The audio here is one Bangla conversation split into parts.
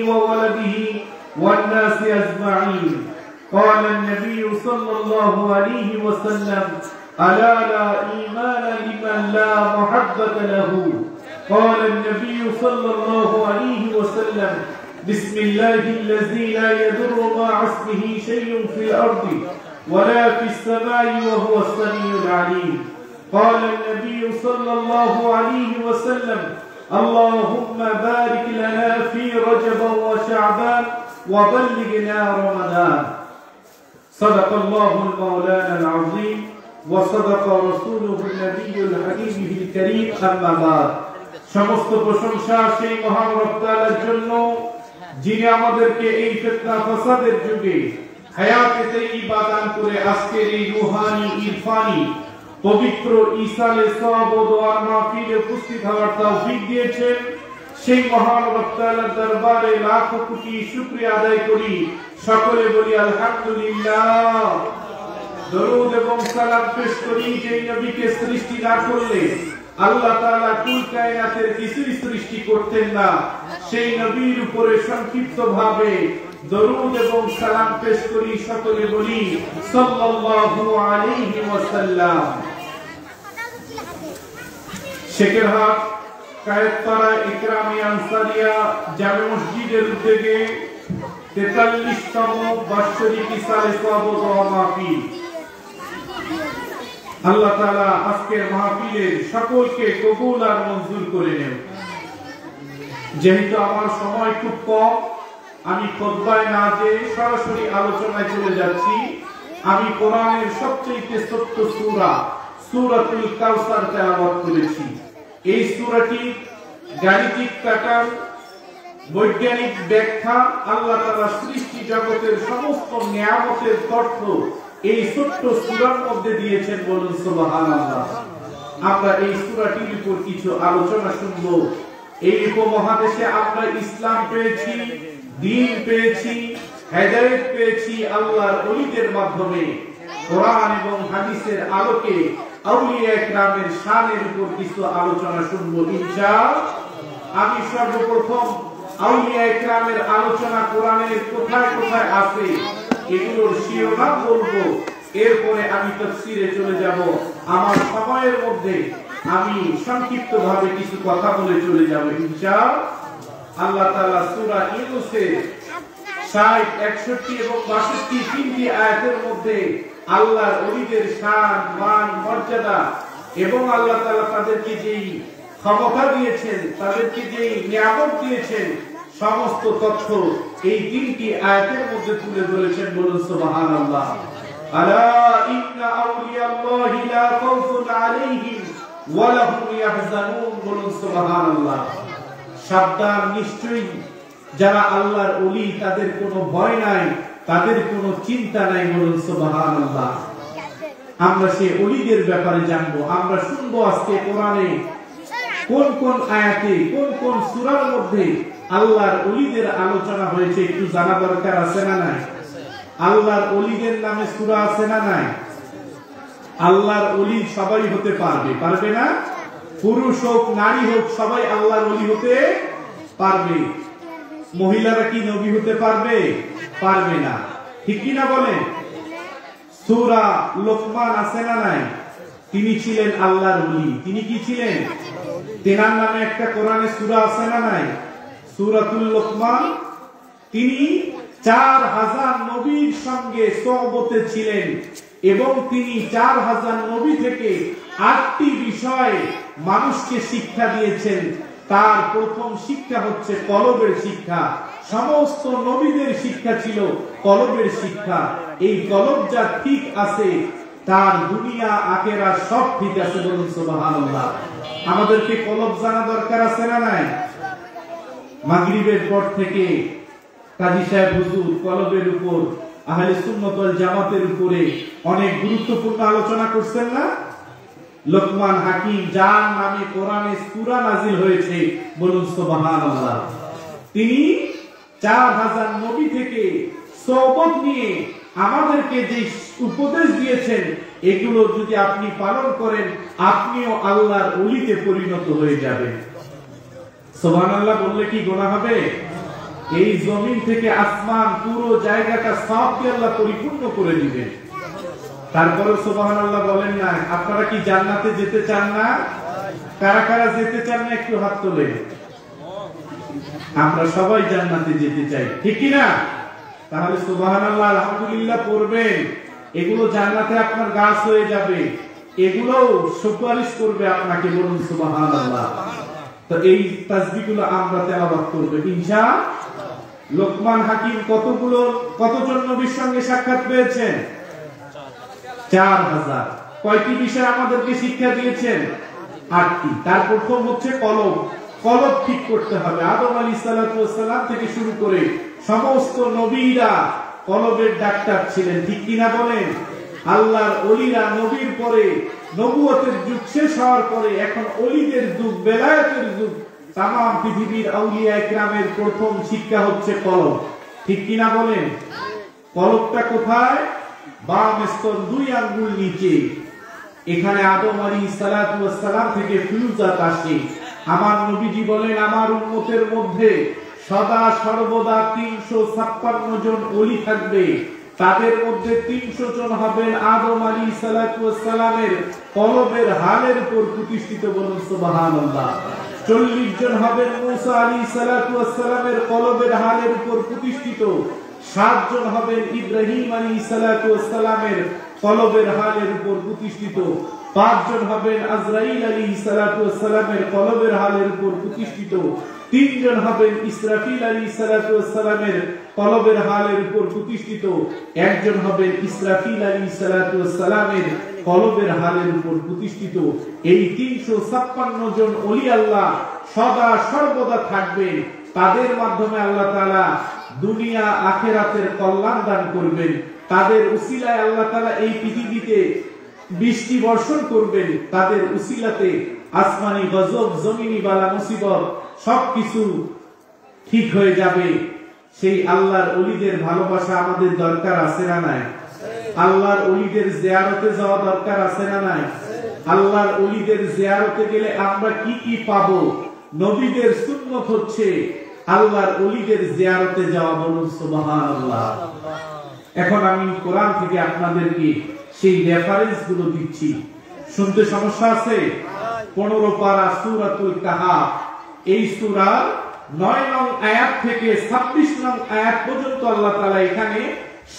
وولده والناس أجمعين. قال النبي صلى الله عليه وسلم: ألا لا إيمان لمن لا محبة له. قال النبي صلى الله عليه وسلم: بسم الله الذي لا يضر مع اسمه شيء في الأرض ولا في السماء وهو السميع العليم. قال النبي صلى الله عليه وسلم: اللهم بارك لنا في رجب وشعبان وبلغنا رمضان. صدق الله المولانا العظيم وصدق رسوله النبي الحبيب الكريم. أما بعد, সমস্ত প্রশংসা সেই মহান রব তাআলার জন্য যিনি আমাদেরকে এই ফিতনা ফাসাদের যুগে হায়াতে তাইয়্যিবা দান করে আজকের এই রূহানি ইরফানি পবিত্র ইসালে সওয়াব ও দোয়ার মাহফিলে উপস্থিত হওয়ার তৌফিক দিয়েছেন। সেই মহান রব তাআলার দরবারে লাখ কোটি শুকরিয়া আদায় করি। সকলে বলি আলহামদুলিল্লাহ। দরুদ এবং সালাম পেশ করি যেই নবীকে সৃষ্টি না করলে আল্লাহ তাআলা কুল কায়নাতের কিছুই সৃষ্টি করতেন না, সেই নবীর উপরে সংক্ষিপ্তভাবে দরুদ এবং সালাম পেশ করি। সকলে বলি সাল্লাল্লাহু আলাইহি ওয়াসাল্লাম। শেখেরহাট কায়েতপাড়া ইকরামে আনসারিয়া জামে মসজিদের উদ্যোগে 43তম বাৎসরিক ইসালে সওয়াব ও দোয়া মাহফিল। আল্লাহ তাআলা আজকের মাহফিলের সকলকে কবুল আর মঞ্জুর করে নেন। যেহেতু আমার সময় খুব কম, আমি খুতবায় না যে সরাসরি আলোচনায় চলে যাচ্ছি। আমি কোরআনের সবচেয়ে ছোট্ট সূরা সূরাতুল কাউসার তেলাওয়াত করেছি। এই সূরাটি গাণিতিক প্যাটার্ন, বৈজ্ঞানিক ব্যাখ্যা, আল্লাহ তাআলা সৃষ্টি জগতের সমস্ত নিয়ামতের তথ্য এই ছোট্ট সূরার মধ্যে দিয়েছেন। বলুন সুবহানাল্লাহ। আমরা এই সূরাটির উপর কিছু আলোচনা শুনব। এই উপমহাদেশে আমরা ইসলাম পেয়েছি, দ্বীন পেয়েছি, হেদায়েত পেয়েছি আল্লাহর ওলিদের মাধ্যমে। কোরআন এবং হাদিসের আলোকে আউলিয়া ইকরামের শানের উপর কিছু আলোচনা শুনব ইনশাআল্লাহ। আমি সর্বপ্রথম আউলিয়া ইকরামের আলোচনা কোরআনের কোথায় কোথায় আছে এগুলোর শিরোনাম বলবো, এরপরে আমি তাফসীরে চলে যাব। আমার সময়ের মধ্যে আমি সংক্ষিপ্তভাবে কিছু কথা বলে চলে যাব ইনশাআল্লাহ। আল্লাহ তাআলা সূরা ইউনূসের 60, 61 এবং 62 তিনটি আয়াতের মধ্যে আল্লাহর ওলিদের শান, মান, মর্যাদা এবং আল্লাহ তাআলা তাদেরকে যেই ক্ষমতা দিয়েছেন, তাদেরকে যেই নিয়ামত দিয়েছেন, সমস্ত তথ্য এই তিনটি আয়াতের মধ্যে তুলে ধরেছেন। বলুন সুবহানাল্লাহ। আলা ইন্না আউলিয়াল্লাহি লা খাউফুন আলাইহিম ওয়া লা হুম ইয়াহজানুন। বলুন সুবহানাল্লাহ। সাবধান, নিশ্চয়ই যারা আল্লাহর ওলি তাদের কোনো ভয় নাই, তাদের কোনো চিন্তা নাই। বলুন সুবহানাল্লাহ। আমরা সেই ওলিদের ব্যাপারে জানবো। আমরা শুনবো আজকে কোরআনে কোন কোন আয়াতে, কোন কোন সূরার মধ্যে আল্লাহর ওলিদের আলোচনা হয়েছে একটু জানা দরকার আছে না নাই? আল্লাহর ওলিদের নামে সূরা আছে না নাই? আল্লাহর ওলি সবাই হতে পারবে, পারবে না? পুরুষ হোক নারী হোক সবাই আল্লাহর ওলি হতে পারবে। মহিলারা কি নবী হতে পারবে? পারবে না। ঠিক কি না বলেন? সূরা লোকমান আছে না নাই? তিনি ছিলেন আল্লাহর ওলি। তিনি কি ছিলেন? তেনার নামে একটা কোরআনে সূরা আছে না নাই? সূরাতুল লোকমান। তিনি 4000 নবীর সঙ্গে সোহবতে ছিলেন এবং তিনি 4000 নবী থেকে 8টি বিষয় মানুষকে শিক্ষা দিয়েছেন। তার প্রথম শিক্ষা হচ্ছে কলবের শিক্ষা। সমস্ত নবীদের শিক্ষা ছিল কলবের শিক্ষা। এই কলব যা ঠিক আছে তার দুনিয়া আখিরাত সব ঠিক আছে। বলুন সুবহানাল্লাহ। আমাদেরকে কলব জানা দরকার আছে না নাই? মাগরিবের পর থেকে কাজী সাহেব হুজুর কলবের উপর, আহলে সুন্নাত ওয়াল জামাতের উপরে অনেক গুরুত্বপূর্ণ আলোচনা করছেন না? লোকমান হাকিম যার নামে কোরআনে সূরা নাজিল হয়েছে। বলুন সুবহানাল্লাহ। তিনি 4000 নবী থেকে সোহবত নিয়ে আমাদেরকে যে উপদেশ দিয়েছেন, এগুলো যদি আপনি পালন করেন আপনিও আল্লাহর ওলিতে পরিণত হয়ে যাবেন। সুবহানাল্লাহ বললে কি গুনাহ হবে? এই জমিন থেকে আসমান পুরো জায়গাটা সব দিয়ে আল্লাহ পরিপূর্ণ করে দিবেন। তারপরে সুবহানাল্লাহ বলেন না? আপনারা কি জান্নাতে যেতে চান না? কারা কারা যেতে চান না একটু হাত তোলেন। আমরা সবাই জান্নাতে যেতে চাই, ঠিক কি না? তাহলে সুবহানাল্লাহ আলহামদুলিল্লাহ পড়বেন, এগুলো জান্নাতে আপনার গাছ হয়ে যাবে, এগুলো সুপারিশ করবে আপনাকে। বলুন সুবহানাল্লাহ। তো এই তাসবিহগুলো আমরা তেলাওয়াত করব ইনশাআল্লাহ। লোকমান হাকিম কতজন নবীর সঙ্গে সাক্ষাৎ পেয়েছেন? 4000। কয়টি বিষয় আমাদেরকে শিক্ষা দিয়েছেন? 8টি। তার প্রথম হচ্ছে কলব। কলব ঠিক করতে হবে। আদম আলাইহিস সালাতু ওয়াস সালাম থেকে শুরু করে সমস্ত নবীরা কলবের ডাক্তার ছিলেন, ঠিক কিনা বলেন? আল্লাহর ওলিরা নবীর পরে নবুয়তের যুগ শেষ হওয়ার পরে এখন ওলিদের যুগ, বেলায়েতের যুগ। তামাম পৃথিবীর আউলিয়া ইকরামের প্রথম শিক্ষা হচ্ছে কলব, ঠিক কিনা বলেন? কলবটা কোথায়? বাম স্তন 2 আঙ্গুল নিচে। এখানে আদম আলাইহিস সালাতু ওয়াস সালাম থেকে ফিউজাত আসে। আমার নবীজি বলেন, আমার উম্মতের মধ্যে সদা সর্বদা 356 জন ওলি থাকবে। তাদের মধ্যে 300 জন হবেন আদম আলাইহিস সালাতু ওয়াস সালামের কলবের হালের উপর প্রতিষ্ঠিত। বলুন সুবহানাল্লাহ। 40 জন হবেন মুসা আলাইহিস সালাতু ওয়াস সালামের কলবের হালের উপর প্রতিষ্ঠিত। 7 জন হবেন ইব্রাহিম আলাইহিস সালাতু ওয়াস সালামের কলবের হালের উপর প্রতিষ্ঠিত। 5 জন হবেন আজরাইল আলাইহিস সালাতু ওয়াস সালামের কলবের হালের উপর প্রতিষ্ঠিত। 3 জন হবেন ইসরাফিল আলাইহিস সালাতু ওয়াস সালামের কলবের হালের উপর প্রতিষ্ঠিত। 1 জন হবেন ইসরাফিল আলাইহিস সালাতু ওয়াস সালামের কলবের হালের উপর প্রতিষ্ঠিত। এই 356 জন ওলি আল্লাহ সদা সর্বদা থাকবেন। তাদের মাধ্যমে আল্লাহ তাআলা দুনিয়া আখিরাতের কল্যাণ দান করবেন। তাদের উসিলায় আল্লাহ তাআলা এই পৃথিবীতে বৃষ্টি বর্ষণ করবেন। তাদের উসিলাতে আসমানি গজব, জমিনি বালা মুসিবত সবকিছু ঠিক হয়ে যাবে। সেই আল্লাহর ওলিদের ভালোবাসা আমাদের দরকার আছে না নাই? আল্লাহর ওলিদের জিয়ারতে যাওয়া দরকার আছে না নাই? আল্লাহর ওলিদের জিয়ারতে গেলে আমরা কি কি পাবো? নবীদের সুন্নাত হচ্ছে আল্লাহর ওলিদের জিয়ারতে যাওয়া। বলুন সুবহানাল্লাহ। এখন আমি কোরআন থেকে আপনাদেরকে সেই রেফারেন্স গুলো দিচ্ছি। শুনতে সমস্যা আছে? 15 পারা সূরাতুল কাহাফ। এই সূরার 9 নং আয়াত থেকে 26 নং আয়াত পর্যন্ত আল্লাহ তাআলা এখানে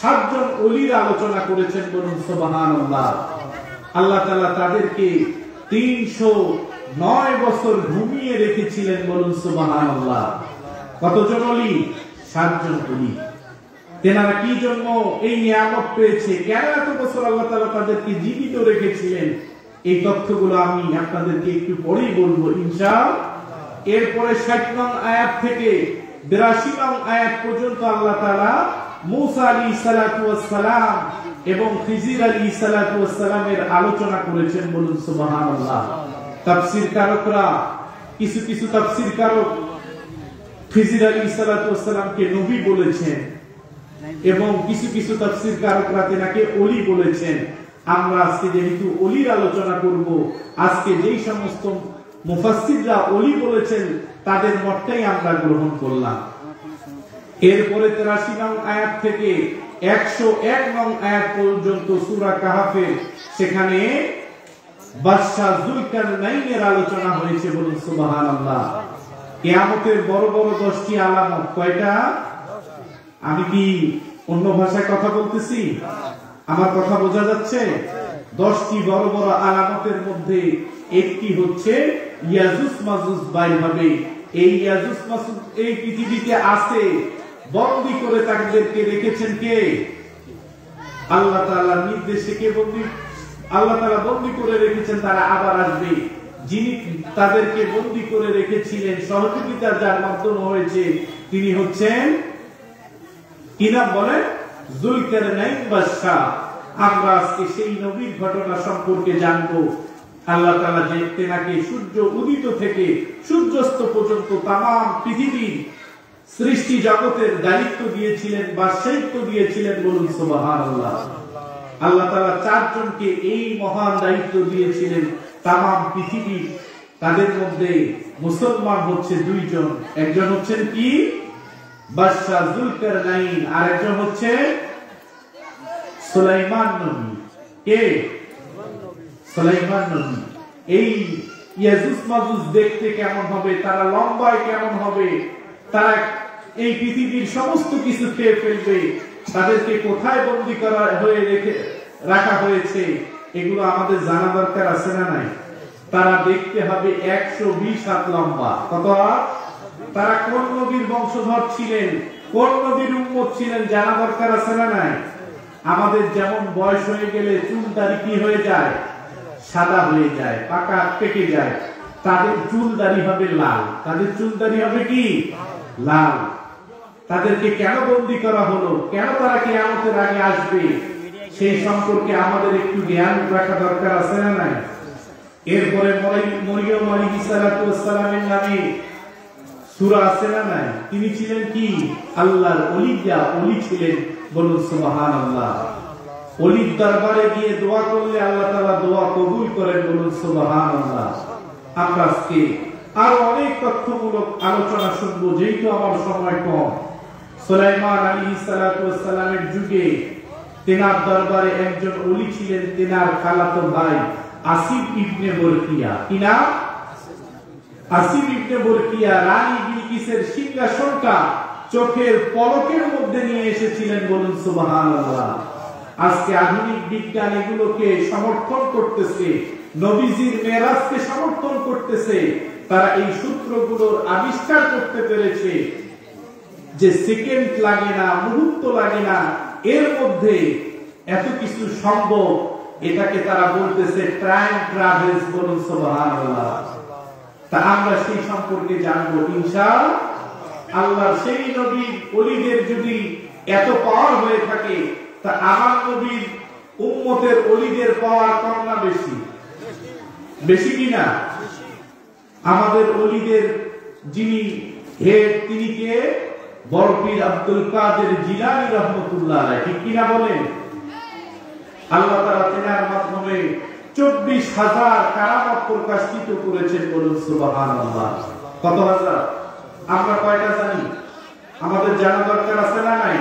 7 জন ওলির আলোচনা করেছেন। বলুন সুবহানাল্লাহ। আল্লাহ তাআলা তাদেরকে 309 বছর ঘুমিয়ে রেখেছিলেন। বলুন সুবহানাল্লাহ। কতজন ওলি? 7 জন ওলি। তেনারা কি জন্য এই নিয়ামত পেয়েছে, কেন এত বছর আল্লাহ তাআলা তাদেরকে জীবিত রেখেছিলেন, এই তথ্যগুলো আমি আপনাদেরকে একটু পরেই বলবো ইনশাআল্লাহ। এরপরে 60 নং আয়াত থেকে 82 নং আয়াত পর্যন্ত আল্লাহ তাআলা মুসা আলাইহিস সালাতু ওয়াস সালাম এবং খিজির আলাইহিস সালাতু ওয়াস সালামের আলোচনা করেছেন। বলুন সুবহানাল্লাহ। তাফসীর কারকরা কিছু তাফসীর কারক খিজির আলাইহিস সালাতু ওয়াস সালামকে নবী বলেছেন এবং কিছু তাফসীর কারকরা তেনাকে ওলি বলেছেন। আমরা আজকে যেহেতু ওলির আলোচনা করব, আজকে যেই সমস্ত মুফাসসিররা ওলি বলেছেন তাদের মতটাই আমরা গ্রহণ করলাম। এরপরে 83 নং আয়াত থেকে 101 নং আয়াত পর্যন্ত সূরা কাহাফের সেখানে বাদশাহ যুলকারনাইনের আলোচনা হয়েছে। বলুন সুবহানাল্লাহ। কিয়ামতের বড় বড় 10টি আলামত। কয়টা? আমি কি অন্য ভাষায় কথা বলতেছি? আমার কথা বোঝা যাচ্ছে? 10টি বড় বড় আলামতের মধ্যে একটি হচ্ছে ইয়াজুজ মাজুজ বাইর হবে। এই ইয়াজুজ মাজুজ এই পৃথিবীতে আছে, বন্দী করে তাদেরকে রেখেছেন কে? আল্লাহ তাআলার নির্দেশে। কে বন্দী? আল্লাহ তাআলা বন্দী করে রেখেছেন, তারা আবার আসবে। যিনি তাদেরকে বন্দী করে রেখেছিলেন, সহযোগিতা যার মাধ্যমে হয়েছে, তিনি হচ্ছেন কি নাম বলেন? যুলকারনাইন বাদশাহ। আমরা আজকে সেই নবীর ঘটনা সম্পর্কে জানবো। আল্লাহ তাআলা যে তেনাকে সূর্য উদিত থেকে সূর্যাস্ত পর্যন্ত তামাম পৃথিবীর সৃষ্টি জগতের দায়িত্ব দিয়েছিলেন, বাদশাহিত্ব দিয়েছিলেন। বলুন সুবহানাল্লাহ। আল্লাহ তাআলা 4 জনকে এই মহান দায়িত্ব দিয়েছিলেন তামাম পৃথিবী। তাদের মধ্যে মুসলমান হচ্ছে 2 জন। একজন হচ্ছেন কি? বাদশা যুলকারনাইন, আর একজন হচ্ছে সুলাইমান নবী। কে? সুলাইমান নবী। এই ইয়াজুজ মাজুজ দেখতে কেমন হবে, তারা লম্বায় কেমন হবে, তারা এই পৃথিবীর সমস্ত কিছু খেয়ে ফেলবে, তাদেরকে কোথায় বন্দী করা হয়ে রাখা হয়েছে, এগুলো আমাদের জানা দরকার আছে না নাই? তারা দেখতে হবে 120 হাত লম্বা। কত হাত? তারা কোন নবীর বংশধর ছিলেন, কোন নবীর উম্মত ছিলেন, জানা দরকার আছে না নাই? আমাদের যেমন বয়স হয়ে গেলে চুল দাড়ি কি হয়ে যায়? সাদা হয়ে যায়, পাকা পেকে যায়। তাদের চুল দাড়ি হবে লাল। তাদের চুল দাড়ি হবে কি? লাল। তাদেরকে কেন বন্দী করা হলো, কেন তারা কিয়ামতের আগে আসবে, সেই সম্পর্কে আমাদের একটু জ্ঞান রাখা দরকার আছে না নাই? এরপরে মরিয়ম আলাইহিস সালাতু ওয়াস সালামের নামে সূরা আছে না নাই? তিনি ছিলেন কি? আল্লাহর ওলিয়া, ওলি ছিলেন। বলুন সুবহানাল্লাহ। ওলির দরবারে গিয়ে দোয়া করলে আল্লাহ তাআলা দোয়া কবুল করেন। বলুন সুবহানাল্লাহ। আমরা আজকে আরো অনেক তথ্যমূলক আলোচনা শুনবো, যেহেতু আমার সময় কম। সুলাইমান আলাইহিস সালাতু ওয়াস সালামের যুগে তেনার দরবারে একজন ওলি ছিলেন, তেনার খালাতো ভাই আসিফ ইবনে বরকিয়া। কি নাম? আসিফ ইবনে বরকিয়া রানী বিলকিসের সিংহাসনটা চোখের পলকের মধ্যে নিয়ে এসেছিলেন। বলুন সুবহানাল্লাহ। আজকে আধুনিক বিজ্ঞান এগুলোকে সমর্থন করতেছে, নবীজির মেরাজকে সমর্থন করতেছে। তারা এই সূত্রগুলোর আবিষ্কার করতে পেরেছে যে সেকেন্ড লাগে না, মুহূর্ত লাগে না, এর মধ্যে এত কিছু সম্ভব। এটাকে তারা বলতেছে টাইম ট্রাভেলস। বলুন সুবহানাল্লাহ। তা আমরা সেই সম্পর্কে জানবো ইনশাআল্লাহ। সেই নবী ওলিদের যদি এত পাওয়ার হয়ে থাকে, তা আমার নবীর উম্মতের ওলিদের পাওয়ার কম না বেশি? বেশি কিনা? আমাদের ওলিদের যিনি হেড, তিনি কে? বড় পীর আব্দুল কাদের জিলানী রাহমাতুল্লাহ আলাইহি। ঠিক কিনা বলেন? আল্লাহ তাআলা তেনার মাধ্যমে 24,000 কারামত প্রকাশিত করেছেন। বলুন সুবহানাল্লাহ। কত হাজার? আমরা কয়টা জানি? আমাদের জানা দরকার আছে না নাই?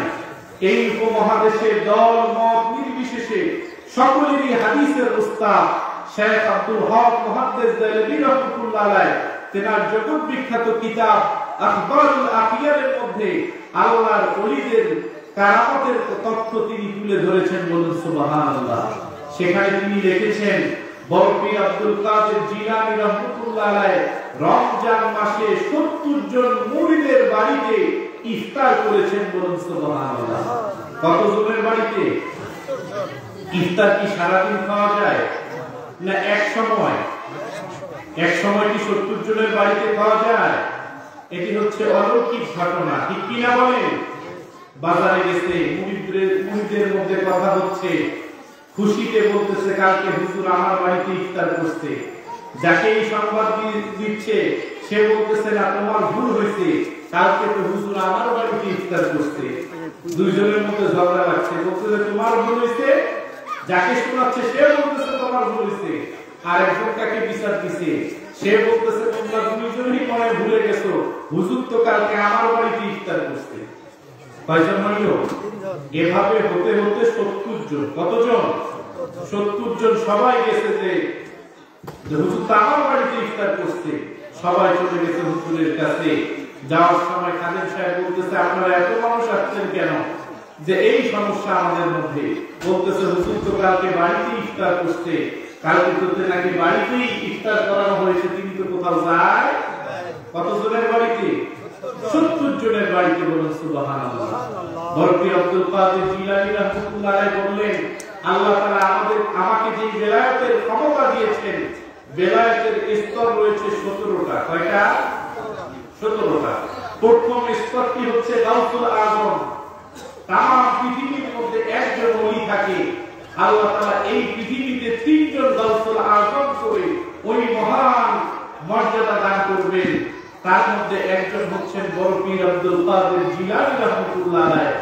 এই উপমহাদেশে দল মত নির্বিশেষে সকলেরই হাদিসের উস্তাদ শেখ আব্দুল হক মুহাদ্দিস দেলভী রাহমাতুল্লাহ আলাইহি, তেনার জগৎ বিখ্যাত কিতাব আখবারুল আখিয়ারের মধ্যে আল্লাহর ওলিদের কারামতের তথ্য তিনি তুলে ধরেছেন। বলুন সুবহানাল্লাহ। সেখানে তিনি লিখেছেন, বড় পীর আব্দুল কাদের জিলানী রাহমাতুল্লাহ আলাইহি রমজান মাসে 70 জন মুরিদের বাড়িতে ইফতার করেছেন। বলুন সুবহানাল্লাহ। কতজনের বাড়িতে ইফতার? কি সারাদিন খাওয়া যায় না এক সময়? এক সময় কি 70 জনের বাড়িতে খাওয়া যায়? এটি হচ্ছে অলৌকিক ঘটনা। ঠিক কিনা বলেন? বাজারে গেছে, মুরিদদের মধ্যে কথা হচ্ছে, খুশিতে বলতেছে কালকে হুজুর আমার বাড়িতে ইফতার করছে। যাকে এই সংবাদ দিচ্ছে সে বলতেছে না, তোমার ভুল হয়েছে, কালকে তো হুজুর আমার বাড়িতে ইফতার করছে। দুইজনের মধ্যে ঝগড়া লাগছে, বলতেছে তোমার ভুল হয়েছে, যাকে শোনাচ্ছে সে বলতেছে তোমার ভুল হয়েছে। আর একজন কাকে বিচার দিছে, সে বলতেছে তোমরা দুইজনই মনে ভুলে গেছো, হুজুর তো কালকে আমার বাড়িতে ইফতার করছে। কয়জন হইল? এভাবে হতে হতে 70 জন। কতজন? 70 জন সবাই গেছে যে হুজুর তো আমার বাড়িতে ইফতার করছে। সবাই চলে গেছে হুজুরের কাছে। যাওয়ার সময় খাদেম সাহেব বলতেছে, আপনারা এত মানুষ আসছেন কেন? যে এই সমস্যা আমাদের মধ্যে। বলতেছে হুজুর তো কালকে বাড়িতে ইফতার করছে, কালকে তো নাকি বাড়িতেই ইফতার করানো হয়েছে, তিনি তো কোথাও যায়। কতজনের বাড়িতে? 70 জনের বাড়িতে। বলুন সুবহানাল্লাহ। বড় পীর আব্দুল কাদের জিলানী রাহমাতুল্লাহ আলাইহি বললেন, আল্লাহ তাআলা আমাকে যে বেলায়েতের ক্ষমতা দিয়েছেন, বেলায়েতের স্তর রয়েছে 17টা। কয়টা? 17টা। প্রথম স্তরটি হচ্ছে গাউসুল আযম। তাম পৃথিবীর মধ্যে একজন ওলি থাকে, আল্লাহ তাআলা এই পৃথিবীতে 3 জন গাউসুল আযম করে ওই মহান মর্যাদা দান করবেন। তার মধ্যে একজন হচ্ছেন বড় পীর আব্দুল কাদের জিলানী রাহমাতুল্লাহ আলাইহি।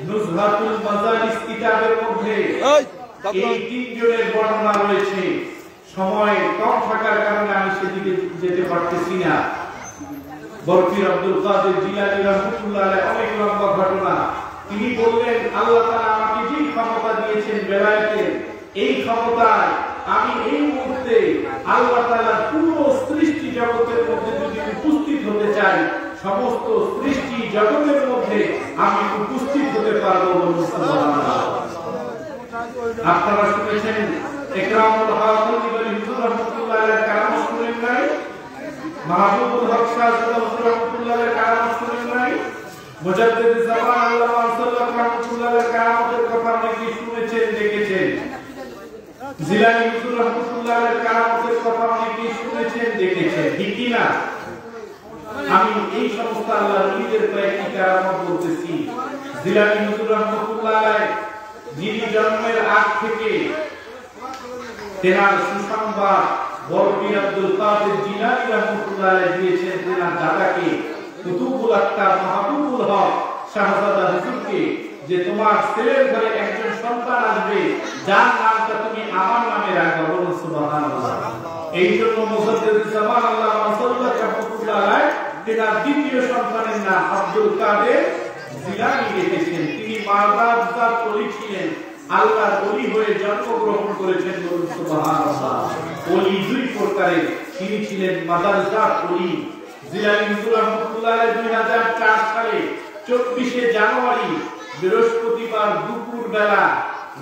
নুজহাতুল মাজালিস কিতাবের মধ্যে এই 3 জনের বর্ণনা রয়েছে। সময় কম থাকার কারণে আমি সেদিকে যেতে পারতেছি না। বড় পীর আব্দুল কাদের জিলানী রাহমাতুল্লাহ আলাইহি অনেক তিনি বললেন আল্লাহ তাআলা আমাকে যে ক্ষমতা দিয়েছেন বেলায়েতের, এই ক্ষমতায় আমি এই মুহূর্তে আল্লাহ তাআলার পুরো সৃষ্টি জগতের মধ্যে যদি উপস্থিত হতে চাই, সমস্ত সৃষ্টি জগতের মধ্যে আমি উপস্থিত হতে পারবো। সুবহানাল্লাহ। আপনারা শুনেছেন ইকরামুল হক আলী হুজুর রাহমাতুল্লাহ আলাইহি কারামত শুনেন নাই? মাহবুবুল হক শাহজালাল রাহমাতুল্লাহ আলাইহি কারামত শুনেন নাই? মুজাদ্দিদ জামান আল্লামা সাল্লাল্লাহু রাহমাতুল্লাহ আলাইহি কারামতের কথা অনেকেই শুনেছেন, দেখেছেন। জিলানী হুজুর রাহমাতুল্লাহ আলাইহি কারামতের কথা অনেকেই শুনেছেন, দেখেছেন, ঠিক কি না? আমি এই সমস্ত আল্লাহর ওলিদের কয়েকটি কারামত বলতেছি। জিলানী হুজুর রাহমাতুল্লাহ আলাইহি যিনি জন্মের আগ থেকে তেনার সুসংবাদ বরপীর আব্দুল কাদের জিলানী রাহমাতুল্লাহ আলাইহি দিয়েছেন তেনার দাদাকে কুতুবুল আক্তার মাহবুবুল হক শাহজাদা হুজুরকে, যে তোমার ছেলের ঘরে একজন সন্তান আসবে যার নামটা তুমি আমার নামে রাখবে। বলুন সুবহানাল্লাহ। এই জন্য মুজাদ্দিদ জামান আল্লামা সাল্লাল্লাহু রাহমাতুল্লাহ আলাইহি তেনার দ্বিতীয় সন্তানের নাম আব্দুল কাদের জিলানী রেখেছেন। তিনি মাদারজাত ওলি ছিলেন, আল্লাহর ওলি হয়ে জন্মগ্রহণ করেছেন। বলুন সুবহানাল্লাহ। ওলি দুই প্রকারের, তিনি ছিলেন মাদারজাত ওলি। জিলানী হুজুর রাহমাতুল্লাহ আলাইহি 2004 সালে 24শে জানুয়ারি বৃহস্পতিবার দুপুর বেলা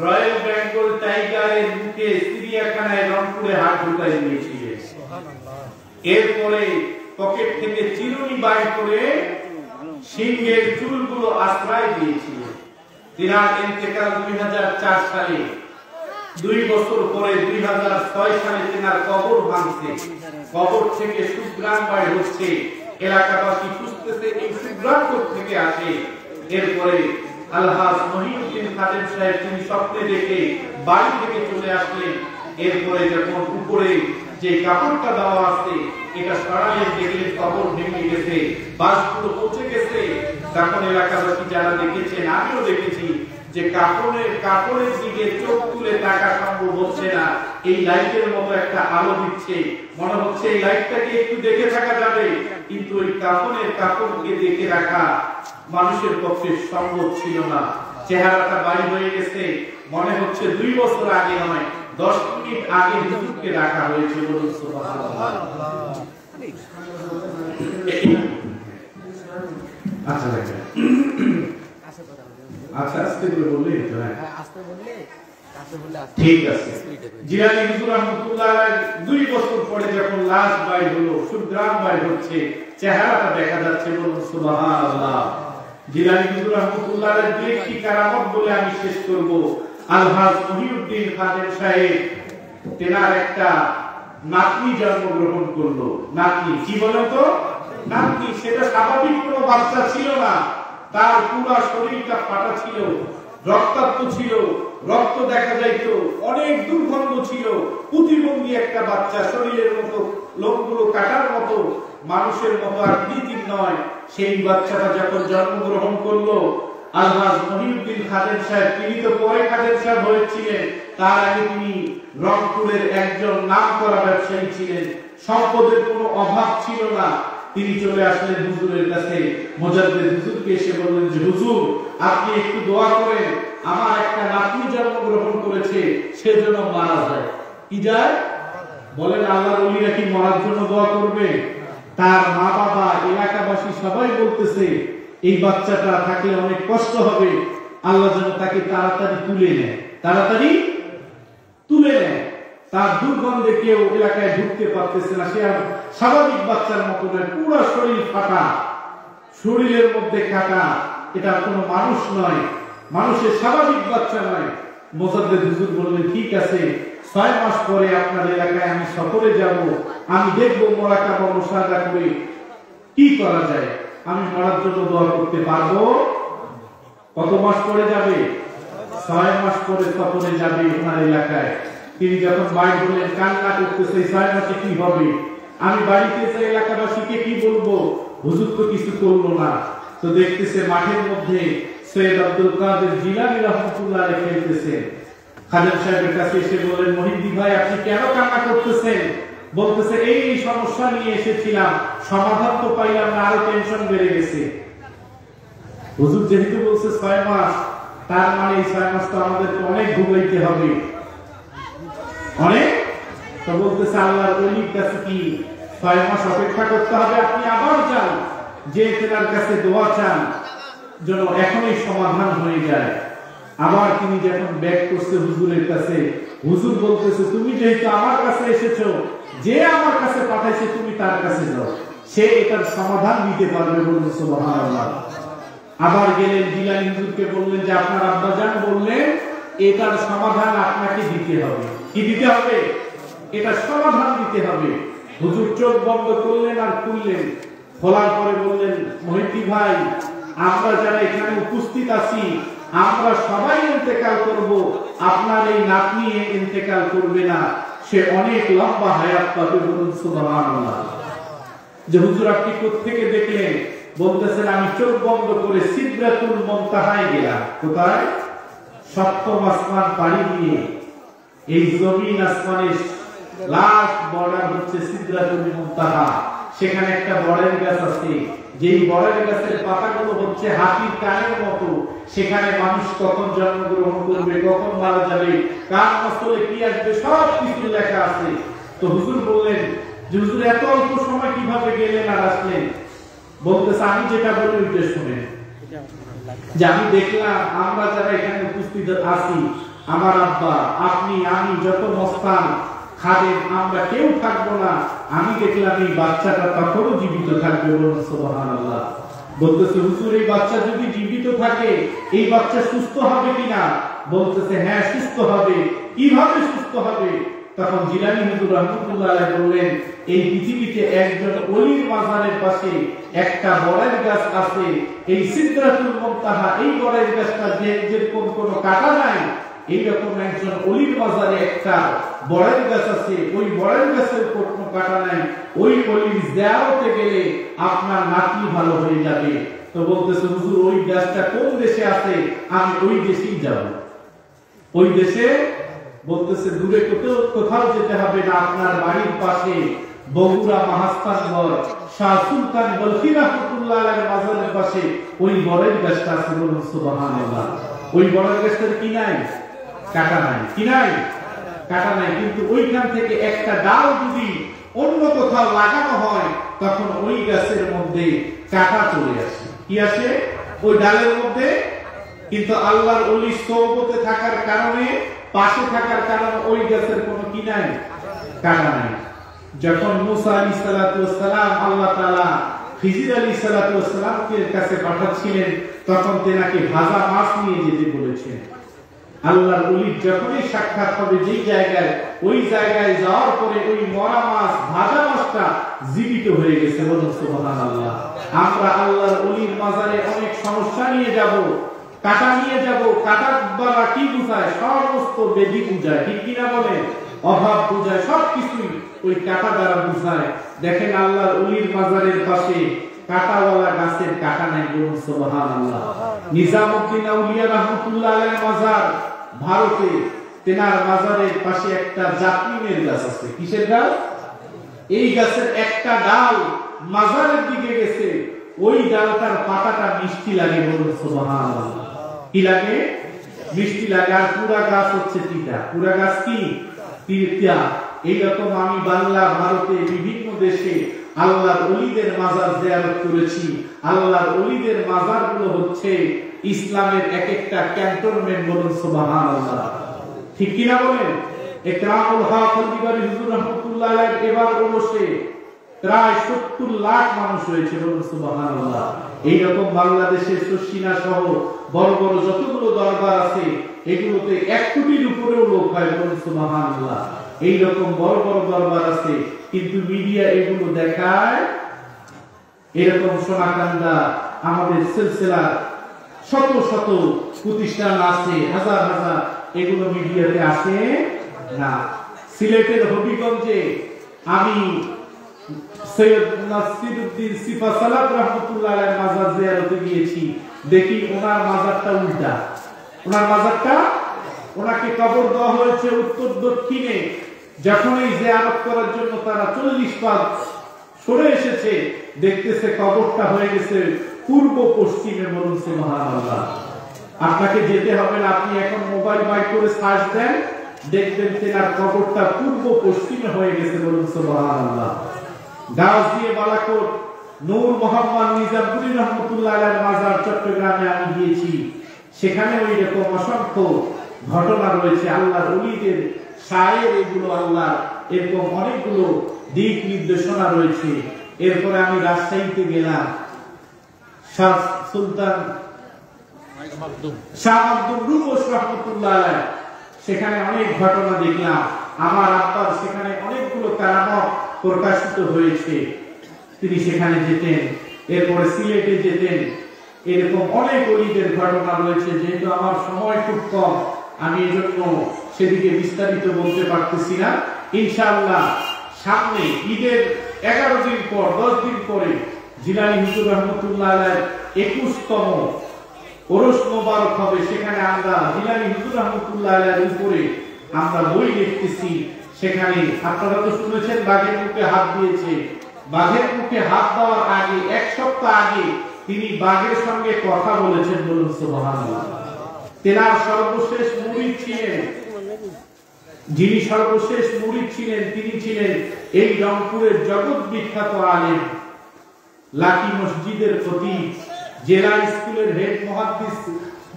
রয়্যাল বেঙ্গল টাইগারের মুখে চিড়িয়াখানায় রংপুরে হাত ঢুকাই দিয়েছিলেন। এরপরে পকেট থেকে চিরুনি বাইর করে সিংহের চুলগুলো আশ্রয় দিয়েছিলেন। তিনার ইন্তেকাল 2004 সালে। 2 বছর পরে 2006 সালে তিনার কবর ভাঙছে। কবর থেকে সুগ্রাম বাইর হচ্ছে, এলাকাবাসী খুঁজতেছে এই সুগ্রাম থেকে আসে। এরপরে আলহাজ মহিউদ্দিন খাদেম সাহেব তিনি স্বপ্নে দেখে বাড়ি থেকে চলে আসলেন। এরপরে যখন উপরে যে কাপড়টা দেওয়া আছে এটা সরালে দেখলেন কবর ভেঙে গেছে, বাঁশগুলো পচে গেছে। তখন এলাকাবাসী যারা দেখেছেন, আমিও দেখেছি, যে কাপড়ের দিকে চোখ তুলে তাকা সম্ভব হচ্ছে না। এই লাইটের মতো একটা আলো দিচ্ছে, মনে হচ্ছে এই লাইটটাকে একটু দেখে থাকা যাবে, কিন্তু ওই কাপড়কে দেখে রাখা মানুষের পক্ষে সম্ভব ছিল না। চেহারাটা বাইরে হয়ে গেছে, মনে হচ্ছে 2 বছর আগে নয় 10 মিনিট আগে হুজুরকে রাখা হয়েছে। বলুন সুবহানাল্লাহ। আচ্ছা দেখেন, আচ্ছা আস্তে করে বললে তো, হ্যাঁ আস্তে বললে ঠিক আছে। জিলানী হুজুর রাহমাতুল্লাহ আলাইহি 2 বছর পরে যখন লাশ বাইর হলো, সুগ্রাম বাইর হচ্ছে, চেহারাটা দেখা যাচ্ছে। বলুন সুবহানাল্লাহ। জিলানী হুজুর রাহমাতুল্লাহ আলাইহি একটি কারামত বলে আমি শেষ করব। আলহাজ মহিউদ্দিন খাদেম সাহেব তেনার একটা নাতনি জন্মগ্রহণ করলো। নাতনি কি বলেন তো? নাতনি। সেটা স্বাভাবিক কোনো বাচ্চা ছিল না, তার পুরো শরীরটা ফাটা ছিল, রক্তাক্ত ছিল, রক্ত দেখা যাইতো, অনেক দুর্গন্ধ ছিল। প্রতিবন্ধী একটা বাচ্চা, শরীরের মতো লোমগুলো কাটার মতো, মানুষের মতো আকৃতির নয়। সেই বাচ্চাটা যখন জন্মগ্রহণ করলো, আলহাজ মহিউদ্দিন খাদেম সাহেব, তিনি তো পরে খাদেম সাহেব হয়েছিলেন, তার আগে তিনি রংপুরের একজন নামকরা ব্যবসায়ী ছিলেন, সম্পদের কোনো অভাব ছিল না। তিনি চলে আসলেন হুজুরের কাছে, মুজাদ্দিদ হুজুরকে এসে বললেন যে হুজুর আপনি একটু দোয়া করেন, আমার একটা নাতনি জন্মগ্রহণ করেছে, সেজন্য মারা যায়। কি যায়? বলেন আল্লাহর ওলিরা কি মরার জন্য দোয়া করবে? তার মা বাবা এলাকাবাসী সবাই বলতেছে এই বাচ্চাটা থাকলে অনেক কষ্ট হবে, আল্লাহ যেন তাকে তাড়াতাড়ি তুলে নেয়, তাড়াতাড়ি তুলে নেয়। তার দুর্গন্ধে কেউ এলাকায় ঢুকতে পারতেছে না, সে আর স্বাভাবিক বাচ্চার মতো নয়, পুরো শরীর ফাটা, শরীরের মধ্যে কাটা, এটা কোনো মানুষ নয়, মানুষের স্বাভাবিক বাচ্চা নয়। মুজাদ্দিদ হুজুর বললেন ঠিক আছে, 6 মাস পরে আপনার এলাকায় আমি সফরে যাব, আমি দেখব মুরাকাবা মুশাহাদা করে কি করা যায়, আমি মরার জন্য দোয়া করতে পারবো। কত মাস পরে যাবে? 6 মাস পরে সফরে যাবে ওনার এলাকায়। তিনি যখন বাইরে বললেন, কান্না করতেছে, 6 মাসে কি হবে, আমি বাড়িতে যাই এলাকাবাসীকে কি বলবো? হুজুর তো কিছু করলো না। তো দেখতেছে মাঠের মধ্যে সৈয়দ আব্দুল কাদের জিলানী রাহমাতুল্লাহ আলাইহি খেলতেছেন। খাদেম সাহেবের কাছে এসে বলেন, মহিউদ্দিন ভাই আপনি কেন কান্না করতেছেন? বলতেছে এই সমস্যা নিয়ে এসেছিলাম, সমাধান তো পাইলাম না, আরো টেনশন বেড়ে গেছে। হুজুর যেহেতু বলছে 6 মাস, তার মানে এই 6 মাস তো আমাদের অনেক ঘুমাইতে হবে, অনেক। তো বলতেছে আল্লাহর ওলির কাছে কি 6 মাস অপেক্ষা করতে হবে? আপনি আবার যান, যে তেনার কাছে দোয়া চান যেন এখনই সমাধান হয়ে যায়। আবার তিনি যখন ব্যাক করছে হুজুরের কাছে, হুজুর বলতেছে তুমি যেহেতু আমার কাছে এসেছো, যে আমার কাছে পাঠাইছে তুমি তার কাছে যাও, সে এটার সমাধান দিতে পারবে। বলুন সুবহানাল্লাহ। আবার গেলেন জিলানী হুজুরকে বললেন যে আপনার আব্বাজান বললেন এটার সমাধান আপনাকে দিতে হবে। কি দিতে হবে? এটা সমাধান দিতে হবে। হুজুর চোখ বন্ধ করলেন আর খুললেন, খোলার পরে বললেন মহিউদ্দিন ভাই, আমরা যারা এখানে উপস্থিত আছি আমরা সবাই ইন্তেকাল করব, আপনার এই নাতনি ইন্তেকাল করবে না, সে অনেক লম্বা হায়াত পাবে। বলুন সুবহানাল্লাহ। যে হুজুর আপনি কোত্থেকে দেখলেন? বলতেছেন আমি চোখ বন্ধ করে সিদরাতুল মুনতাহায় গেলাম। কোথায়? সপ্তম আসমান পাড়ি দিয়ে এই জমিন আসমানের লাস্ট বর্ডার হচ্ছে সিদরাতুল মুনতাহা। সেখানে একটা বড়ের গাছ আছে, যেই বড়ের গাছের পাতাগুলো হচ্ছে হাতির কানের মতো। সেখানে মানুষ কখন জন্মগ্রহণ করবে, কখন মারা যাবে, কার নসলে কি আসবে, সব কিছু লেখা আছে। তো হুজুর বললেন যে হুজুর এত অল্প সময় কিভাবে গেলেন আর আসলেন? বলতেছে আমি যেটা বলি ওইটা শুনেন। যে আমি দেখলাম আমরা যারা এখানে উপস্থিত আছি, আমার আব্বা, আপনি, আমি, যত মস্তান খাদেম, আমরা কেউ থাকবো না। আমি দেখলাম এই বাচ্চাটা তখনও জীবিত থাকবে। বলুন সুবহানাল্লাহ। বলতেছে হুজুর এই বাচ্চা যদি জীবিত থাকে এই বাচ্চা সুস্থ হবে কিনা? বলতেছে হ্যাঁ সুস্থ হবে। কিভাবে সুস্থ হবে? তখন জিলানী হুজুর রাহমাতুল্লাহ আলাইহি বললেন এই পৃথিবীতে একজন ওলির মাজারের পাশে একটা বড়ের গাছ আছে, এই সিদরাতুল মুনতাহা, এই বড়ের গাছটা যে কোন কাটা নাই, এইরকম একজন ওলির মাজারে একটা বড়ের গাছ আছে, ওই বড়ের গাছের কোনো কাটা নাই, ওই ওলির জিয়ারতে গেলে আপনার নাতনি ভালো হয়ে যাবে। তো বলতেছে হুজুর ওই গাছটা কোন দেশে আছে? আমি ওই দেশেই যাব। ওই দেশে? বলতেছে দূরে কোথাও যেতে হবে না, আপনার বাড়ির পাশে বগুড়া মহাস্থানগড় শাহ সুলতান বলখি রাহমাতুল্লাহ আলাইহির মাজারের পাশে ওই বড়ের গাছটা আছে। বলুন সুবহানাল্লাহ। ওই বড়ের গাছটার কি নাই? কাটা নাই। কি নাই? কাটা নাই। কিন্তু ওইখান থেকে একটা ডাল যদি অন্য কোথাও লাগানো হয় তখন ওই গাছের মধ্যে কাটা চলে আসে। কি আসে? ওই ডালের মধ্যে। কিন্তু আল্লাহর ওলি সোহবতে থাকার কারণে, পাশে থাকার কারণে ওই গাছের কোনো কি নাই? কাটা নাই। যখন মুসা আলাইহিস সালাতু ওয়াস সালাম আল্লাহ তাআলা খিজির আলাইহিস সালাতু ওয়াস সালামকে কাছে পাঠাচ্ছিলেন তখন তেনাকে ভাজা মাছ নিয়ে যেতে বলেছেন। আল্লাহর ওলির যখনই সাক্ষাৎ হবে যেই জায়গায়, ওই জায়গায় যাওয়ার পরে ওই মরা মাছ, ভাজা মাছটা জীবিত হয়ে গেছে। বলুন সুবহানাল্লাহ। আমরা আল্লাহর ওলির মাজারে অনেক সমস্যা নিয়ে যাব, কাটা নিয়ে যাব। কাটার দ্বারা কি বোঝায়? সমস্ত ব্যাধি বোঝায়। ঠিক কিনা বলেন? অভাব বোঝায়, সবকিছুই ওই কাটা দ্বারা বোঝায়। দেখেন আল্লাহর ওলির মাজারের পাশে কাটাওয়ালা গাছের কাটা নাই। বলুন সুবহানাল্লাহ। নিজামউদ্দিন আউলিয়া রাহমাতুল্লাহ আলাইহির মাজার ভারতে, তেনার মাজারের পাশে একটা জাতমিনের গাছ আছে। কিসের গাছ? এই গাছের একটা ডাল মাজারের দিকে গেছে, ওই ডালটার পাতাটা মিষ্টি লাগে। বলুন সুবহানাল্লাহ। কি লাগে? মিষ্টি লাগে। আর পুরা গাছ হচ্ছে তিতা। পুরা গাছ কি? তিতা। এইরকম আমি বাংলা, ভারতে, বিভিন্ন দেশে আল্লাহর ওলিদের মাজার জিয়ারত করেছি। আল্লাহর ওলিদের মাজারগুলো হচ্ছে ইসলামের এক একটা ক্যান্টনমেন্ট। বলুন সুবহানাল্লাহ। ঠিক কি না বলেন? ইকরামুল হক হলদিবাড়ি হুজুর রাহমাতুল্লাহ আলাইহি এবার ওরসে প্রায় 70 লাখ মানুষ হয়েছে। বলুন সুবহানাল্লাহ। এই রকম বাংলাদেশের শর্ষিনা সহ বড় বড় যতগুলো দরবার আছে এগুলোতে 1 কোটির উপরেও লোক হয়। বলুন সুবহানাল্লাহ। এই রকম বড় বড় দরবার আছে, কিন্তু মিডিয়া এগুলো দেখায়। এরকম সোনাকান্দা আমাদের সিলসিলা শত শত প্রতিষ্ঠান আছে, হাজার হাজার, এগুলো মিডিয়াতে আসে না। সিলেটের হবিগঞ্জে আমি সৈয়দ নাসিরউদ্দিন সিফা সালাত রাহমাতুল্লাহ আলাইহির মাজার জিয়ারতে গিয়েছি। দেখি ওনার মাজারটা উল্টা। ওনার মাজারটা, ওনাকে কবর দেওয়া হয়েছে উত্তর দক্ষিণে। যখন এই জিয়ারত করার জন্য তারা 40 পা সরে এসেছে, দেখতেছে কবরটা হয়ে গেছে পূর্ব পশ্চিমে। বলুন সুবহানাল্লাহ। আপনাকে যেতে হবে না, আপনি এখন মোবাইল বাইর করে সার্চ দেন, দেখবেন তেনার কবরটা পূর্ব পশ্চিমে হয়ে গেছে। বলুন সুবহানাল্লাহ। গাছ দিয়ে বালাকোট নূর মোহাম্মদ নিজামপুরি রহমতুল্লাহ আলাইহির মাজার চট্টগ্রামে আমি গিয়েছি, সেখানে ওই রকম অসংখ্য ঘটনা রয়েছে। আল্লাহর ওলিদের শায়ের এগুলো, আল্লাহ এরকম অনেকগুলো দিক নির্দেশনা রয়েছে। এরপরে আমি রাজশাহীতে গেলাম, শাহ সুলতান শাহ আব্দুল রুমুস রহমতুল্লাহ আলাইহি, সেখানে অনেক ঘটনা দেখলাম। আমার আব্বার সেখানে অনেকগুলো কারামত প্রকাশিত হয়েছে, তিনি সেখানে যেতেন। এরপরে সিলেটে যেতেন। এরকম অনেক ওলিদের ঘটনা রয়েছে। যেহেতু আমার সময় খুব কম, আমি এজন্য সেদিকে বিস্তারিত বলতে পারতেছি না। ইনশাআল্লাহ সামনে ঈদের 11 দিন পর, 10 দিন পরে জিলানী হুজুর রহমতুল্লাহ আলাইহির 21তম ওরস মোবারক হবে। সেখানে আমরা জিলানী হুজুর রহমতুল্লাহ আলাইহির উপরে আমরা বই লিখতেছি। সেখানে আপনারা তো শুনেছেন বাঘের মুখে হাত দিয়েছে। বাঘের মুখে হাত দেওয়ার আগে 1 সপ্তাহ আগে তিনি বাঘের সঙ্গে কথা বলেছেন। বলুন সুবহানাল্লাহ। তেনার সর্বশেষ মুরিদ ছিলেন, যিনি সর্বশেষ মুরিদ ছিলেন, তিনি ছিলেন এই রংপুরের জগৎ বিখ্যাত আলেম, লাকি মসজিদের খতিব, জেলা স্কুলের হেড মুহাদ্দিস,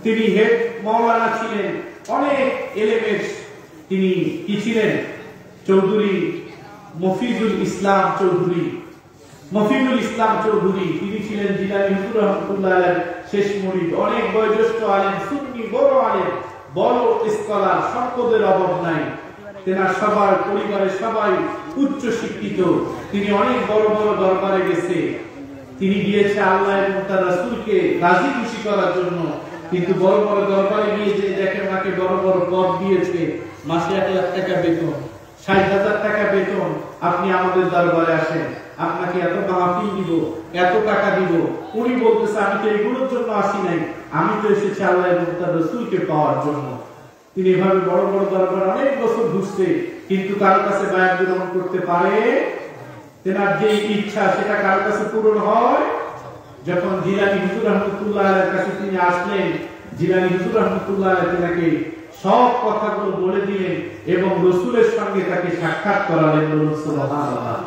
তিনি হেড মাওলানা ছিলেন। অনেক এলেমের তিনি কি ছিলেন? চৌধুরী মফিজুল ইসলাম চৌধুরী, মফিজুল ইসলাম চৌধুরী, তিনি ছিলেন জিলানী হুজুর রহমতুল্লাহ আলাইহির শেষ মুরিদ। অনেক বয়োজ্যেষ্ঠ আলেম, সুন্নি বড় আলেম, বড় স্কলার, সম্পদের অভাব নাই। তেনার সবার পরিবারের সবাই উচ্চ শিক্ষিত। তিনি অনেক বড় বড় দরবারে গেছে, তিনি গিয়েছে আল্লাহ এবং তার রাসূলকে রাজি খুশি করার জন্য। কিন্তু বড় বড় দরবারে গিয়ে যে দেখেন ওনাকে বড় বড় পদ দিয়েছে, মাসে 1 লাখ টাকা বেতন, 60,000 টাকা বেতন, আপনি আমাদের দরবারে আসেন, আপনাকে এত মাহফিল দিব, এত টাকা দিব। উনি বলতেছে আমি তো এগুলোর জন্য আসি নাই, আমি তো এসেছি আল্লাহ এবং তার রাসূলকে পাওয়ার জন্য। তিনি এভাবে বড় বড় দরবারে অনেক বছর ঘুরছে, কিন্তু কারো কাছে বায়াত গ্রহণ করতে পারে। তেনার যে ইচ্ছা সেটা কারো কাছে পূরণ হয় যখন জিলানী হুজুর রহমতুল্লাহ আলাইহির কাছে তিনি আসলেন। জিলানী হুজুর রহমতুল্লাহ আলাইহি তাকে সব কথাগুলো বলে দিলেন এবং রাসূলের সঙ্গে তাকে সাক্ষাৎ করালেন। বলুন সুবহানাল্লাহ।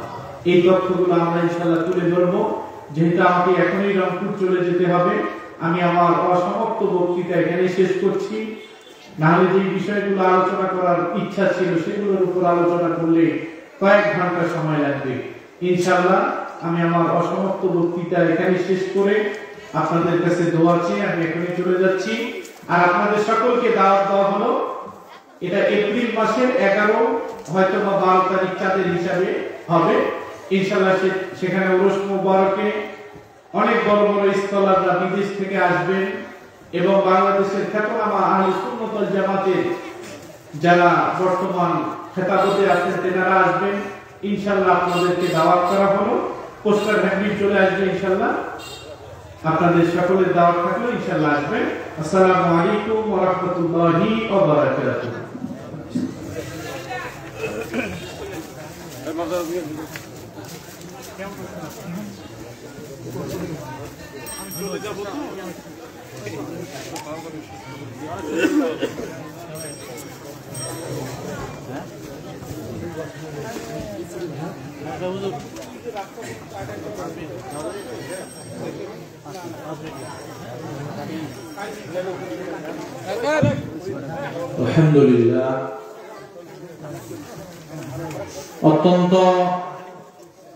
এই তথ্যগুলো আমরা ইনশাআল্লাহ তুলে ধরব। যেহেতু আমাকে এখনই রংপুর চলে যেতে হবে, আমি আমার অসমাপ্ত বক্তৃতা এখানে শেষ করছি। নাহলে যে বিষয়গুলো আলোচনা করার ইচ্ছা ছিল সেগুলোর উপর আলোচনা করলে কয়েক ঘন্টা সময় লাগবে। ইনশাআল্লাহ আমি আমার অসমাপ্ত বক্তৃতা এখানে শেষ করে আপনাদের কাছে দোয়া চেয়ে আমি এখনই চলে যাচ্ছি। আর আপনাদের সকলকে দাওয়াত দেওয়া হলো, এটা এপ্রিল মাসের 11 হয়তো বা 12 তারিখ চাঁদের হিসাবে হবে ইনশাআল্লাহ। সেখানে ওরস মোবারকে অনেক বড় বড় স্কলাররা বিদেশ থেকে আসবেন এবং বাংলাদেশের খ্যাতনামা আহলে সুন্নাত ওয়াল জামাতের যারা বর্তমান খেতাবতে আছেন তেনারা আসবেন ইনশাআল্লাহ। আপনাদেরকে দাওয়াত করা হলো, পোস্টার হ্যান্ডিল চলে আসবে ইনশাআল্লাহ। আপনাদের সকলের দাওয়াত থাকলে ইনশাআল্লাহ আসবেন। আসসালামু আলাইকুম ওয়া রাহমাতুল্লাহি ওয়া বারাকাতুহু। আলহামদুলিল্লাহ, অত্যন্ত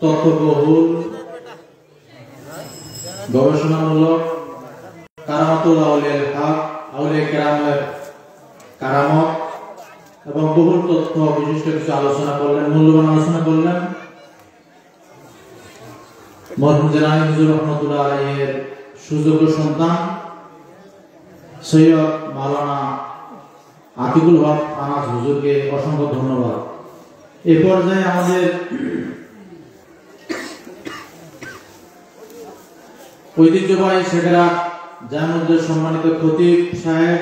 তথ্যবহুল গবেষণামূলক কারামাতুল আউলিয়ার হক, আউলিয়া কেরামের কারামত এবং বহুল তথ্য বিশিষ্ট কিছু আলোচনা করলেন, মূল্যবান আলোচনা করলেন। মরহুম জিলানী হুজুর রহমতুল্লাহ আলাইহির সুযোগ্য সন্তান সৈয়দ মাওলানা আতিকুল হক আনাস হুজুরকে অসংখ্য ধন্যবাদ। এই পর্যায়ে আমাদের ঐতিহ্যবাহী সেকেরাত জামুদের সম্মানিত খতিব সাহেব,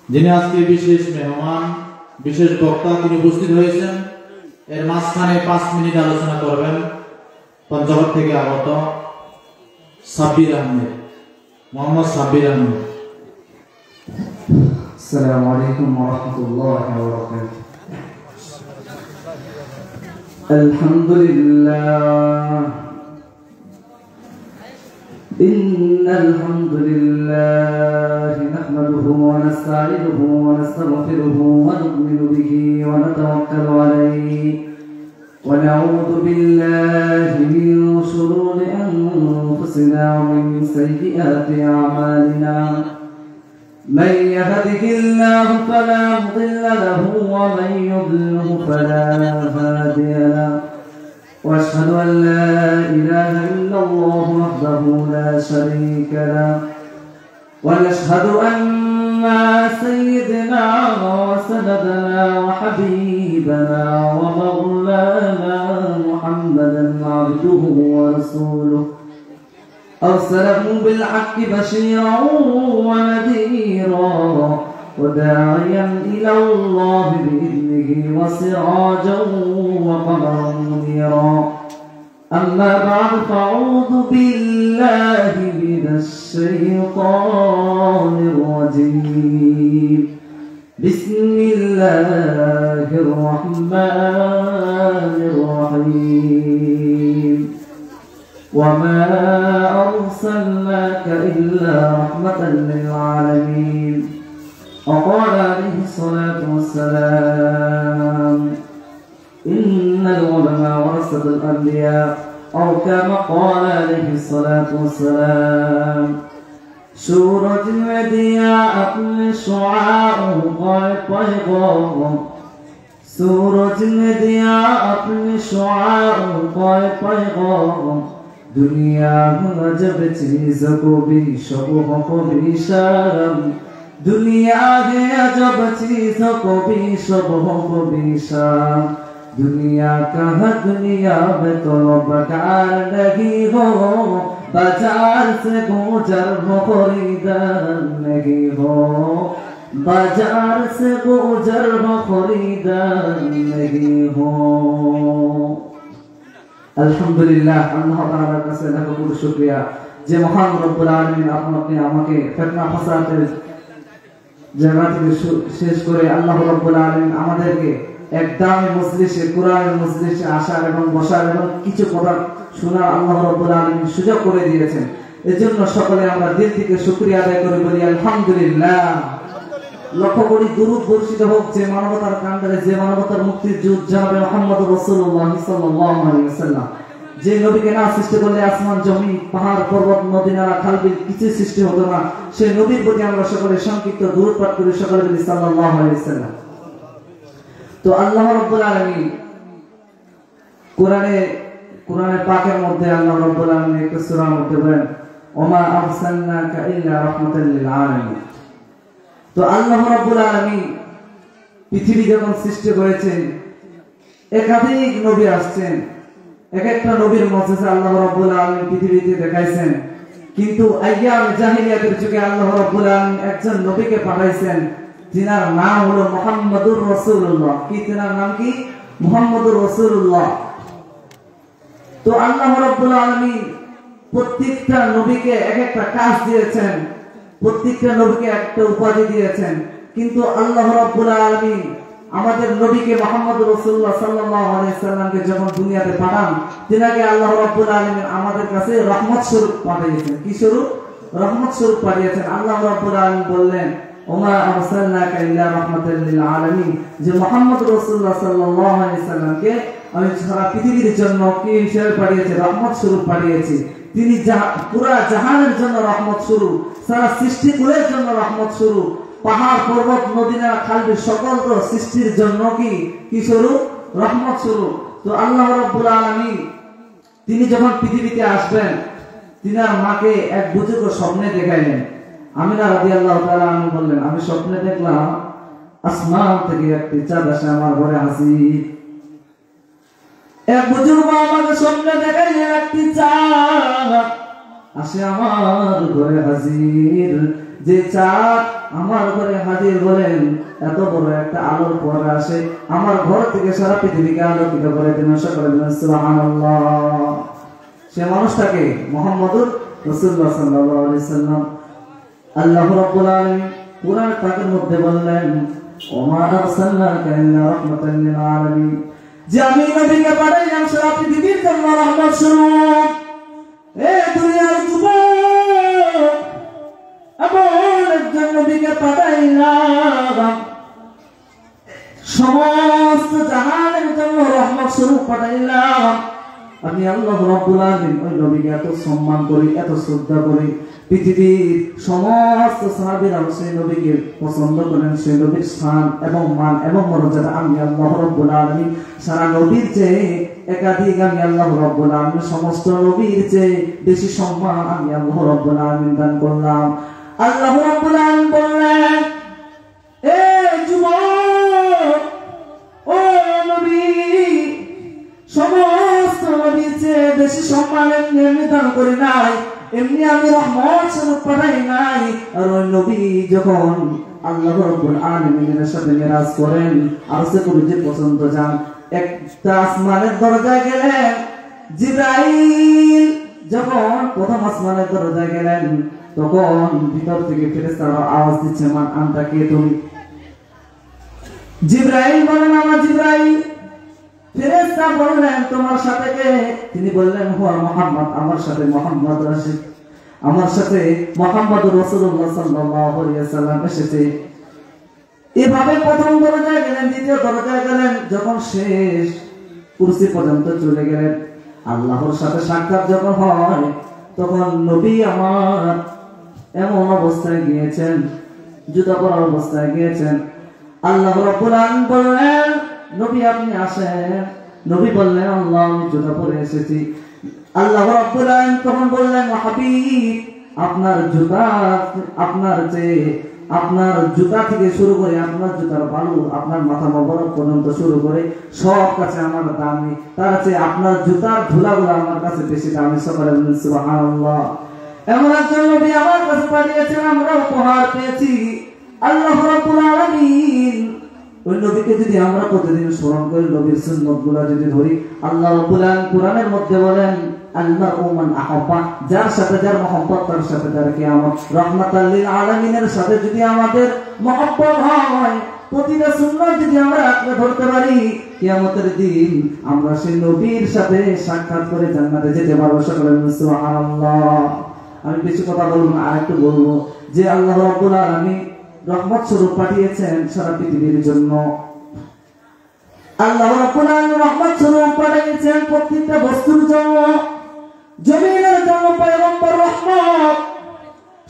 যিনি আজকে বিশেষ মেহমান, বিশেষ বক্তা, তিনি উপস্থিত হয়েছেন। এর মাঝখানে 5 মিনিট আলোচনা করবেন পঞ্চগড় থেকে আগত সাব্বির আহমেদ, মোহাম্মদ সাব্বির আহমেদ। আসসালামু আলাইকুম ওয়া রাহমাতুল্লাহি ওয়া বারাকাতুহু। আলহামদুলিল্লাহ ইন্নাল হামদুলিল্লাহ নাহমাদুহু ওয়া নাস্তাঈনুহু ওয়া নাস্তাগফিরুহু ওয়া নু'মিনু বিহি ওয়া নাতাওয়াক্কালু আলাইহি ওয়া না'উযু বিল্লাহি মিন শুরুরি আনফুসিনা ওয়া মিন সাইয়্যাতি আ'মালিনা। من يهده الله فلا مضل له ومن يضلله فلا هادي له واشهد ان لا اله الا الله وحده لا شريك له ونشهد ان سيدنا وسندنا وحبيبنا ومولانا محمدا عبده ورسوله أرسله بالحق بشيرا ونذيرا وداعيا إلى الله بإذنه وسراجا وقمرا منيرا. أما بعد فأعوذ بالله من الشيطان الرجيم. بسم الله الرحمن الرحيم. وما أرسلناك إلا رحمة للعالمين. وقال عليه الصلاة والسلام إن العلماء ورثة الأنبياء أو كما قال عليه الصلاة والسلام सूरज में दिया अपने शुआओं का पैगाम सूरज ने दिया अपने शुआओं का पैगाम दुनिया में अजब चीज को भी शबह को भी शर्म दुनिया है अजब चीज को भी शबह को भी शर्म दुनिया कहाँ दुनिया में तो बकार नहीं हो बाजार से गुजर हो खरीदार नहीं हो बाजार से गुजर हो खरीदार नहीं हो। আলহামদুলিল্লাহ আল্লাহ তাআলার কাছে লাখ কোটি শুকরিয়া যে মহান রব্বুল আলামিন আপনি আমাকে ফিতনা ফাসাদের জায়গা থেকে শেষ করে আল্লাহ রব্বুল আলামিন আমাদেরকে এক দামি মজলিসে কোরআনের মজলিসে আসার এবং বসার এবং কিছু কথা শোনার আল্লাহ রব্বুল আলামিন সুযোগ করে দিয়েছেন। এজন্য সকলে আমরা দিল থেকে শুকরিয়া আদায় করে বলি আলহামদুলিল্লাহ। লক্ষ কোটি দুরূদ বর্ষিত হোক যে মানবতার কাণ্ডারে যে মানবতার মুক্তির দূত জনাবে মুহাম্মদ রাসূলুল্লাহ সাল্লাল্লাহু আলাইহি ওয়াসাল্লাম যে নবীকে না সৃষ্টি করলে আসমান জমি পাহাড় পর্বত নদী নালা খাল বিল কিছু সৃষ্টি হতো না। সেই নবীর প্রতি আমরা সকলে সংক্ষিপ্ত দুরূদ পাঠ করি সকলে বলি সাল্লাল্লাহু আলাইহি ওয়াসাল্লাম। তো আল্লাহ রাব্বুল আলামিন কোরআনে পাকের মধ্যে আল্লাহ রাব্বুল আলামিন একটা সূরার মধ্যে বলেন ওমা আরসালনাকা ইল্লা রাহমাতাল লিল আলামিন। তো আল্লাহ রাব্বুল আলামিন পৃথিবী যখন সৃষ্টি করেছেন একাধিক নবী আসছেন এক একটা নবীর মুজিজা আল্লাহ রাব্বুল আলামিন পৃথিবীতে দেখাইছেন কিন্তু আইয়াম জাহিলিয়াতের যুগে আল্লাহ রাব্বুল আলামিন একজন নবীকে পাঠাইছেন যিনার নাম হলো মুহাম্মদুর রাসূলুল্লাহ। কি তিনার নাম কি? মুহাম্মদুর রাসূলুল্লাহ। তো আল্লাহ রাব্বুল আলামিন প্রত্যেকটা নবীকে এক একটা কাজ দিয়েছেন প্রত্যেকটা নবীকে একটা উপাধি দিয়েছেন কিন্তু আল্লাহ রাব্বুল আলামিন আমাদের নবীকে মুহাম্মদ রাসূলুল্লাহ সাল্লাল্লাহু আলাইহি সাল্লামকে যখন দুনিয়াতে পাঠান তিনাকে আল্লাহ রাব্বুল আলামিন আমাদের কাছে রহমত স্বরূপ পাঠিয়েছেন। কি স্বরূপ? রহমত স্বরূপ পাঠিয়েছেন। আল্লাহ রাব্বুল আলামিন বললেন ওমা আরসালনাকা ইল্লা রাহমাতাল লিল আলামিন যে মুহাম্মদ রাসূলুল্লাহ সাল্লাল্লাহু আলাইহি সাল্লামকে আমি সারা পৃথিবীর জন্য কি হিসেবে পাঠিয়েছি? রহমত স্বরূপ পাঠিয়েছি। তিনি পুরা জাহানের জন্য রহমত স্বরূপ সারা সৃষ্টিকুলের জন্য রহমত স্বরূপ পাহাড় পর্বত নদী নালা খাল বিল সকল সৃষ্টির জন্য কি স্বরূপ? রহমত স্বরূপ। তো আল্লাহ রাব্বুল আলামিন তিনি যখন পৃথিবীতে আসবেন তিনার মাকে এক বুজুর্গ স্বপ্নে দেখাইলেন। আমিনা রাদিয়াল্লাহু তাআলা আনহা বললেন আমি স্বপ্নে দেখলাম আসমান থেকে একটি চাঁদ এসে আমার ঘরে হাজির। এক বুজুর্গ আমাকে স্বপ্নে দেখাইলেন একটি চাঁদ আসে আমার ঘরে হাজির। যে চাঁদ আমার ঘরে হাজির বলেন এত বড় একটা আলোর পরে আসে আমার ঘর থেকে সারা পৃথিবীকে আলোকিত করে দিন। সকলে সুবহানাল্লাহ। সে মানুষটাকে মুহাম্মদুর রাসূলুল্লাহ সাল্লাল্লাহু আলাইহি ওয়াসাল্লাম আল্লাহ রাব্বুল আলামিন কুরআন পাকের মধ্যে বললেন ওমা আরসালনাকা ইল্লা রাহমাতাল লিল আলামিন, যে আমি নবীকে পাঠাইলাম সারা পৃথিবীর জন্য রহমত স্বরূপ। এ দুনিয়ার যুবক, এমন একজন নবীকে পাঠাইলাম সমস্ত জাহানের জন্য রহমত স্বরূপ পাঠাইলাম। আমি আল্লাহ রাব্বুল আলামিন ওই নবীকে এত সম্মান করি, এত শ্রদ্ধা করি, পৃথিবীর সমস্ত সাহাবীরা সেই নবীকে পছন্দ করেন। সেই নবীর স্থান এবং মান এবং মর্যাদা আমি আল্লাহ রাব্বুল আলামিন সারা নবীর চেয়ে একাধিক, আমি আল্লাহ রাব্বুল আলামিন সমস্ত নবীর চেয়ে বেশি সম্মান আমি আল্লাহ রাব্বুল আলামিন দান করলাম। আল্লাহ রাব্বুল আলামিন বললেন, এ যুবক, ও নবী, সমস্ত নবীর চেয়ে বেশি সম্মান আমি দান করি নাই, এমনি আমি রহমত স্বরূপ পাঠাই নাই। আর ওই নবী যখন আল্লাহ রাব্বুল আলামিনের সাথে মেরাজ করেন, আরশে কুরসি পর্যন্ত যান, একটা আসমানের দরজায় গেলেন। জিবরাইল যখন প্রথম আসমানের দরজায় গেলেন, তখন ভিতর থেকে ফেরেশতারা আওয়াজ দিচ্ছে, মান আনতা, কে তুমি? জিবরাইল বলেন, আমার জিবরাইল। ফেরেশতা বললেন, তোমার সাথে কে? তিনি বললেন, হুয়া মুহাম্মদ, আমার সাথে মুহাম্মদ রাশিদ, আমার সাথে মুহাম্মদুর রাসূলুল্লাহ সাল্লাল্লাহু আলাইহি ওয়াসাল্লাম এসেছে। এভাবে প্রথম দরজায় গেলেন, দ্বিতীয় দরজায় গেলেন, যখন শেষ কুরসি পর্যন্ত চলে গেলেন, আল্লাহর সাথে সাক্ষাৎ যখন হয়, তখন নবী আমার এমন অবস্থায় গিয়েছেন, জুতা পরা অবস্থায় গিয়েছেন। আল্লাহ রাব্বুল আলামিন বললেন, নবী আপনি আসেন। নবী বললেন, আল্লাহ আমি জুতা পরে এসেছি। আল্লাহ রাব্বুল আলামিন তখন বললেন, হাবিব, আপনার জুতা, আপনার চেয়ে, আপনার জুতা থেকে শুরু করে আপনার জুতার বালু, আপনার মাথা মোবারক পর্যন্ত শুরু করে সব কাছে আমার দামি, তার চেয়ে আপনার জুতার ধুলাগুলো আমার কাছে বেশি দামি। সকলে বলেন সুবহানাল্লাহ। এমন একজন নবী আমার কাছে পাঠিয়েছেন, আমরা উপহার পেয়েছি। আল্লাহ রাব্বুল আলামিন ওই নবীকে যদি আমরা প্রতিদিন স্মরণ করি, নবীর সুন্নতগুলো যদি ধরি, আল্লাহ রাব্বুল আলামিন কোরআনের মধ্যে বলেন, আল-মারউ মান আহাব্বা, যার সাথে যার মহব্বত তার সাথে তার কিয়ামত। রাহমাতাল লিল আলামিনের সাথে যদি আমাদের মহব্বত হয়, প্রতিটা সুন্নাত যদি আমরা আঁকড়ে ধরতে পারি, কিয়ামতের দিন আমরা সেই নবীর সাথে সাক্ষাৎ করে জান্নাতে যেতে পারবো। সকলে সুবহানাল্লাহ। আমি বেশি কথা বলবো না, আরেকটু বলবো যে আল্লাহ রাব্বুল আলামিন রহমত স্বরূপ পাঠিয়েছেন সারা পৃথিবীর জন্য। আল্লাহ রাব্বুল আলামিন রহমত স্বরূপ পাঠিয়েছেন প্রত্যেকটা বস্তুর জন্য। জমিনের জন্য পয়গম্বর রহমত,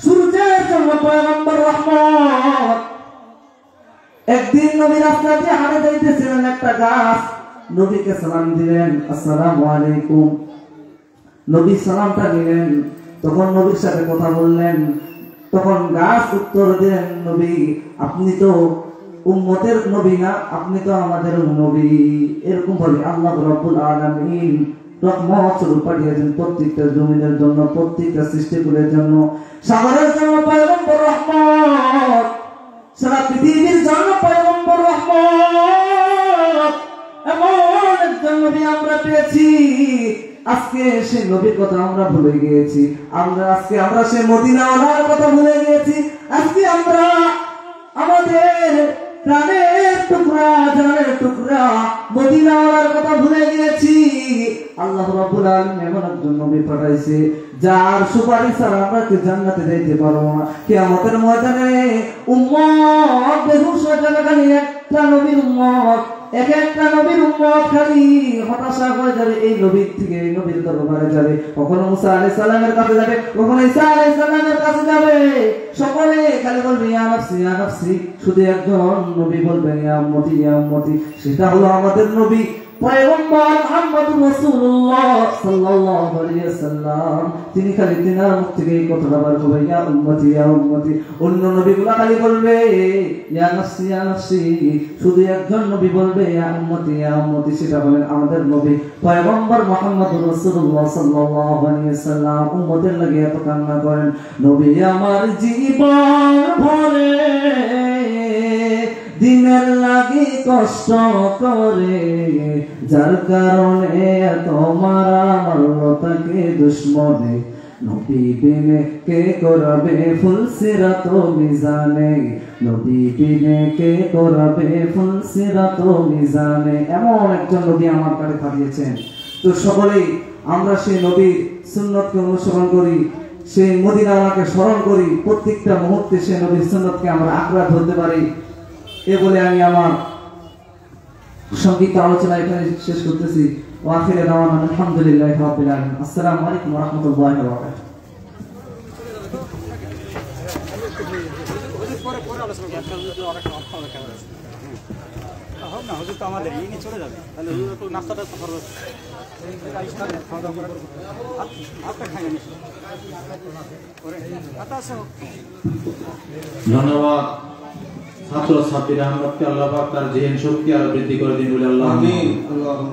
সূর্যের জন্য পয়গম্বর রহমত। একদিন নবী রাস্তা দিয়ে হাঁটে যাইতেছিলেন, একটা গাছ নবীকে সালাম দিলেন, আসসালামু আলাইকুম। নবী সালামটা দিলেন, তখন নবীর সাথে কথা বললেন, তখন গাছ উত্তর দিলেন, নবী আপনি তো উম্মতের নবী না, আপনি তো আমাদের নবী। এরকম ভাবে আল্লাহ রাব্বুল আলামিন রহমত স্বরূপ পাঠিয়েছেন প্রত্যেকটা জমিনের জন্য, প্রত্যেকটা সৃষ্টিকুলের জন্য। সাগরের জন্য পয়গম্বর রহমত, সারা পৃথিবীর জন্য পয়গম্বর রহমত। এমন একজন নবী আমরা পেয়েছি, আজকে সেই নবীর কথা আমরা ভুলে গিয়েছি। আজকে আমরা সেই মদিনাওয়ালার কথা ভুলে গিয়েছি। আজকে আমরা আমাদের প্রাণের টুকরা, জানের টুকরা মদিনাওয়ালার কথা ভুলে গিয়েছি। আল্লাহ রাব্বুল আলামিন এমন একজন নবী পাঠাইছে, যার সুপারিশ ছাড়া আমরা জান্নাতে যাইতে পারবো না। কিয়ামতের ময়দানে উম্মত বেহুশ হয়ে যাবে, খালি একটা নবীর উম্মত, এক একটা নবীর উম্মত খালি হতাশা হয়ে যাবে। এই নবীর থেকে এই নবীর দরবারে যাবে, কখনো মুসা আলাইহিস সালামের কাছে যাবে, কখনো ঈসা আলাইহিস সালামের কাছে যাবে। সকলে খালি বলবে ইয়া নাফসি ইয়া নাফসি, শুধু একজন নবী বলবেন ইয়া উম্মতি ইয়া উম্মতি, সেটা হলো আমাদের নবী পয়গম্বর মুহাম্মদুর রাসূলুল্লাহ সাল্লাল্লাহু আলাইহি ওয়াসাল্লাম। তিনি খালি তিনার মুখ থেকে এই কথাটা বার করবে, ইয়া উম্মতি ইয়া উম্মতি। অন্য নবীগুলো খালি বলবে ইয়া নাফসি ইয়া নাফসি, শুধু একজন নবী বলবে ইয়া উম্মতি ইয়া উম্মতি, সেটা হলেন আমাদের নবী পয়গম্বর মুহাম্মদুর রাসূলুল্লাহ সাল্লাল্লাহু আলাইহি ওয়াসাল্লাম। উম্মতের লাগি এত কান্না করেন, নবী আমার জীবন ভরে দিনের লাগি কষ্ট করে, যার কারণে এত মারা মারল তাকে দুশ্মনে, নবী বিনে কে করবে ফুল সিরাত ও মিজানে, নবী বিনে কে করবে ফুল সিরাত ও মিজানে। এমন একজন নবী আমার কাছে পাঠিয়েছেন। তো সকলেই আমরা সেই নবীর সুন্নতকে অনুসরণ করি, সেই মদিনাওয়ালাকে স্মরণ করি, প্রত্যেকটা মুহূর্তে সেই নবীর সুন্নতকে আমরা আঁকড়া ধরতে পারি। এ বলে আমি আমার সংক্ষিপ্ত আলোচনা এখানে শেষ করতেছি। ওয়া আখিরু দাওয়ানা আলহামদুলিল্লাহি রাব্বিল আলামিন। আসসালামু আলাইকুম ওয়া রাহমাতুল্লাহি ওয়া বারাকাতুহু। না হুজুর তো আমাদের ইনি চলে যাবে, তাহলে হুজুর একটু নাস্তাটা করবে, খাওয়া দাওয়া করে হাতটা খাই আমি ধন্যবাদ। ছাত্র ছাত্রীরা আমাকে আল্লাহ পাক তার জিহ্ন শক্তি আরো বৃদ্ধি করে দিন বলে আল্লাহ আমিন।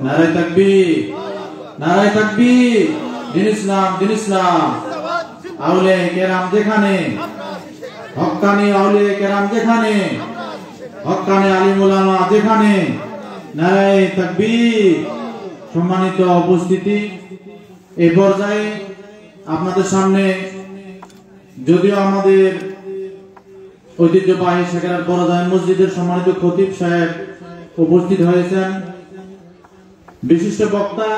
নারায়ে তাকবীর, নারায়ে তাকবীর। দিন ইসলাম, দিন ইসলাম। আউলিয়া কেরাম যেখানে, হক্কানি আউলিয়া কেরাম যেখানে, হক্কানি আলিম উলামা যেখানে, নারায়ে তাকবীর। সম্মানিত উপস্থিতি, এই পর্যায়ে আপনাদের সামনে যদিও আমাদের ঐতিহ্যবাহী সেখানের পরজায় মসজিদের সম্মানিত খতিব সাহেব উপস্থিত হয়েছেন, বিশিষ্ট বক্তা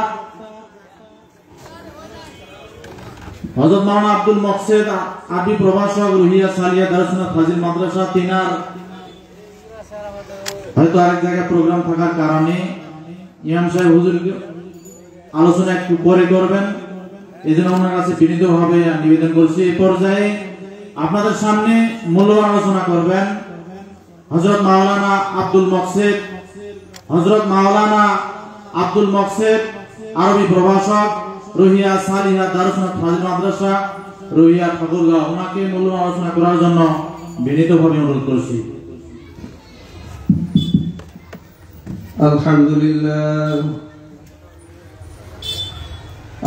হযরত মাওলানা আব্দুল মকসেদ আরবি প্রভাষক রুহিয়া সালিয়া দারুসনাত ফাজিল মাদ্রাসা তিনার হয়তো আরেক জায়গায় প্রোগ্রাম থাকার কারণে ইমাম সাহেব হুজুর আলোচনা একটু পরে করবেন, এজন্য ওনার কাছে বিনীতভাবে নিবেদন করছি। এই পর্যায়ে আপনাদের সামনে মূল্যবান আলোচনা করবেন হযরত মাওলানা আব্দুল মকসেদ, হযরত মাওলানা আব্দুল মকসেদ আরবি প্রভাষক রুহিয়া সালিহা দারুসনাত ফাজিল মাদ্রাসা রুহিয়া ঠাকুরগাঁও, ওনাকে মূল্যবান আলোচনা করার জন্য বিনীতভাবে অনুরোধ করছি। আলহামদুলিল্লাহ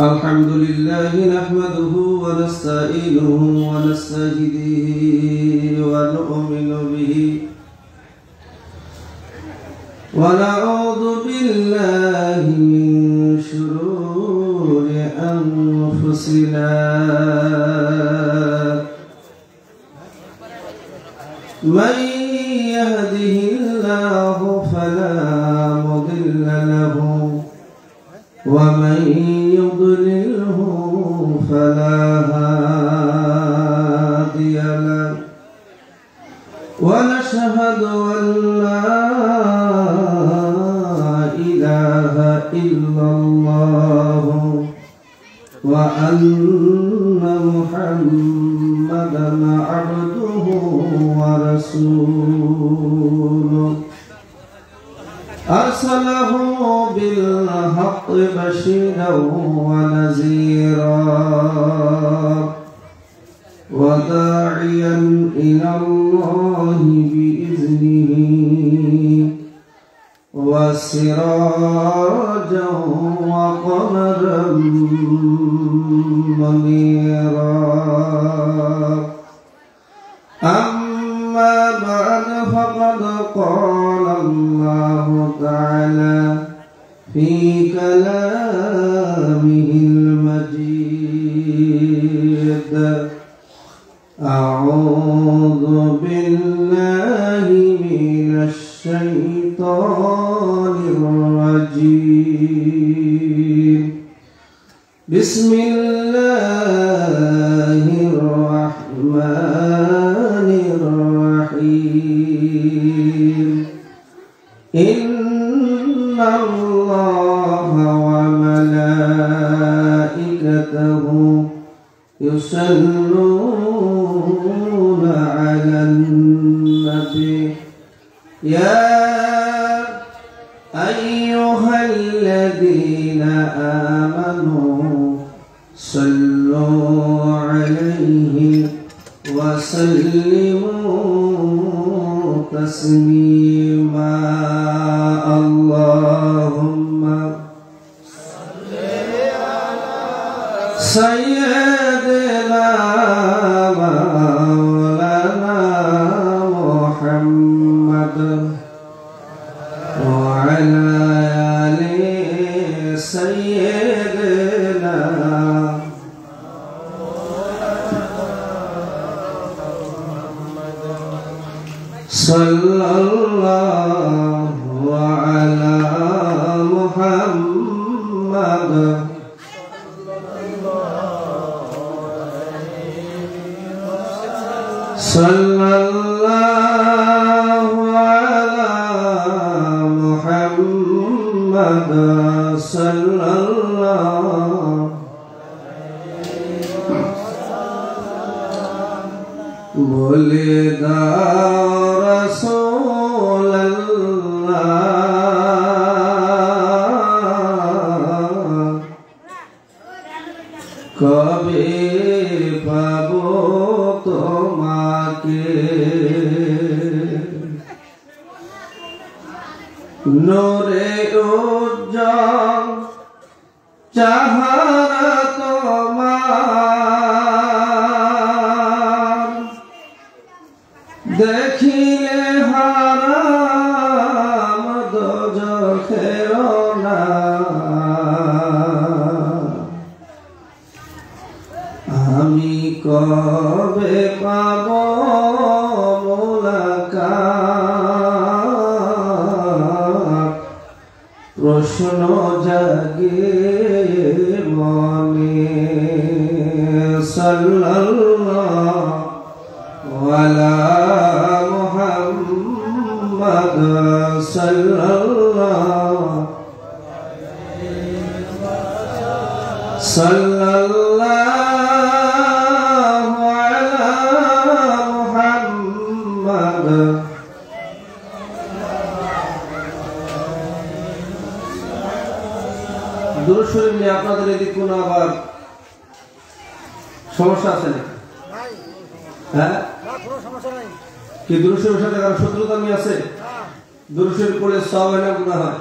الحمد لله نحمده ونستعينه ونستهديه ونؤمن به ونعوذ بالله من شرور أنفسنا من يهده الله فلا مضل له ومن يضلله فلا هادي له ونشهد أن لا إله إلا الله وأن محمدا عبده ورسوله أرسله بالحق بشيرا ونذيرا وداعيا إلى الله بإذنه وسراجا وقمرا منيرا. أما بعد فقد قال الله تعالى في كلامه المجيد أعوذ بالله من الشيطان الرجيم بسم الله الرحمن الرحيم إن الله وملائكته يصلون على النبي يا أيها الذين آمنوا صلوا عليه وسلموا تسليما. اللهم صل على سيدنا مولانا محمد وعلى آل سيدنا sallallahu ala Muhammad sallallahu ala Muhammad sallallahu बोले रसूल अल्लाह कभी पाबो তোমাকে नूरे उज्जवल चाहरा তোমার দেখিলে হারাম দোজখের না আমি কবে পাব মুলাকাত প্রশ্ন জাগে মনে সাল্লাল্লাহু আলা মুহাম্মদ সাল্লাল্লাহু আলা মুহাম্মদ দুরূদ শরীফ নিয়ে আপনাদের এদিকে কোনো আবার সমস্যা আছে নাকি? হ্যাঁ, কি দুরূদ শরীফের সাথে কারো শত্রুতা আছে? দুরূদ শরীফ পড়লে সওয়াব হয় না গুনাহ হয়?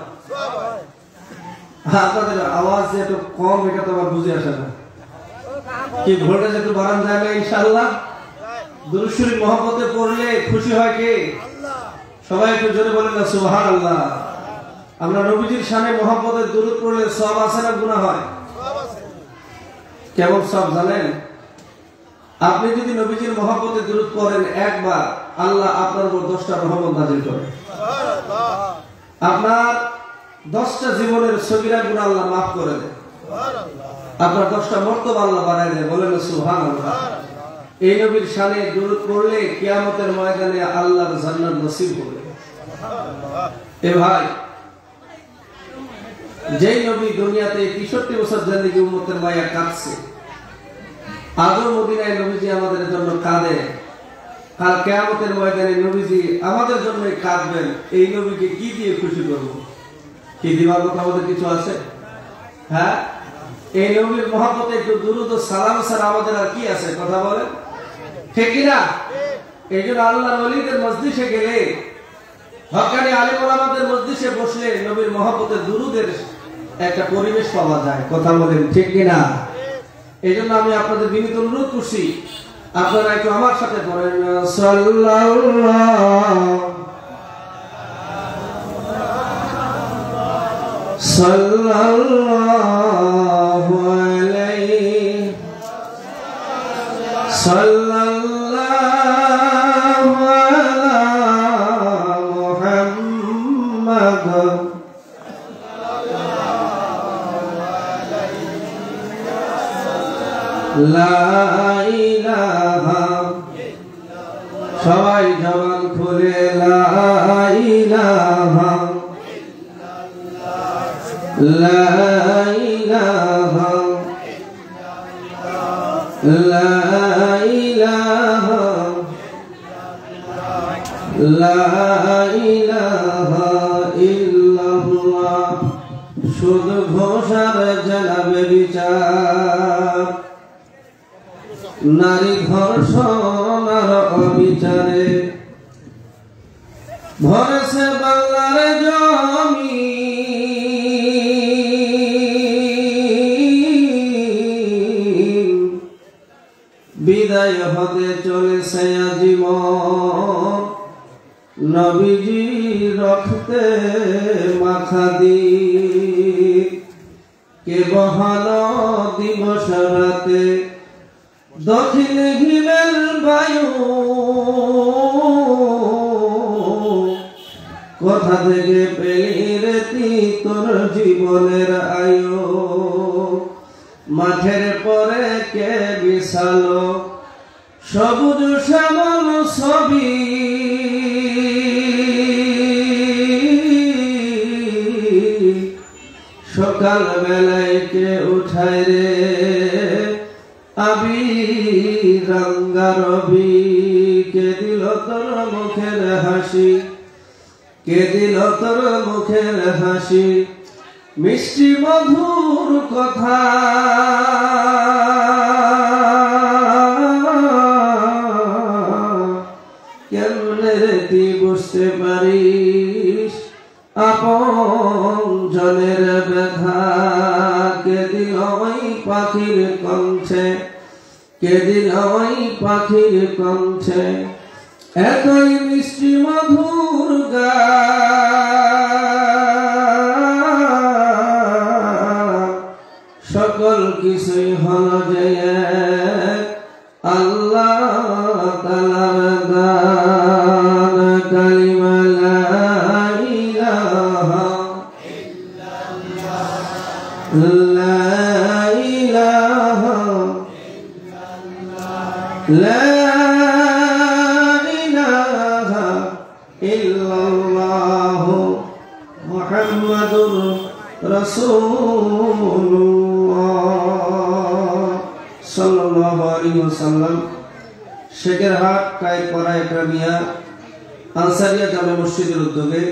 আপনাদের আওয়াজ যে একটু কম, এটা তো আমার বুঝে আসে না। কি ভোল্টেজ একটু বাড়ানো যায় না? ইনশাআল্লাহ দুরূদ শরীফ মহব্বতে পড়লে খুশি হয় কে? সবাই একটু জোরে বলেন না সুবহানাল্লাহ। আমরা নবীজির শানে মহব্বতে দুরূদ পড়লে সওয়াব আছে না গুনাহ হয়? কেমন সওয়াব জানেন? আপনি যদি নবীজির মহব্বতে দুরূদ পড়েন একবার, আল্লাহ আপনার উপর 10টা রহমত নাযিল করে। আপনার 10টা জীবনের সগীরা গুনাহ আল্লাহ মাফ করে দেয়। আপনার 10টা মর্তবা আল্লাহ বাড়ায় দেয়। বলেন সুবহানাল্লাহ। এই নবীর শানে দুরূদ পড়লে কিয়ামতের ময়দানে আল্লাহর জান্নাত নসিব হবে। এ ভাই, যেই নবী দুনিয়াতে 63 বছর জিন্দেগি উম্মতের মায়া কাটছে, আজও মদিনায় নবীজি আমাদের জন্য কাঁদে। আর কিয়ামতের ময়দানে নবীজি আমাদের জন্যই কাঁদবেন। এই নবীকে কি দিয়ে খুশি করব? কি দিবার মতো আমাদের কিছু আছে? হ্যাঁ, এই নবীর মহব্বতে একটু দুরূদ ও সালাম ছাড়া আমাদের আর কি আছে? কথা বলেন, ঠিক কি না? এই জন্য আল্লাহর ওলিদের মজলিসে গেলে, হক্কানি আলেম ওলামাদের মজলিসে বসলে নবীর মহব্বতে দুরূদের একটা পরিবেশ পাওয়া যায়। কথা বলেন, ঠিক কি না? এই জন্য আমি আপনাদের বিনীত অনুরোধ করছি, আপনারা একটু আমার সাথে পড়েন সাল্লাল্লাহু আলাইহি সাল্লাল্লাহু আলা মুহাম্মদ লা ইলাহা, সবাই জবান খুলে লা ইলাহা লা ইলাহা লা ইলাহা লা ইলাহা ইল্লাল্লাহ। শুধু ঘোষার জানাবে বিচার, নারী ধর্ষণ আর অবিচারে ভরেছে বাংলার জমি। বিদায় হতে চলেছে আজীবন নবীজি রক্তে মাখা দিন। কে বহালো দিবস রাতে দক্ষিণ হিমেল বায়ু কোথা থেকে পেলি রে তোর জীবনের আয়ু মাঠের পরে কে বিছালো সবুজ শ্যামল ছবি সকাল বেলায় কে উঠায় রে আবি রঙ্গা রবি কে দিল তোর মুখের হাসি কে দিল তোর মুখের হাসি মিষ্টি মধুর কথা কেমনে তুই বুঝতে পারিস আপন জনের ব্যথা কে দিল ওই পাখির কণ্ঠে কে দিল ওই পাখির কণ্ঠে এতই মিষ্টি মধুর গান সকল কিছুই হল যে আল্লাহ তাআলার গান কালিমা লা ইলাহা ইল্লাল্লাহ লা ইলাহা ইল্লাল্লাহ লা মুহাম্মাদুর রাসূলুল্লাহ সাল্লাল্লাহু আলাইহি ওয়াসাল্লাম শেখেরহাট কায়েতপাড়া একরামিয়া আনসারিয়া জামে মসজিদের উদ্যোগে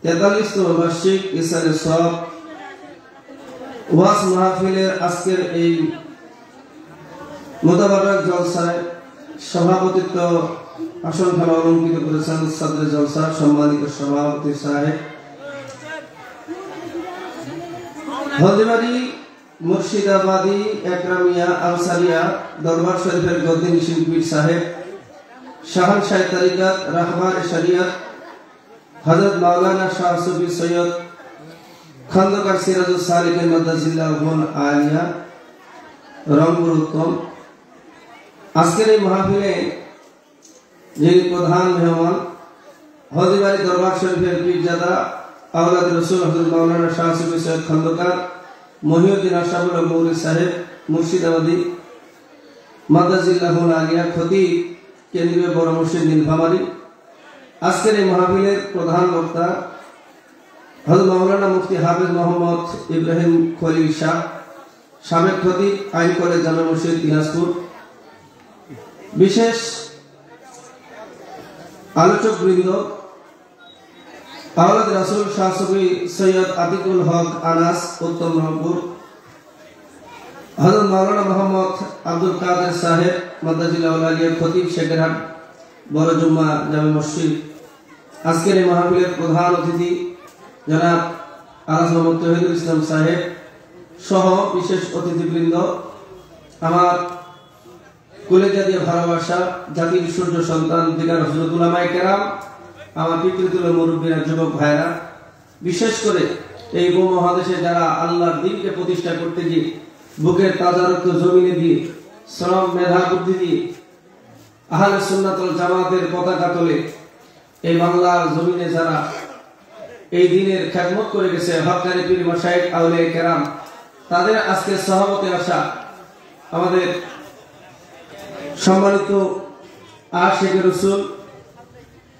43তম বার্ষিক ইসালে সওয়াব ওয়াজ মাহফিলের আজকের এই মোতাবারক জলসায় সভাপতিত্ব আসন খানা অলঙ্কৃত করেছেন সদরে জলসা সম্মানিত সভাপতি সাহেব হলদিবাড়ি মুর্শিদাবাদী একরামিয়া আনসারিয়া দরবার শরীফের গদ্দিনী শিল্পী সাহেব শাহানশাহ তরিকত রাহবার শরিয়ত হযরত মাওলানা শাহ সুফি সৈয়দ খন্দকার সিরাজুস সালিকিন মাদ্রাসাতুল আলিয়া রংপুর উত্তম আজকের এই মাহফিলে যিনি প্রধান মেহমান হলদিবাড়ি দরবার শরীফের পীরজাদা আওলাদ রাসূল হযরত মাওলানা শাহ সুফি সৈয়দ খন্দকার মহিউদ্দিন আশরাফুল মৌলী সাহেব মুর্শিদাবাদী মাদ্রাসাতুল আলিয়া খতিব কেন্দ্রীয় বড় মসজিদ নীলফামারী আজকের এই মাহফিলের প্রধান বক্তা হযরত মাওলানা মুফতি হাফেজ মোহাম্মদ ইব্রাহিম খলিল শাহ সাবেক খতিব আইন কলেজ জামে মসজিদ দিনাজপুর বিশেষ আলোচক বৃন্দ আওলাদ রাসূল শাহ সুফি সৈয়দ আতিকুল হক আনাস উত্তম রংপুর হযরত মাওলানা মোহাম্মদ আব্দুল কাদের সাহেব মাদ্রাসাতুল আলিয়া খতিব শেখেরহাট বড় জুম্মা জামে মসজিদ আজকের এই মাহফিলের প্রধান অতিথি জনাব আলাস মোহাম্মদ তৌহিদুল ইসলাম সাহেব সহ বিশেষ অতিথিবৃন্দ আমার কলেজা দিয়ে ভালোবাসা জাতির সূর্য সন্তান দিগার হযরত উলামায়ে কেরাম আমার পিতৃতুল্য মুরব্বীরা যুবক ভাইরা বিশেষ করে এই উপমহাদেশে যারা আল্লাহর দ্বীনকে প্রতিষ্ঠা করতে গিয়ে বুকের তাজা রক্ত জমিনে দিয়ে শ্রম মেধা বুদ্ধি দিয়ে আহলে সুন্নাত ওয়াল জামাতের পতাকা তোলে এই বাংলার জমিনে যারা এই দ্বীনের খেদমত করে গেছে হক্কানি পীর মাশায়েখ আউলিয়া কেরাম তাদের আজকে সহমতে আসা আমাদের সম্মানিত আশিক রাসূল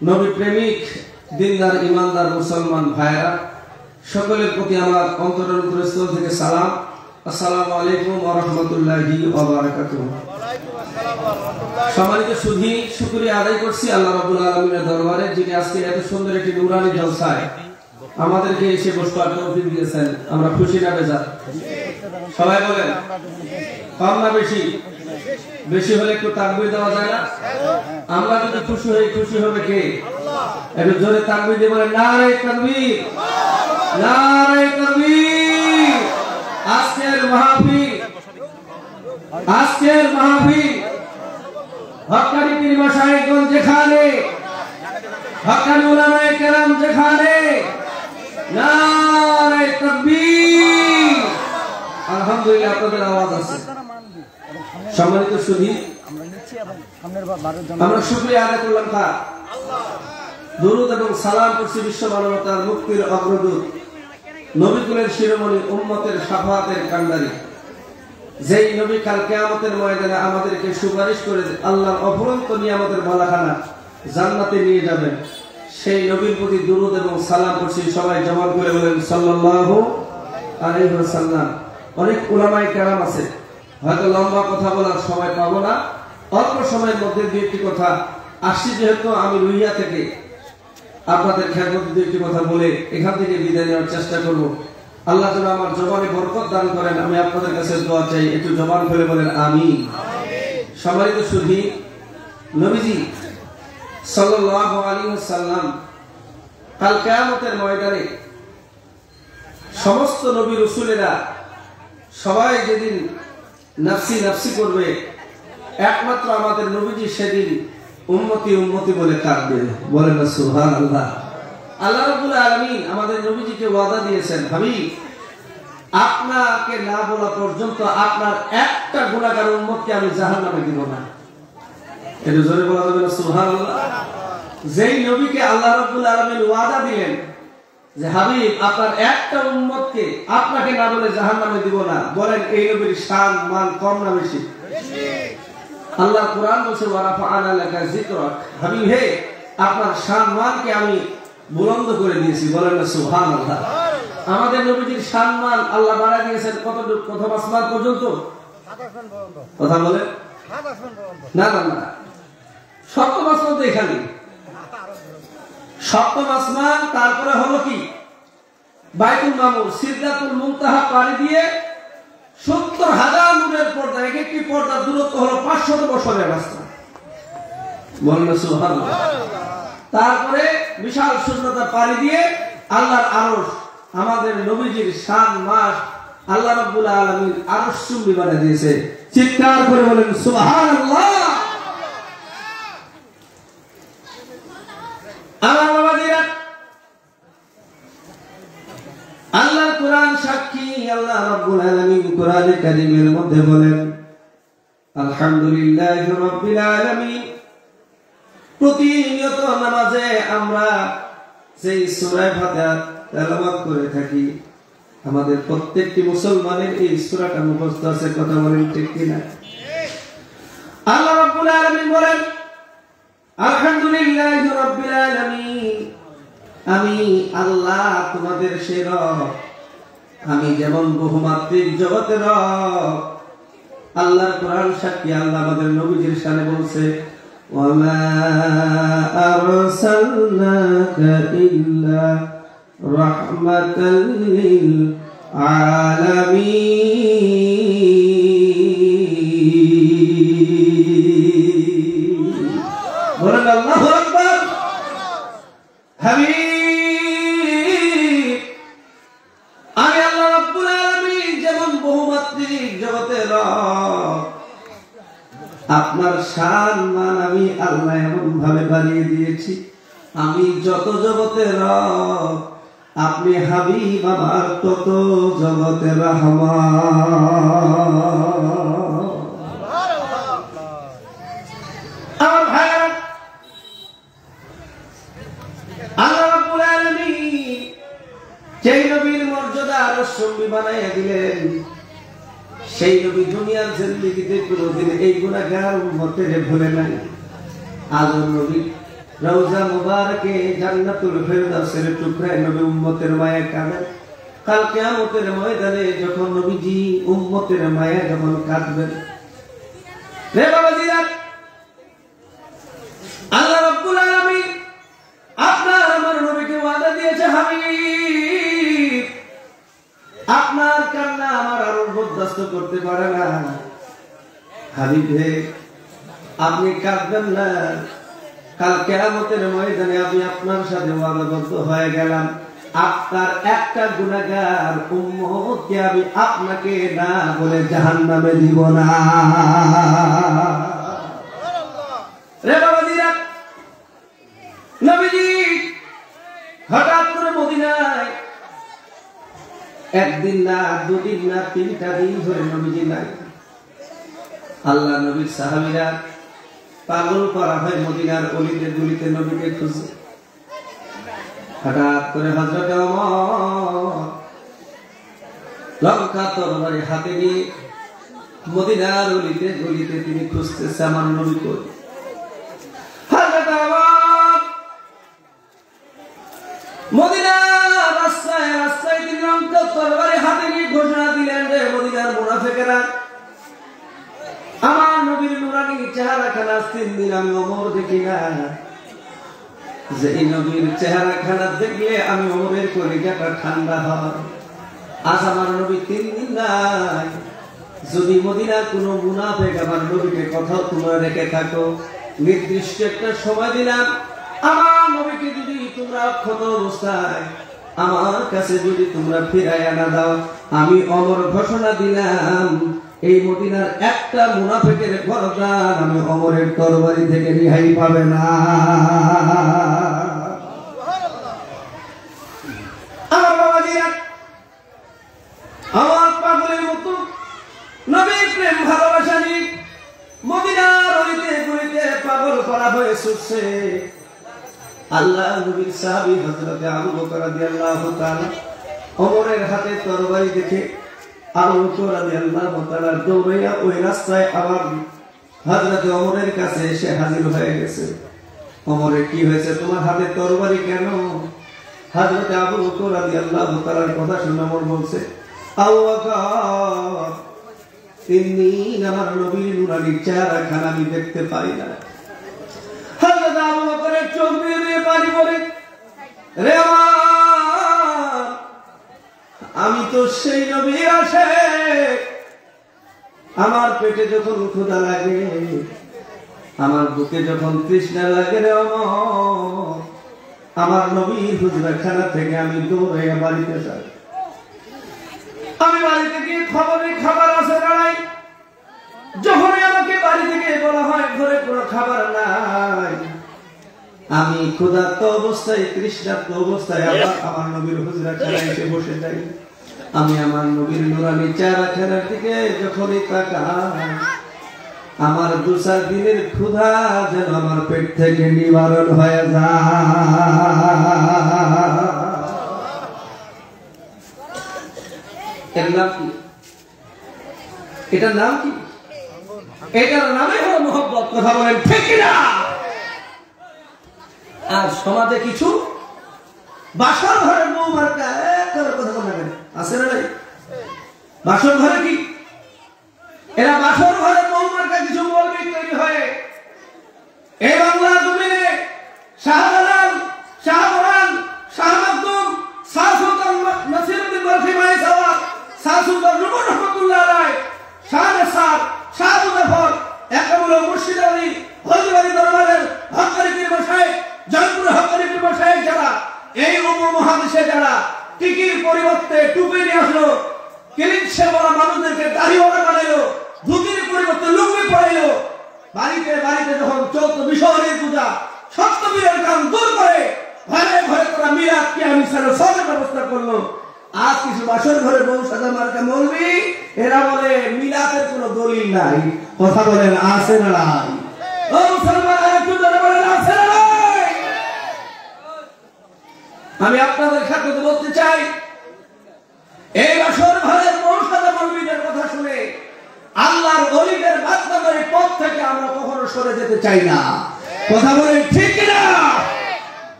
নবী প্রেমিক দিনদার ইমানদার মুসলমান ভাইরা সকলের প্রতি আমার অন্তরের অন্তরস্থল থেকে সালাম আসসালামু আলাইকুম ওয়া রাহমাতুল্লাহি ওয়া বারাকাতুহু সম্মানিত সুধী শুকরিয়া আদায় করছি আল্লাহ রাব্বুল আলামিনের দরবারে যিনি আজকে এত সুন্দর একটি নূরানি জলসায় আমাদেরকে এসে বসবার তৌফিক দিয়েছেন আমরা খুশি না বেজার সবাই বলেন কম না বেশি বেশি হলে একটু তাকবীর দেওয়া যায় না আমরা যদি খুশি হই খুশি হবে কে আল্লাহ একটু জোরে তাকবীর দিয়ে বলেন নারে তাকবীর নারে তাকবীর আজকের মাহফিল হক্কানি পীর মাশায়েখগণ যেখানে হক্কানি উলামায়ে কেরাম যেখানে নারে তাকবীর আলহামদুলিল্লাহ আপনাদের আওয়াজ আছে সম্মানিত সুধী আমরা শুকরিয়া আদায় করলাম তার দুরূদ এবং সালাম করছি বিশ্ব মানবতার মুক্তির অগ্রদূত নবী কুলের শিরোমণি উম্মতের শাফাআতের কান্ডারি, যেই নবী কাল কিয়ামতের ময়দানে আমাদেরকে সুপারিশ করে আল্লাহর অফুরন্ত নিয়ামতের বালাখানা জান্নাতে নিয়ে যাবেন, সেই নবীর প্রতি দুরূদ এবং সালাম করছি। সবাই জবান করে বলেন সাল্লাল্লাহু আলাইহি ওয়াসাল্লাম। অনেক উলামায়ে কেরাম আছে, হয়তো লম্বা কথা বলার সময় পাবো না, অল্প সময়ের মধ্যে দুই একটি কথা আসছি, যেহেতু আমি রুইয়া থেকে আপনাদের খেদমতে দুই একটি কথা বলে এখান থেকে বিদায় নেওয়ার চেষ্টা করব। আল্লাহ যেন আমার জবানে বরকত দান করেন, আমি আপনাদের কাছে দোয়া চাই, একটু জবান খুলে বলেন আমিন। সম্মানিত সুধী, নবীজি সাল্লাল্লাহু আলাইহি ওয়াসাল্লাম কাল কিয়ামতের ময়দানে সমস্ত নবী রাসূলেরা সবাই যেদিন নাফসি নাফসি করবে, একমাত্র আমাদের নবীজি সেদিন উম্মতি উম্মতি বলে কাঁদবে। বলেন না সুবহানাল্লাহ। আল্লাহ রাব্বুল আলামিন আমাদের নবীজিকে ওয়াদা দিয়েছেন, হাবিব আপনাকে না বলা পর্যন্ত আপনার একটা গুনাহগার উম্মতকে আমি জাহান্নামে দিব না। এটা জোরে বলা যাবে না সুবহানাল্লাহ। যেই নবীকে আল্লাহ রাব্বুল আলামিন ওয়াদা দিলেন যে হাবিব আপনার একটা উম্মতকে আপনাকে না বলে জাহান্নামে দিব না, বলেন এই নবীর শান মান কম না বেশি? আল্লাহ কোরআন বলছে ওয়া রাফা'না লাকা যিকরাক, হাবিব হে আপনার শান মানকে আমি বুলন্দ করে দিয়েছি। বলেন না সুবহানাল্লাহ। আমাদের নবীজির শান মান আল্লাহ বাড়ায় দিয়েছেন কতটুকু? প্রথম আসমান পর্যন্ত। কথা বলে না না না, সপ্তম আসমান তো এখানে, সপ্তম আসমান, তারপরে হলো কি বাইতুল মামুর, সিদরাতুল মুনতাহা পাড়ি দিয়ে ৭০,০০০ নূরের পর্দা, এক একটি পর্দার দূরত্ব হলো ৫০০ বছরের রাস্তা। বলেন না সুবহানাল্লাহ। তারপরে বিশাল শূন্যতা পাড়ি দিয়ে আল্লাহর আরশ, আমাদের নবীজির শান মাস আল্লাহ রাব্বুল আলামিন আরশ চুম্বি বানিয়ে দিয়েছে। চিৎকার করে বলেন সুবহানাল্লাহ। আমার বাবাজিরা, আল্লাহর কোরআন সাক্ষী, আল্লাহ রাব্বুল আলামিন কোরআনে কারীমের মধ্যে বলেন আলহামদুলিল্লাহি রাব্বিল আলামিন। প্রতিনিয়ত নামাজে আমরা সেই সূরা ফাতিহা তেলাওয়াত করে থাকি, আমাদের প্রত্যেকটি মুসলমানের এই সূরাটা মুখস্থ আছে। কথা বলেন ঠিক কিনা? আল্লাহ রাব্বুল আলামিন বলেন আলহামদুলিল্লাহি রাব্বিল আলামিন, আমি আল্লাহ তোমাদের সেই রব, আমি যেমন বহুমাত্রিক জগতের রব। আল্লাহর কোরআন সাক্ষী, আল্লাহ আমাদের নবীজির শানে বলছে ওয়ামা আরসালনাকা ইল্লা রাহমাতাল লিল আলামিন। বলেন আল্লাহু আকবার। হাবিব আমি আল্লাহ রাব্বুল আলামিন যেমন বহুমাত্রিক জগতের রব, আপনার শান মান আমি আল্লাহ এমন ভাবে বাড়িয়ে দিয়েছি, আমি যত জগতের রব, আপনি হাবিব আমার তত জগতের রহমান। আমার ভাইরা, আল্লাহ রাব্বুল আলামিন যেই নবীর মর্যাদা আরশ চুম্বি বানাইয়া দিলেন, সেই নবী দুনিয়ার জিন্দেগিতে কোনোদিন এই গুনাহগার উম্মতের ভুলে নাই। আজও নবী রওজা মুবারকে জান্নাতুল ফেরদাউসের টুকরায় নবী উম্মতের মায়া কাঁদেন। কাল কিয়ামতের ময়দানে যখন নবীজি উম্মতের মায়া যখন কাঁদবেন, রে বাবাজিরা, আল্লাহ রাব্বুল আলামিন আপনার আমার নবীকে ওয়াদা দিয়েছে, হাবিব আপনার কান্না আমার আর বরদাস্ত করতে পারে না। হাবিব হে আপনি কাঁদবেন না, কাল কিয়ামতের ময়দানে আমি আপনার সাথে ওয়াদাবদ্ধ হয়ে গেলাম, আপনার একটা গুনাহগার উম্মতকে আমি আপনাকে না বলে জাহান্নামে দিব না। রে বাবাজিরা, নবীজি হঠাৎ করে মদিনায় একদিন না, দুদিন না, 3টা দিন ধরে নবীজি নাই। আল্লাহ নবীর সাহাবীরা পাগল করা হয় মদিনার অলিতে গলিতে নবীকে খুঁজে। হঠাৎ করে হযরত ওমর লঙ্কা তরবারি হাতে নিয়ে মদিনার গলিতে গলিতে তিনি খুঁজতেছে আমার নবী কই। হযরত ওমর মদিনার রাস্তায় রাস্তায় তিনি লঙ্কা তরবারি হাতে নিয়ে ঘোষণা দিলেন রে মদিনার মুনাফিকেরা, আমার নবীর নুরানি চেহারাখানা 3 দিন আমি ওমর দেখি না, যে এই নবীর চেহারাখানা দেখলে আমি ওমরের কলিজাটা ঠান্ডা হয়। আজ আমার নবী 3 দিন নাই, যদি মদিনার কোনো মুনাফিক আমার নবীকে কোথাও তোমরা রেখে থাকো, নির্দিষ্ট একটা সময় দিলাম, আমার নবীকে যদি তোমরা অক্ষত অবস্থায় আমার কাছে যদি তোমরা ফিরাইয়া না দাও, আমি ওমর ঘোষণা দিলাম এই মদিনার একটা মুনাফিকের গর্দান আমি ওমরের তরবারি থেকে রেহাই পাবে না। আমার বাবাজিরা, আমার পাগলের মতো নবীর প্রেম ভালোবাসা নিয়ে মদিনার অলিতে গলিতে পাগল করা হয়ে ছুটছে। আল্লাহ নবীর সাহাবী হযরত আবু বকর রাদিয়াল্লাহু তাআলা ওমরের হাতে তরবারি দেখে আবু বকর রাদিয়াল্লাহু তাআলা দৌড়াইয়া ওই রাস্তায় আবার হযরত ওমরের কাছে এসে হাজির হয়ে গেছে। ওমরে কি হয়েছে, তোমার হাতে তরবারি কেন? হযরত আবু বকর রাদিয়াল্লাহু তাআলার কথা শুনে ওমর বলছে, আবু বকর 3 দিন আমার নবীর নুরানি চেহারাখানা আমি দেখতে পাই না। হযরত আবু বকরের চোখ দিয়ে পানি পড়ে, রে আমার, আমি তো সেই নবীর আশিক, আমার পেটে যখন ক্ষুধা লাগে, আমার বুকে যখন তৃষ্ণা লাগে রে আমার, আমার নবীর হুজরাখানা থেকে আমি দৌড়াইয়া বাড়িতে যাই। আমি বাড়িতে গিয়ে খাবার আছে না নাই, যখনই আমাকে বাড়ি থেকে বলা হয় ঘরে কোনো খাবার নাই, আমি ক্ষুধার্ত অবস্থায় তৃষ্ণার্ত অবস্থায় আবার আমার নবীর হুজরাখানায় এসে বসে যাই। আমি আমার নবীর নুরানি চেহারাখানার দিকে যখনই তাকাই, আমার 2-4 দিনের ক্ষুধা যেন আমার পেট থেকে নিবারণ হয়ে যায়। এর নাম কি? এটার নাম কি? এটার নামে হলো মহব্বত। কথা বলেন ঠিক না? আর সমাজে কিছু বাসর ঘরের বউ মার্কা কথা বলবেন আছে না? বাসর ঘরে কি এরা বাসর ঘরের বউ মার্কা কিছু বলবে তৈরি হয়। এই বাংলা জমিনে শাহজালাল, শাহপরান, শাহ মাকদুম, শাহ সুলতান নাসিরউদ্দিন বরফি মাইসাওয়া, শাহ সুলতান রুমন রহমাতুল্লাহ আলাইহি, শাহ নাসার, শাহ মুজাফফর, একরামুল মুর্শিদ আলী, হযরত দরবারের হক্কানি পীর মশাইখ, জয়পুর হক্কানি পীর মশাইখ যারা এই উপমহাদেশে যারা টিকির পরিবর্তে টুপি নিয়ে আসলো, ক্লিনশে বলা মানুষদেরকে দাড়িওয়ালা বানাইলো, ধুতির পরিবর্তে লুঙ্গি পরাইলো, বাড়িতে বাড়িতে যখন চলতো বিশ্বহরির পূজা, সপ্তমীর কাম দূর করে ঘরে ঘরে তারা মিলাদ কিয়ামিসার সবের ব্যবস্থা করলো। আজ কিছু বাসর ঘরে বউ সাজা মার্কা মৌলবি এরা বলে মিলাদের কোনো দলিল নাই। কথা বলেন আছে না নাই? ও মুসলমান একটু জোরে বলেন আছে না নাই? আমি আপনাদের সাথে বলতে চাই, এই বাসর ঘরের বউ সাজা মৌলবিদের কথা শুনে আল্লাহর ওলিদের বাদনামের পথ থেকে আমরা কখনো সরে যেতে চাই না। কথা বলেন ঠিক না?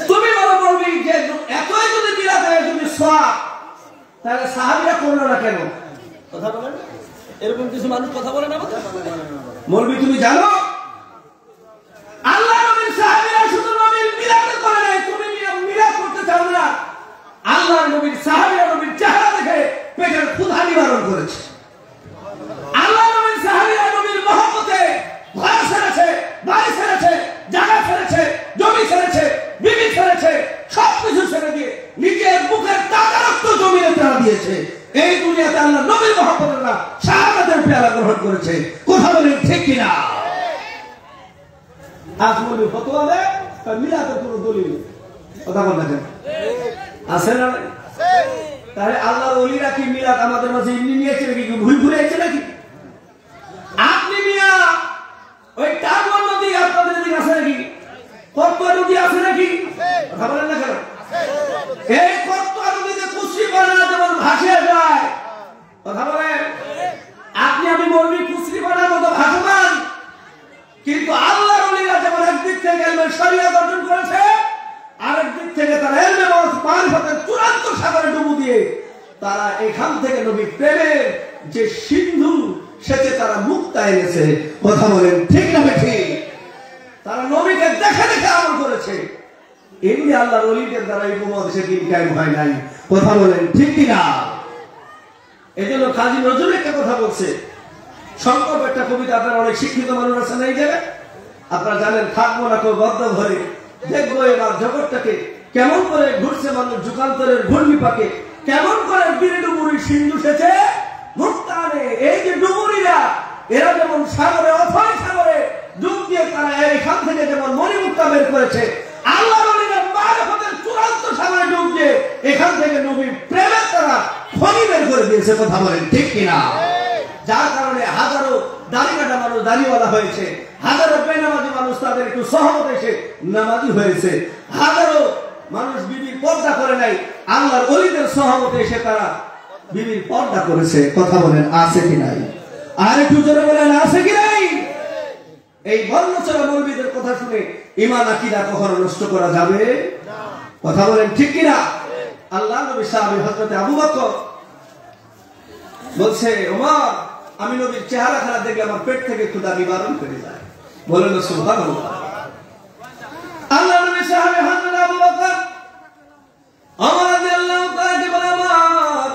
তুমি বলো বলবি যে এতই যদি মিলাতে যদি সওয়াব, তাহলে সাহাবীরা করলো না কেন? কথা বলেন। এরকম কিছু মানুষ কথা বলে না। মৌলবি তুমি জানো আল্লাহ নবীর সাহাবীরা শুধু নবীর মিলাদ করে নাই, তুমি মিলাদ করতে চাও না। আল্লাহর নবীর সাহাবীরা নবীর চেহারা দেখে পেটের ক্ষুধা নিবারণ করেছে। আল্লাহ নবীর সাহাবীরা নবীর মহব্বতে ঘর ছেড়েছে, বাড়ি ছেড়েছে, জায়গা ছেড়েছে, জমি ছেড়েছে, বিবি ছেড়েছে, সবকিছু ছেড়ে দিয়ে নিজের বুকের টাকা রক্ত জমিয়ে তারা দিয়েছে। এই দুনিয়াতে আল্লাহ নবীর মহব্বতের না শাহাদাতের পেয়ালা গ্রহণ করেছে। কথা বলেন ঠিক কিনা? আজ মনে ফতোয়া দেয় মিলাদের কোনো দলিল কথা বলছেন আছে না? তাহলে আল্লাহর ওলিরা কি মিলাদ আমাদের মাঝে এমনি নিয়েছে নাকি ভুল ঘুরেছে নাকি? আপনি মিয়া ওই টাঙ্গন নদী আপনাদের দিকে আছে নাকি? কত তারা এখান থেকে নবী প্রেমের যে সিন্ধু সেতে তারা মুক্তা এনেছে। কথা বলেন ঠিক না ঠিক? তারা নবীকে দেখে দেখে আমল করেছে। এমনি আল্লাহর ওলিদের দ্বারা এই উপমহাদেশে দিন কায়েম হয় নাই। কথা বলেন ঠিক কিনা? এই জন্য কাজী নজরুল একটা কথা বলছে, সংকল্প একটা কবিতা, আপনারা অনেক শিক্ষিত মানুষ আছেন এই জায়গায়, আপনারা জানেন থাকবো না কেউ বদ্ধ ঘরে, দেখবো এবার জগৎটাকে কেমন করে ঘুরছে মানুষ যুগান্তরের ঘূর্ণিপাকে, কেমন করে বীরে ডুবুরি সিন্ধু সেচে মুক্তা আনে। এই যে ডুবুরিরা এরা যেমন সাগরে অথই সাগরে ডুব দিয়ে তারা এখান থেকে যেমন মণিমুক্তা বের করেছে, আল্লাহ নবীরা মারফতের চূড়ান্ত সাগরে ডুব দিয়ে এখান থেকে নবী প্রেমের তারা খনি বের করে দিয়েছে। কথা বলেন ঠিক কিনা? যার কারণে হাজারো দাড়ি কাটা মানুষ দাড়িওয়ালা হয়েছে, হাজারো বেনামাজি মানুষ তাদের একটু সহমত এসে নামাজি হয়েছে, হাজারো মানুষ বিবির পর্দা করে নাই, আল্লাহর ওলিদের সহমতে এসে তারা বিবির পর্দা করেছে। কথা বলেন আছে কি নাই? আর একটু জোরে বলেন আছে কি নাই? এই বর্ণচরা মৌলবীদের কথা শুনে ঈমান আকীদা কখনো নষ্ট করা যাবে? কথা বলেন ঠিক কিনা? আল্লাহ নবী সাহাবী হযরত আবু বকর বলছে, ওমর আমি নবীর চেহারা খারাপ দেখলে আমার পেট থেকে ক্ষুধা নিবারণ করে যায়। বলেন সুবহানাল্লাহ। আল্লাহ নবী সাহাবী হযরত আবু বকর ওমর রাদিয়াল্লাহু তাআলা বলে, আমার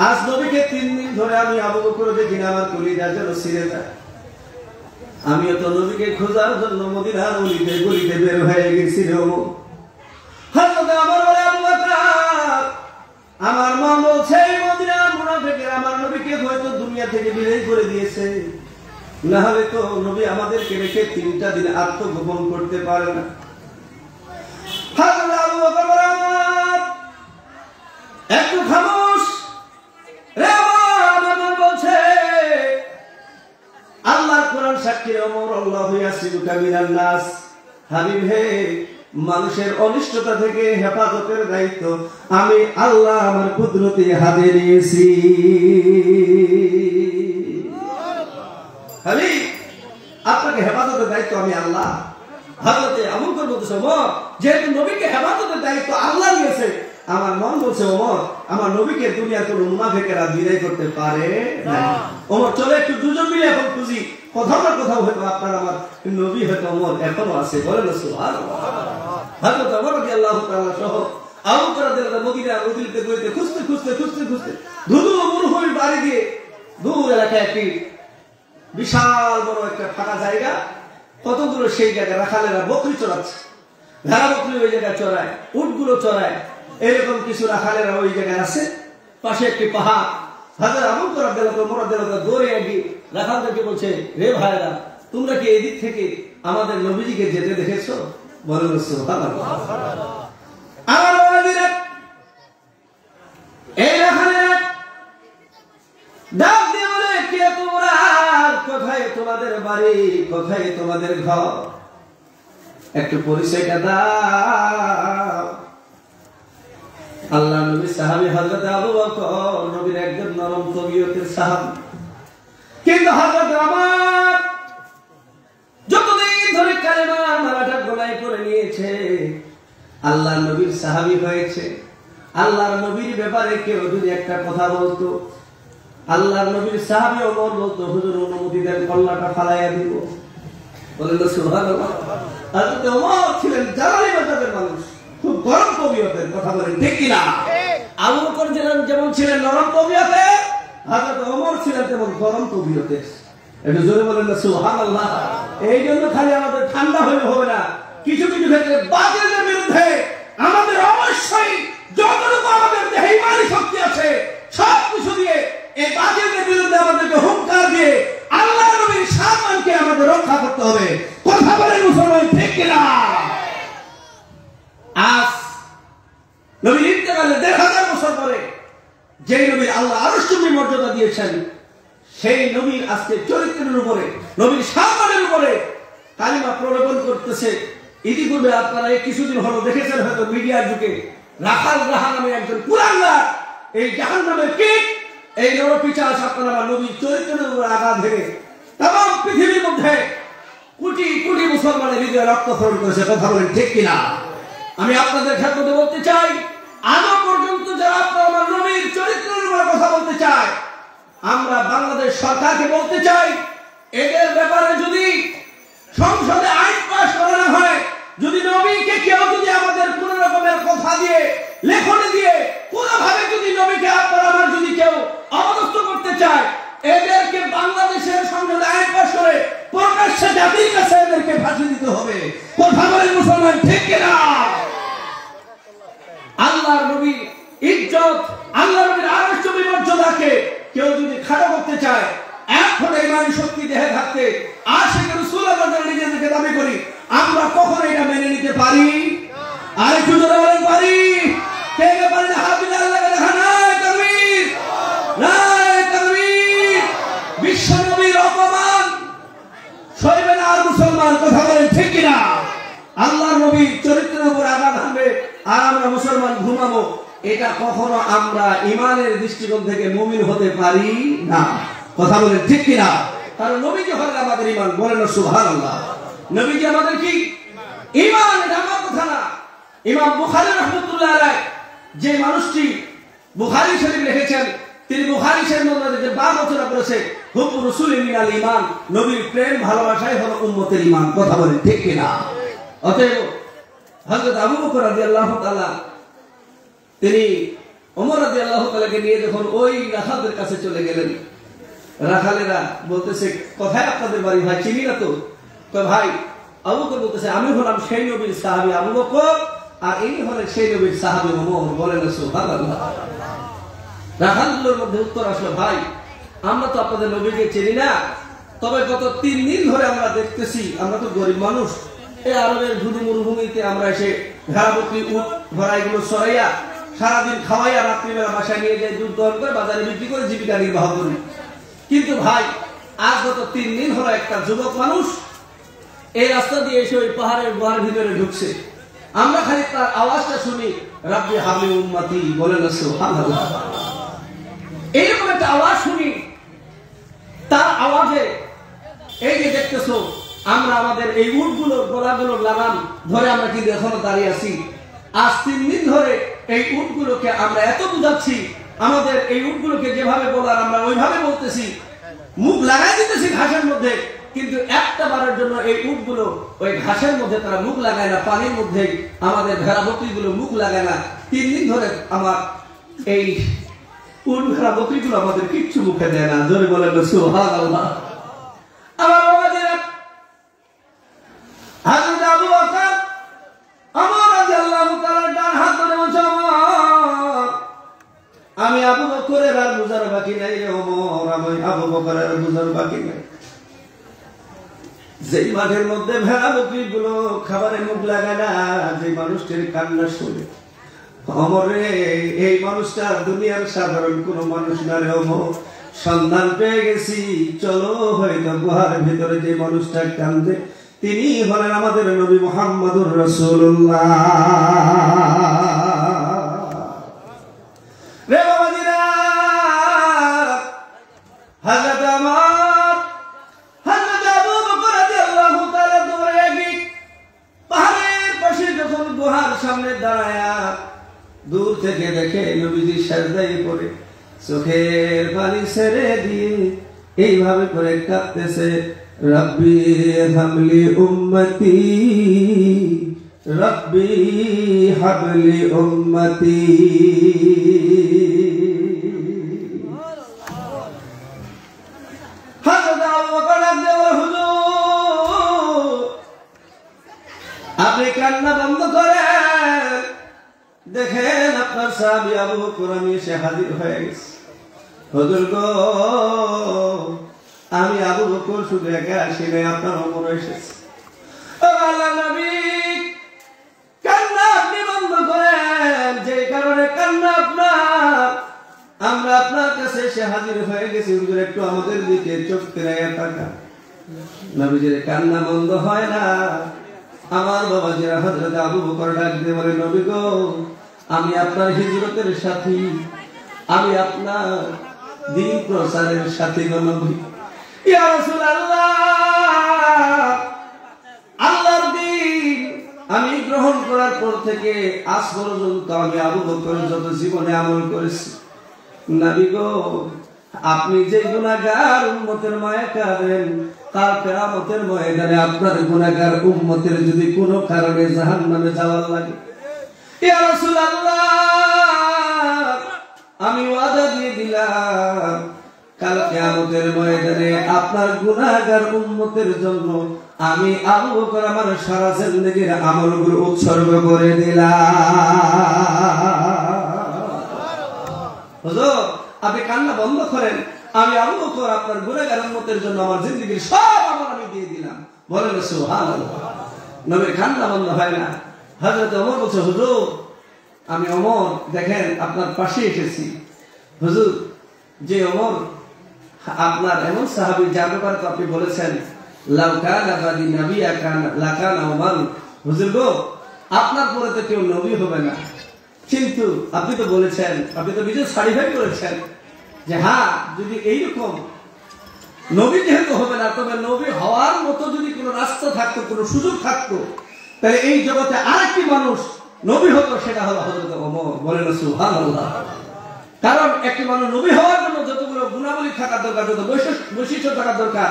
আজ নবীকে 3 দিন ধরে আমি আবু বকর দেখি না, আমার কলিজা যেন ছিঁড়ে যায়। আমিও তো নবীকে খোঁজার জন্য মদিনার অলিতে গলিতে বের হয়ে গেছি রে। হযরত ওমর বলে, আবু বকর আমার মন বলছে এই মদিনার মুনাফিকরা আমার নবীকে হয়তো দুনিয়া থেকে বিদায় করে দিয়েছে, না হলে তো নবী আমাদেরকে রেখে 3টা দিন আত্মগোপন করতে পারে না। হযরত আবু বকর বলে, আমার একটু খামোশ রে। আমার মন বলছে আল্লাহর কোরআন সাক্ষী রে ওমর, আল্লাহু ইয়াসিরুকা মিনান নাস। হাবিব হে, মানুষের অনিষ্টতা থেকে হেফাজতের দায়িত্ব আমি আল্লাহ আমার কুদরতি হাতে নিয়েছি। হাবিব, আপনাকে হেফাজতের দায়িত্ব আমি আল্লাহ। হযরতে আবু বকর বলতেছে, ওমর যেহেতু নবীকে হেফাজতের দায়িত্ব আল্লাহ নিয়েছে, আমার মন বলছে ওমর আমার নবীকে দুনিয়ার কোন মুনাফিকেরা বিদায় করতে পারে না। ওমর চলে একটু দুজন মিলে এখন খুঁজি, কোথাও না কোথাও হয়তো আপনার আমার নবী হয়তো ওমর এখনো আছে। বলেন সুবহানাল্লাহ। হযরত ওমর রাদিয়াল্লাহু তাআলা সহ আবু বকর রাদিয়াল্লাহু মদিনার অলিতে গলিতে খুঁজতে খুঁজতে খুঁজতে খুঁজতে ধুধু মরুভূমির বাড়ি দিয়ে দূর এলাকায় একটি বিশাল বড় একটা ফাঁকা জায়গা, কতগুলো সেই জায়গায় রাখালেরা বকরি চড়াচ্ছে, ভেড়া বকরি ওই জায়গায় চড়ায়, উটগুলো চড়ায়, এরকম কিছু রাখালেরা ওই জায়গায় আছে। পাশে একটি পাহাড়। হযরত আবু বকর রাদিয়াল্লাহু ওমর রাদিয়াল্লাহু দৌড়ে গিয়ে রাখালদেরকে বলছে, রে ভাইরা, তোমরা কি এদিক থেকে আমাদের নবীজিকে যেতে দেখেছো? বলেন সুবহানাল্লাহ। আমার ওয়াজিরা এই রাখালেরা ডাক দিয়ে বলে, কে তোমরা? কোথায় তোমাদের বাড়ি? কোথায় তোমাদের ঘর? একটু পরিচয়টা দাও। আল্লাহ নবী সাহাবী হযরত আবু বকর নবীর একজন নরম তবিয়তের সাহাবী, কিন্তু হযরত ওমর যতদিন ধরে কালেমা মারাটা গলায় পড়ে নিয়েছে, আল্লাহ নবীর সাহাবী হয়েছে, আল্লাহর নবীর ব্যাপারে কেউ যদি একটা কথা বলতো, আল্লাহর নবীর সাহাবী ওমর বলতো, হুজুর অনুমতি দেন কল্লাটা ফালাইয়া দিব। বলেন সুবহানাল্লাহ। হযরত ওমর ছিলেন জালালি মাযহাবের মানুষ, খুব গরম তবিয়তের। কথা বলেন ঠিক কিনা? আবু বকর যেমন ছিলেন নরম তবিয়তের, হযরত ওমর ছিলেন তেমন গরম তবিয়তের। একটু জোরে বলেন না সুবহানাল্লাহ। এই জন্য খালি আমাদের ঠান্ডা হলে হবে না, কিছু কিছু ক্ষেত্রে বাতিলের বিরুদ্ধে আমাদের অবশ্যই যতটুকু আমাদের দেহে ঈমানী শক্তি আছে সব কিছু দিয়ে এই বাতিলের বিরুদ্ধে আমাদেরকে হুঙ্কার দিয়ে আল্লাহ নবীর সম্মানকে আমাদের রক্ষা করতে হবে। কথা বলেন মুসলমান ঠিক কিনা? আজ নবীর ইন্তেকালের ১৫০০ বছর পরে যে নবীর আল্লাহ আরশের মর্যাদা দিয়েছেন, সেই নবীর আজকে চরিত্রের উপরে, নবীর সম্মানের উপরে কালিমা প্রলোভন করতেছে। ইতিপূর্বে আপনারা এই কিছুদিন হলো দেখেছেন হয়তো মিডিয়ার যুগে, রাখাল রাহা নামে একজন কুরাঙ্গার এই জাহান্নামের কীট, এই নরপিশাচ আপনারা নবীর চরিত্রের উপরে আঘাত ভেঙে তাম পৃথিবীর মধ্যে কোটি কোটি মুসলমানের হৃদয়ে রক্তক্ষরণ করেছে। কথা বলেন ঠিক কিনা? আমি আপনাদের ক্ষেত্রে বলতে চাই, আজও পর্যন্ত যারা আপনারা চায়। আমরা বাংলাদেশ সরকারকে বলতে চাই, এদের ব্যাপারে যদি সংসদে আইন পাস করানো হয়, যদি নবীকে কেউ যদি আমাদের কোন রকমের কথা দিয়ে, লেখনে দিয়ে, কোনোভাবে যদি নবীকে আপনার আমার যদি কেউ অবদস্থ করতে চায়, এদেরকে বাংলাদেশের সংসদে আইন পাস করে প্রকাশ্যে জাতির কাছে এদেরকে ফাঁসি দিতে হবে। কথা বলেন মুসলমান, ঠিক কিনা? আল্লাহর নবীর ইজ্জত, আল্লাহর নবীর আদর্শ মর্যাদাকে কেউ যদি খাটো করতে চায়, এখন ইমানি শক্তি দেহে থাকতে আশিক রাসূলুল্লাহ যারা নিজেদেরকে দাবি করি, আমরা কখনো এটা মেনে নিতে পারি? আর একটু জোরে বলেন পারি? কে কে পারি না? হাত দিলে আল্লাহকে দেখা। নাই তাকবীর, নাই তাকবীর। বিশ্ব নবীর অপমান সইবে না আর মুসলমান। কথা বলেন ঠিক কিনা? আল্লাহর নবীর চরিত্রের উপর আঘাত হানবে আর আমরা মুসলমান ঘুমাবো, এটা কখনো আমরা ইমানের দৃষ্টিকোণ থেকে মুমিন হতে পারি না। কথা বলেন ঠিক কিনা? কারণ নবীজি হলেন আমাদের ইমান। বলেন না সুবহানাল্লাহ। নবীজি আমাদের কি ইমান? এটা আমার কথা না। ইমাম বুখারী রাহমাতুল্লাহ আলাইহি যে মানুষটি বুখারী শরীফ লিখেছেন, তিনি বুখারী শরীফের মধ্যে যে বাব রচনা করেছে, হুব্বু রাসূলি মিনাল ঈমান, নবীর প্রেম ভালোবাসাই হলো উম্মতের ঈমান। কথা বলেন ঠিক কিনা? অতএব হযরত আবু বকর রাদিয়াল্লাহু তাআলা তিনি ওমর রাদিয়াল্লাহু তাআলাকে নিয়ে যখন ওই রাখালদের কাছে চলে গেলেন, রাখালেরা বলতেছে, কোথায় আপনাদের বাড়ি ভাই? চিনি না তো। তো ভাই আবু বকর বলতেছে, আমি হলাম সেই নবীর সাহাবী আবু বকর, আর ইনি হলেন সেই নবীর সাহাবী ওমর। বলেন সুবহানাল্লাহ। রাখালগুলোর মধ্যে উত্তর আসলো, ভাই আমরা তো আপনাদের নবীকে চিনি না, তবে গত 3 দিন ধরে আমরা দেখতেছি, আমরা তো গরিব মানুষ, এই আরবের ধুধু মরুভূমিতে আমরা এসে ভেড়া বকরি উট ঘোড়া এগুলো চড়াইয়া সারাদিন খাওয়াইয়া রাত্রিবেলা বাসায় নিয়ে যাই, দুধ দহন করে বাজারে বিক্রি করে জীবিকা নির্বাহ করি। কিন্তু ভাই আজ গত 3 দিন হলো একটা যুবক মানুষ এই রাস্তা দিয়ে এসে ওই পাহাড়ের গুহার ভিতরে ঢুকছে। আমরা খালি তার আওয়াজটা শুনি, রাব্বি হাবলি উম্মতি। বলেন সুবহানাল্লাহ। এইরকম একটা আওয়াজ শুনি, তার আওয়াজে এই যে দেখতেছো আমরা আমাদের এই উটগুলোর গলাগুলোর লাগাম ধরে আমরা কিন্তু এখনো দাঁড়িয়ে আছি। আজ 3 দিন ধরে এই উটগুলোকে আমরা এত বুঝাচ্ছি, আমাদের এই উটগুলোকে যেভাবে বলার আমরা ওইভাবে বলতেছি, মুখ লাগাই দিতেছি ঘাসের মধ্যে, কিন্তু একটা বারের জন্য এই উটগুলো ওই ঘাসের মধ্যে তারা মুখ লাগায় না, পানির মধ্যে আমাদের ভেড়া বকরিগুলো মুখ লাগায় না। 3 দিন ধরে আমার এই উট ভেড়া বকরিগুলো আমাদের কিচ্ছু মুখে দেয় না। জোরে বলেন সুবহানাল্লাহ। আমার বাবাজিরা, হযরত আবু বকর ওমর রাদিয়াল্লাহু তাআলা ডান হাত ধরে বলছে, আমি আবু বকরের আর বুঝার বাকি নাই রে ওমর, আমি আবু বকরের আর বুঝার বাকি নাই। যেই মাঠের মধ্যে ভেড়া বকরিগুলো খাবারে মুখ লাগায় না, যে মানুষটির কান্না শুনে, ওমর রে এই মানুষটা দুনিয়ার সাধারণ কোনো মানুষ না রে ওমর, সন্ধান পেয়ে গেছি, চলো হয়তো গুহার ভিতরে যে মানুষটা কান্দে তিনি হলেন আমাদের নবী মুহাম্মদুর রাসূলুল্লাহ। রে বাবাজিরা, হযরত আবু বকর রাদিয়াল্লাহু তাআলা দৌড়ে গিয়ে পাহাড়ের পাশে যখন গুহার সামনে দাঁড়ায়া দূর থেকে দেখে নবীজি সাজদায় পড়ে চোখের পানি ছেড়ে দিয়ে এইভাবে করে কাঁদতেছে, রব্বি হাবলি উম্মতি, রব্বি হাবলি উম্মতি। হযরত আবু বকর রাদিয়াল্লাহু হুজুর, আপনি কান্না বন্ধ করেন, দেখেন আপনার সাহাবী আবু বকর আমি এসে হাজির হয়ে গেছি। হুজুর গো, আমি আবু বকর শুধু একা আসি নাই, আপনার ওমর এসেছে। আল্লাহর নবী, কান্না আপনি বন্ধ করেন, যে কারণে কান্না আপনার, আমরা আপনার কাছে এসে হাজির হয়ে গেছি। হুজুর একটু আমাদের দিকে চোখ ফিরাইয়া তাকান। নবীজির কান্না বন্ধ হয় না। আমার বাবাজিরা, হযরত আবু বকর ডাক দিয়ে বলে, নবী গো, আমি আপনার হিজরতের সাথী, আমি আপনার দ্বীন প্রচারের সাথী গো নবী। ইয়া রাসূলুল্লাহ, আল্লাহর দ্বীন আমি গ্রহণ করার পর থেকে আজ পর্যন্ত আমি আবু বকর যত জীবনে আমল করেছি, নবী গো, আপনি যে গুনাহগার উম্মতের মায়া কাঁদেন, কাল কিয়ামতের ময়দানে আপনার গুনাহগার উম্মতের যদি কোনো কারণে জাহান্নামে যাওয়ার লাগে, ইয়া রাসূলুল্লাহ আমি ওয়াদা দিয়ে দিলাম কাল কিয়ামতের ময়দানে আপনার গুনাহগার উম্মতের জন্য আমি আবু বকর আমার সারা জিন্দেগীর আমলগুলো উৎসর্গ করে দিলাম। হুজুর আপনি কান্না বন্ধ করেন, আমি আবু বকর আপনার গুনাহগার উম্মতের জন্য আমার জিন্দেগীর সব আমল আমি দিয়ে দিলাম। বলেন সুবহানাল্লাহ। নবীর কান্না বন্ধ হয় না। হযরত ওমর বলছে, হুজুর আমি ওমর দেখেন আপনার পাশে এসেছি। হুজুর যে ওমর আপনার এমন সাহাবী যার ব্যাপারে তো আপনি বলেছেন লাউ কানা বাদি নাবিয়া কানা লাকানা ওমর, হুজুর গো আপনার পরে তো কেউ নবী হবে না, কিন্তু আপনি তো বলেছেন, আপনি তো নিজে সার্টিফাই করেছেন যে হ্যাঁ যদি এইরকম নবী যেহেতু হবে না, তবে নবী হওয়ার মতো যদি কোনো রাস্তা থাকতো, কোনো সুযোগ থাকতো, তাহলে এই জগতে আরেকটি মানুষ নবী হতো, সেটা হলো হযরত ওমর। বলেন সুবহানাল্লাহ। কারণ একটি মানুষ নবী হওয়ার জন্য যতগুলো গুণাবলী থাকার দরকার, যত বৈশিষ্ট্য থাকার দরকার,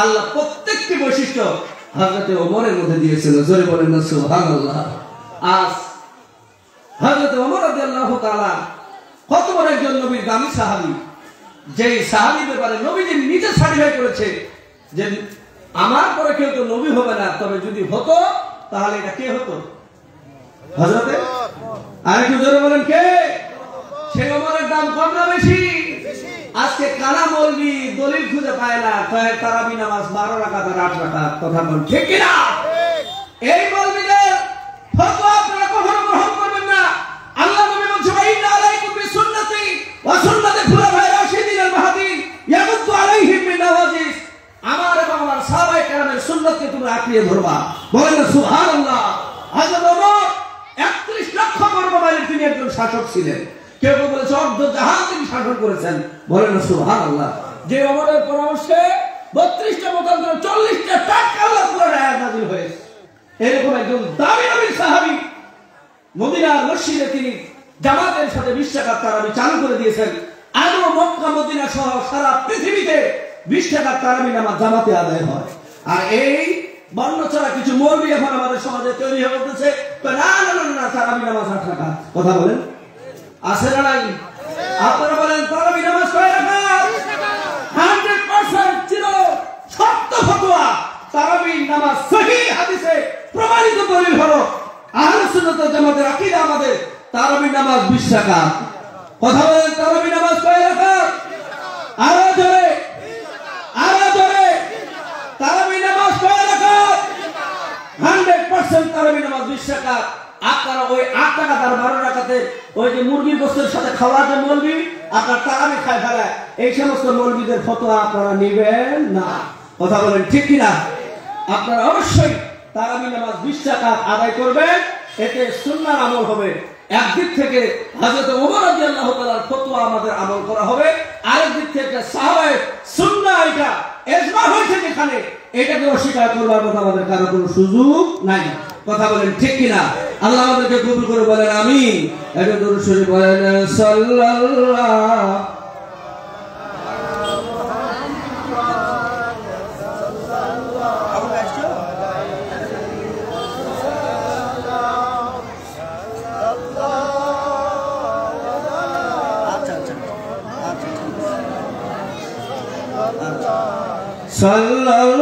আল্লাহ প্রত্যেকটি বৈশিষ্ট্য হযরত ওমরের মধ্যে দিয়েছিল। জোরে বলেন না সুবহানাল্লাহ। আজ হযরত ওমর রাদিয়াল্লাহু তাআলা কত বড় একজন নবীর দামি সাহাবী, যেই সাহাবীর ব্যাপারে নবীজি নিজে সার্টিফাই করেছে যে আমার পরে কেউ তো নবী হবে না, তবে যদি হতো তাহলে এটা কে হতো? হযরতে আরেকটু জোরে বলেন কে? সেই ওমরের দাম কম না বেশি? আজকে কানা মৌলবি দলিল খুঁজে পায় না, কয় তারাবি নামাজ 12 রাকাত আর 8 রাকাত। কথা বল ঠিক কি না? এই মৌলবিদের ফতোয়া আপনারা কখনো গ্রহণ করবেন না। আল্লাহ নবী বলেছেন ইন্না আলাইকুম বিসুন্নতি ওয়া সুন্নাতি খুলাফায়ে রাশিদিন আল মাহদিন ইয়াকুতু আলাইহিম বিন নাওয়াজিস। আমার এবং আমার সাহাবায়ে কেরামের সুন্নাতকে তোমরা আঁকড়িয়ে ধরবা। বলেন না সুবহানাল্লাহ। হযরত ওমর 31 লক্ষ বর্গমাইলের তিনি একজন শাসক ছিলেন। কেউ কেউ বলেছে অর্ধ জাহান তিনি শাসন করেছেন। বলেন না সুবহানাল্লাহ। যে ওমরের পরামর্শে 32টা মতান্তরে 40টা টাটকা আল্লাহ কোরআন আয়াত নাযিল হয়েছে। এরকম একজন দামি নবীর সাহাবী মদিনার মসজিদে তিনি জামাতের সাথে 20 রাকাত তারাবি চালু করে দিয়েছেন। আজও মক্কা মদিনা সহ সারা পৃথিবীতে 20 রাকাত তারাবি নামাজ জামাতে আদায় হয়। আর এই বর্ণচড়া কিছু মৌলবি এখন আমাদের সমাজে তৈরি হয়ে উঠেছে, না না না না তারাবি নামাজ 8 রাকাত। কথা বলেন আছে না নাই? আপনারা বলেন তারাবি নামাজ কয় রাকাত? 100% ছিল সত্য ফতোয়া। তারাবি নামাজ সহিহ হাদিসে প্রমাণিত দলিল হলো আহলে সুন্নাত ওয়াল জামাতের আকীদা আমাদের তারাবি নামাজ 20 রাকাত। কথা বলেন তারাবি নামাজ কয় রাকাত? আরো জোরে তারাবি নামাজ কয় রাকাত? 100% তারাবি নামাজ 20 রাকাত। আপনারা ওই 8 রাকাত আর 12 রাকাতে ওই যে মুরগির গোশতের সাথে খাওয়া যে মৌলবি আপনার তারাবি খায় ফেলায়, এই সমস্ত মৌলবিদের ফতোয়া আপনারা নেবেন না। কথা বলেন ঠিক কি না? আপনারা অবশ্যই তারাবি নামাজ 20 রাকাত আদায় করবেন, এতে সুন্নাহর আমল হবে। একদিক থেকে হযরত ওমর রাদিয়াল্লাহু তাআলার ফতোয়া আমাদের আমল করা হবে, আরেক দিক থেকে সাহাবায়ে সুন্নাহ এটা ইজমা হয়েছে যেখানে এটাকে অস্বীকার করবার মতো আমাদের কারো কোনো সুযোগ নাই। কথা বলেন ঠিক কি না? আল্লাহ আমাদেরকে কবুল করে বলেন আমিন। এটা দরুদ শরীফ বলেন সাল্লাল্লাহু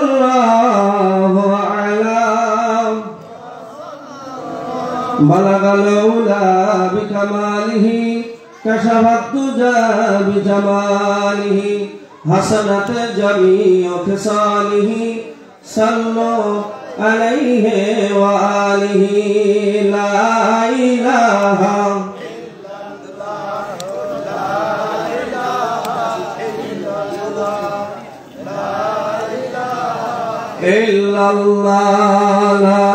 সাল্লাল্লাহু আলা বালাগাল উলা বিকামালিহি কাশাফাত তুজা বিজামালিহি হাসানাত জামিউ খিসালিহি সাল্লু আলাইহি ওয়া আলিহি লা ইলাহা illallah la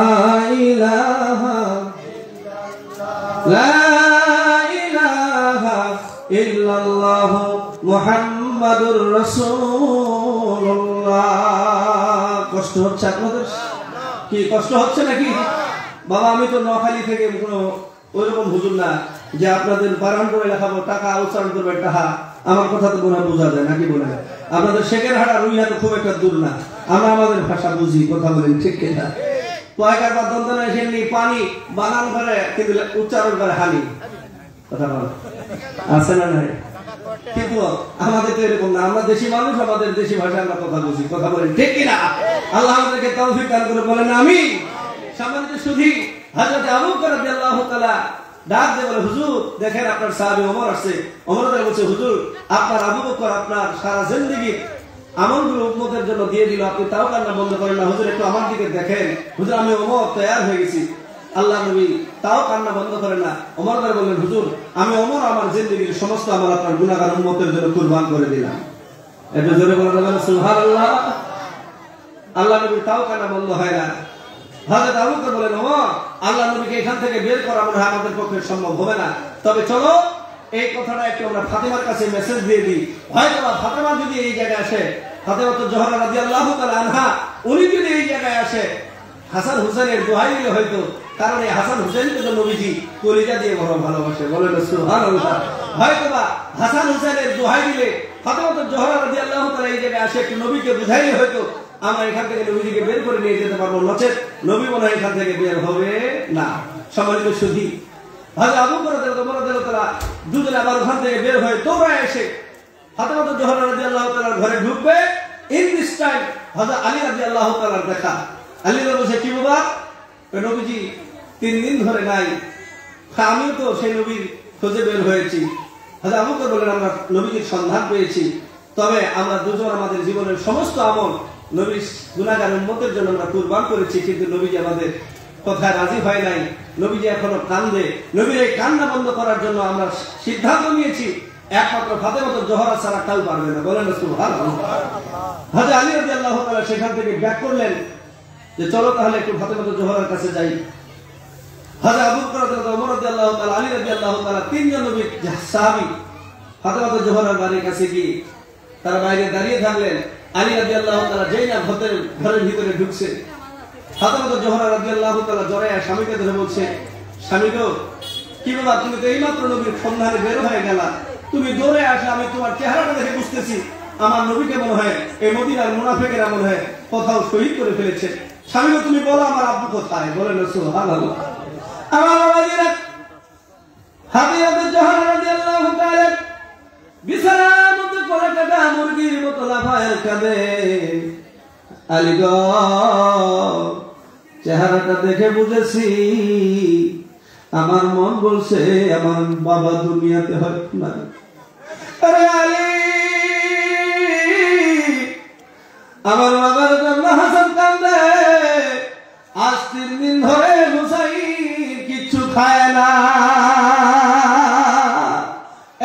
ilaha illallah মুহাম্মাদুর রাসূলুল্লাহ। কষ্ট হচ্ছে আপনাদের? কি কষ্ট হচ্ছে নাকি? বাবা আমি তো নোয়াখালী থেকে কোনো ওইরকম হুজুর না যে আপনাদের বারান করে লেখাবো, টাকা উচ্চারণ করবে টাকা। আমার কথা তো মনে হয় বোঝা যায় নাকি বলে? আপনাদের শেখের হাটা রুইয়া তো খুব একটা দূর না, আমরা আমাদের ভাষা বুঝি, কথা বলেন ঠিক কিনা? পয়কার বা দন্তনা এসে পানি বানান করে কিন্তু উচ্চারণ করে হানি, কথা বল আছে না নাই? কিন্তু আমাদের তো এরকম না, আমরা দেশি মানুষ, আমাদের দেশি ভাষায় আমরা কথা বুঝি, কথা বলেন ঠিক কিনা? আল্লাহ আমাদেরকে তৌফিক দান করে বলেন আমিন। সম্মানিত সুধী, হযরত আবু বকর রাদিয়াল্লাহু তাআলা ডাক দিয়ে বলে, হুজুর দেখেন আপনার সাহাবী ওমর আসছে। ওমর বলছে, হুজুর আপনার আবু বকর আপনার সারা জিন্দেগি আমলগুলো উম্মতের জন্য দিয়ে দিল, আপনি তাও কান্না বন্ধ করেন না। হুজুর একটু আমার দিকে দেখেন। হুজুর আমি ওমর তৈয়ার হয়ে গেছি। আল্লাহ নবী তাও কান্না বন্ধ করেন না। ওমর বললেন, হুজুর আমি ওমর আমার জিন্দেগির সমস্ত আমল আপনার গুনাহগার উম্মতের জন্য কুরবান করে দিলাম। একটু জোরে বলেন সুবহানাল্লাহ। আল্লাহ নবী তাও কান্না বন্ধ হয় না। হযরত আবু বকর বলেন, ওমর আল্লাহ নবীকে এখান থেকে বের করা মনে হয় আমাদের পক্ষে সম্ভব হবে না, তবে চলো এই কথাটা একটু আমরা ফাতেমার কাছে মেসেজ দিয়ে দিই। হয়তো ফাতেমা যদি এই জায়গায় আসে, ফাতেমা তো জোহরা রাদিয়াল্লাহু তাআলা আনহা, উনি যদি এই জায়গায় আসে, হাসান হুসেনের দোহাই দিলে হয়তো, কারণ এই হাসান হুসেনকে তো নবীজি কলিজা দিয়ে বড় ভালোবাসে, বলেন সুবহানাল্লাহ। হয়তোবা হাসান হুসেনের দোহাই দিলে ফাতেমা তো জোহরা রাদিয়াল্লাহু তাআলা এই জায়গায় আসে, একটু নবীকে বুঝাইলে হয়তো আমরা এখান থেকে নবীজিকে বের করে নিয়ে যেতে পারবো, নচেত নবী মনে হয় এখান থেকে বের হবে না। সম্মানিত সুধী, হযরত আবু বকর রাদিয়াল্লাহু তাআলা দুজনে আবার ওখান থেকে বের হয়ে দৌড়ায় এসে ফাতেমা তো জোহরা রাদিয়াল্লাহু তাআলার ঘরে ঢুকবে। ইন দিস টাইম হযরত আলী রাদিয়াল্লাহু তাআলার দেখা। আলী বলছে, কি বাবা নবীজি 3 দিন ধরে নাই, আমিও তো সেই নবীর খোঁজে বের হয়েছি। হযরত আবু বকর বললেন, আমরা নবীজির সন্ধান পেয়েছি, তবে আমরা দুজন আমাদের জীবনের সমস্ত আমল নবীর গুনাহগার উম্মতের জন্য আমরা কুরবান করেছি, কিন্তু নবীজি আমাদের কথায় রাজি হয় নাই। নবীজি এখনো কান্দে। নবীর এই কান্না বন্ধ করার জন্য আমরা সিদ্ধান্ত নিয়েছি একমাত্র ফাতেমা তো জোহরা ছাড়া কেউ পারবে না, বলেন সুবহানাল্লাহ। হযরত আলী রাদিয়াল্লাহু তাআলা সেখান থেকে ব্যাক করলেন যে চলো তাহলে একটু ফাতেমা তো জোহরার কাছে যাই। হযরত আবু বকর রাদিয়াল্লাহু, ওমর রাদিয়াল্লাহু তাআলা, আলী রাদিয়াল্লাহু তাআলা, তিনজন নবীর সাহাবী ফাতেমা তো জোহরার বাড়ির কাছে গিয়ে তারা বাইরে দাঁড়িয়ে থাকলেন। আলী রাদিয়াল্লাহু তাআলা যেই না ঘরের ভিতরে ঢুকছে, ফাতেমা তো জোহরা রাদিয়াল্লাহু তাআলা জড়ায়া স্বামীকে ধরে বলছে, স্বামী গো কি বাবা, তুমি তো এইমাত্র নবীর সন্ধানে বের হয়ে গেলা, তুমি দৌড়ে আসলে আমি তোমার চেহারাটা দেখে বুঝতেছি আমার নবীকে মনে হয় এই মদিনার মুনাফিকেরা মনে হয় কোথাও শহীদ করে ফেলেছে। স্বামী গো তুমি বলো আমার আব্বু কোথায়, বলেন সুবহানাল্লাহ। আমার বাবাজিরা হাদিয়া তো জোহরা রাদিয়াল্লাহু তাআলা বিছানার মধ্যে পড়ে কাটা মুরগির মতো লাফায় কাঁদে। আলী গো চেহারাটা দেখে বুঝেছি, আমার মন বলছে আমার বাবা দুনিয়াতে হয়তো না। আরে আলী, আমার বাবার জন্য হাসান কান্দে, আজ 3 দিন ধরে হুসাইন কিচ্ছু খায় না।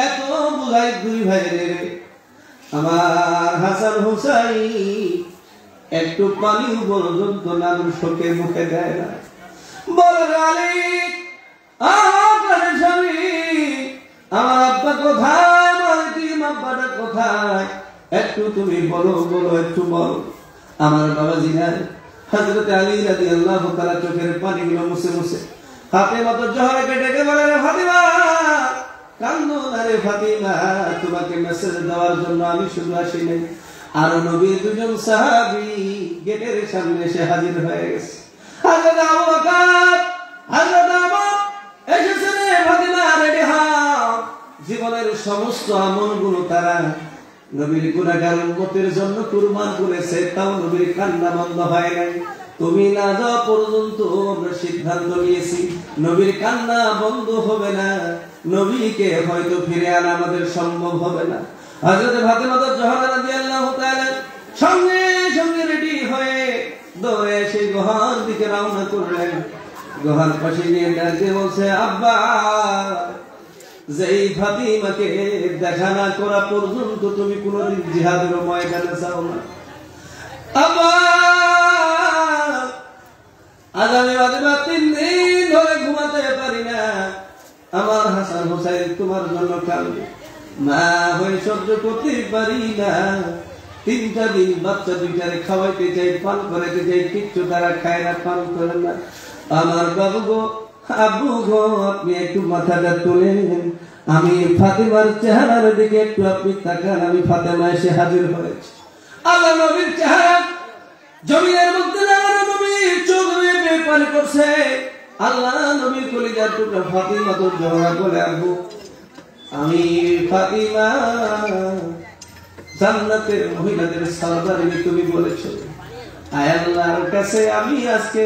এত বুঝাই দুই ভাইরে, আমার হাসান হুসাইন একটু পানি পর্যন্ত নানুর শোকে মুখে দেয় না। বল আলী, আমার স্বামী, আমার আব্বা কোথায়, আমার টিম আব্বাটা কোথায়, একটু তুমি বলো, বলো একটু বলো। আমার বাবাজি না হযরত আলী রাদিয়াল্লাহু তাআলা চোখের পানিগুলো মুছে মুছে ফাতেমা তো জোহরাকে ডেকে বলে, ফাতেমা কান্দো না রে ফাতেমা, তোমাকে মেসেজ দেওয়ার জন্য আমি শুধু আসি নাই, আরো নবীর 2জন সাহাবী গেটের সামনে এসে হাজির হয়ে গেছে। হযরত আবু বকর, হযরত ওমর এসেছে রে ফাতেমা, রেডি হও। জীবনের সমস্ত আমলগুলো তারা নবীর গুনাহগার উম্মতের জন্য কুরবান করেছে, তাও নবীর কান্না বন্ধ হয় নাই। তুমি না যাওয়া পর্যন্ত আমরা সিদ্ধান্ত নিয়েছি নবীর কান্না বন্ধ হবে না, নবীকে হয়তো ফিরে আনা আমাদের সম্ভব হবে না। হযরত ফাতেমা জোহরা রাদিয়াল্লাহু তাআলা সঙ্গে সঙ্গে রেডি হয়ে দৌড়ে সেই গুহার দিকে রওনা করলেন। গুহার পাশে নিয়ে ডাকে বলছে, আব্বা যেই ফাতিমাকে দেখা না করা পর্যন্ত তুমি কোনদিন জিহাদের ময়দানে যাও না। আব্বা আজ আমি ফাতিমা 3 দিন ধরে ঘুমাতে পারি না, আমার হাসান হোসেন তোমার জন্য কাঁদে, মা হয়ে সহ্য করতে পারি না। 3টা দিন বাচ্চা 2টারে খাওয়াইতে চাই, পান করাইতে চাই, কিচ্ছু তারা খায় না, পান করে না। আমার বাবু গো আব্বু গো আপনি একটু মাথাটা তুলেন, আমি ফাতেমার চেহারার দিকে একটু আপনি তাকান, আমি ফাতেমা এসে হাজির হয়েছে। আল্লাহ নবীর চেহারা জমিনের মধ্যে লাগানো, নবীর চোখ বেয়ে পানি করছে। আল্লাহ নবীর কলিজার টুকরা ফাতিমা তো জোহরা বলে, আব্বু আমি ফাতিমা জান্নাতের মহিলাদের সালাদারি তুমি বলেছো, আয় আল্লাহর কাছে আমি আজকে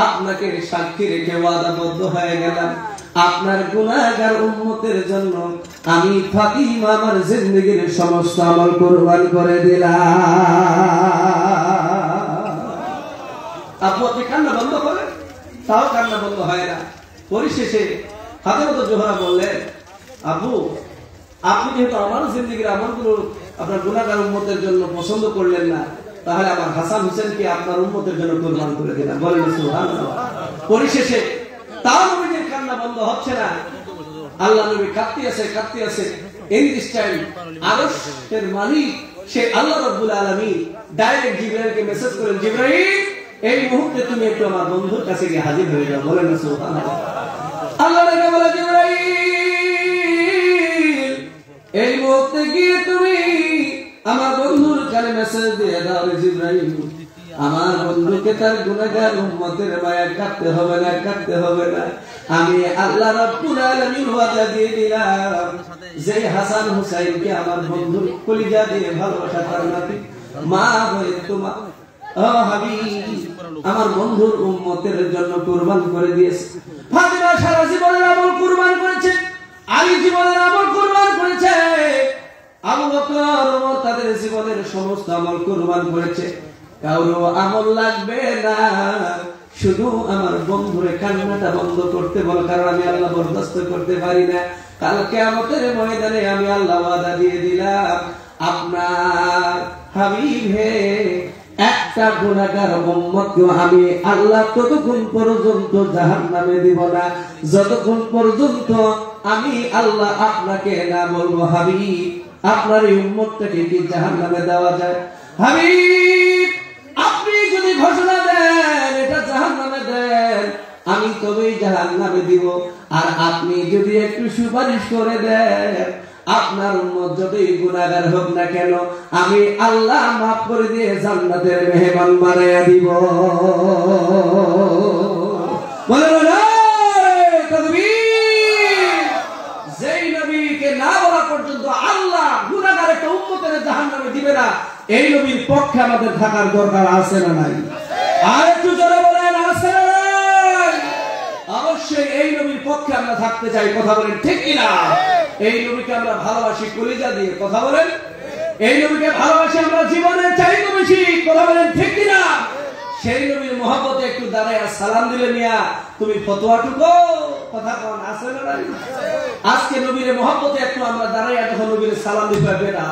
আপনাকে সাক্ষী রেখে ওয়াদাবদ্ধ হয়ে গেলাম, আপনার গুনাহগার উম্মতের জন্য আমি ফাতিমা আমার জিন্দেগীর সমস্ত আমল কুরবান করে দিলাম। আব্বু আপনি কান্না বন্ধ করেন, তাও কান্না বন্ধ হয় না। পরিশেষে ফাতিমা তো জোহরা বললেন, আব্বু আপনি যেহেতু আমার জিন্দেগীর আমলগুলো আপনার গুনাহগার উম্মতের জন্য পছন্দ করলেন না, তাহলে আমার হাসান হুসেনকে আপনার উম্মতের জন্য কুরবান করে দিলাম। বলেন সুবহানাল্লাহ। পরিশেষে তাও নবীর কান্না বন্ধ হচ্ছে না। আল্লাহ নবী কাঁদতে আছে। ইন দিস টাইম আরশের মালিক সে আল্লাহ রাব্বুল আলামিন ডাইরেক্ট জিবরাইলকে মেসেজ করেন, জিবরাইল এই মুহূর্তে তুমি একটু আমার বন্ধুর কাছে গিয়ে হাজির হয়ে যাও। বলেন সুবহানাল্লাহ। আল্লাহ নবী বলে, জিবরাইল এই মুহূর্তে গিয়ে তুমি আমার বন্ধুর কাছে মেসেজ দিয়ে দাও, জিবরাইল আমার বন্ধুকে তার গুনাহগার উম্মতের মায়া কাটতে হবে না। আমি আল্লাহ রাব্বুল আলামিন ওয়াদা দিয়ে দিলাম, যে হাসান হুসাইনকে আমার বন্ধুর কলিজা দিয়ে ভালোবাসা তার নাতি মা হয়ে তোমার আমার বন্ধুর উম্মতের জন্য কুরবান করে দিয়েছে। ফাতিমা সারা জীবনের আমল কুরবান করেছে, আলী জীবনের আমল কুরবান করেছে, আবু বকর ওমর তাদের জীবনের সমস্ত আমল কুরবান করেছে। কারো আমল লাগবে না, শুধু আমার বন্ধুরে কান্নাটা বন্ধ করতে বল, কারণ আমি আল্লাহ বরদাস্ত করতে পারি না। কাল কিয়ামতের ময়দানে আমি আল্লাহ ওয়াদা দিয়ে দিলাম, আপনার হাবিব হে একটা গুনাহগার উম্মতকে আমি আল্লাহ ততক্ষণ পর্যন্ত জাহান্নামে দিব না, যতক্ষণ পর্যন্ত আমি আল্লাহ আপনাকে না বলবো, হাবিব আপনার এই উম্মতটাকে কি জাহান্নামে দেওয়া যায়? হাবিব আপনি যদি ঘোষণা দেন এটা জাহান্নামে দেন, আমি তবেই জাহান্নামে দিব। আর আপনি যদি একটু সুপারিশ করে দেন, আপনার উম্মত যতই গুনাহগার হোক না কেন, আমি আল্লাহ মাফ করে দিয়ে জান্নাতের মেহমান বানায়া দিব। বলে তাকবীর। যেই নবীকে না বলা পর্যন্ত আল্লাহ গুনাহগার একটা উম্মতের জাহান্নামে দিবে না, এই নবীর পক্ষে আমাদের থাকার দরকার আছে না নাই? আর একটু জোরে বলেন, আছে না নাই? অবশ্যই এই নবীর পক্ষে আমরা থাকতে চাই। কথা বলেন ঠিক কিনা? এই নবীকে আমরা ভালোবাসি কলিজা দিয়ে। কথা বলেন, এই নবীকে ভালোবাসি আমরা জীবনের চাইতে বেশি। কথা বলেন ঠিক কিনা? সেই নবীর মহব্বতে একটু দাঁড়ায় সালাম দিলে মিয়া তুমি ফতোয়াটুকু কথা কোন আছে না নাই? আজকে নবীর মহব্বতে একটু আমরা দাঁড়ায় যখন নবীর সালাম দিতে বেটা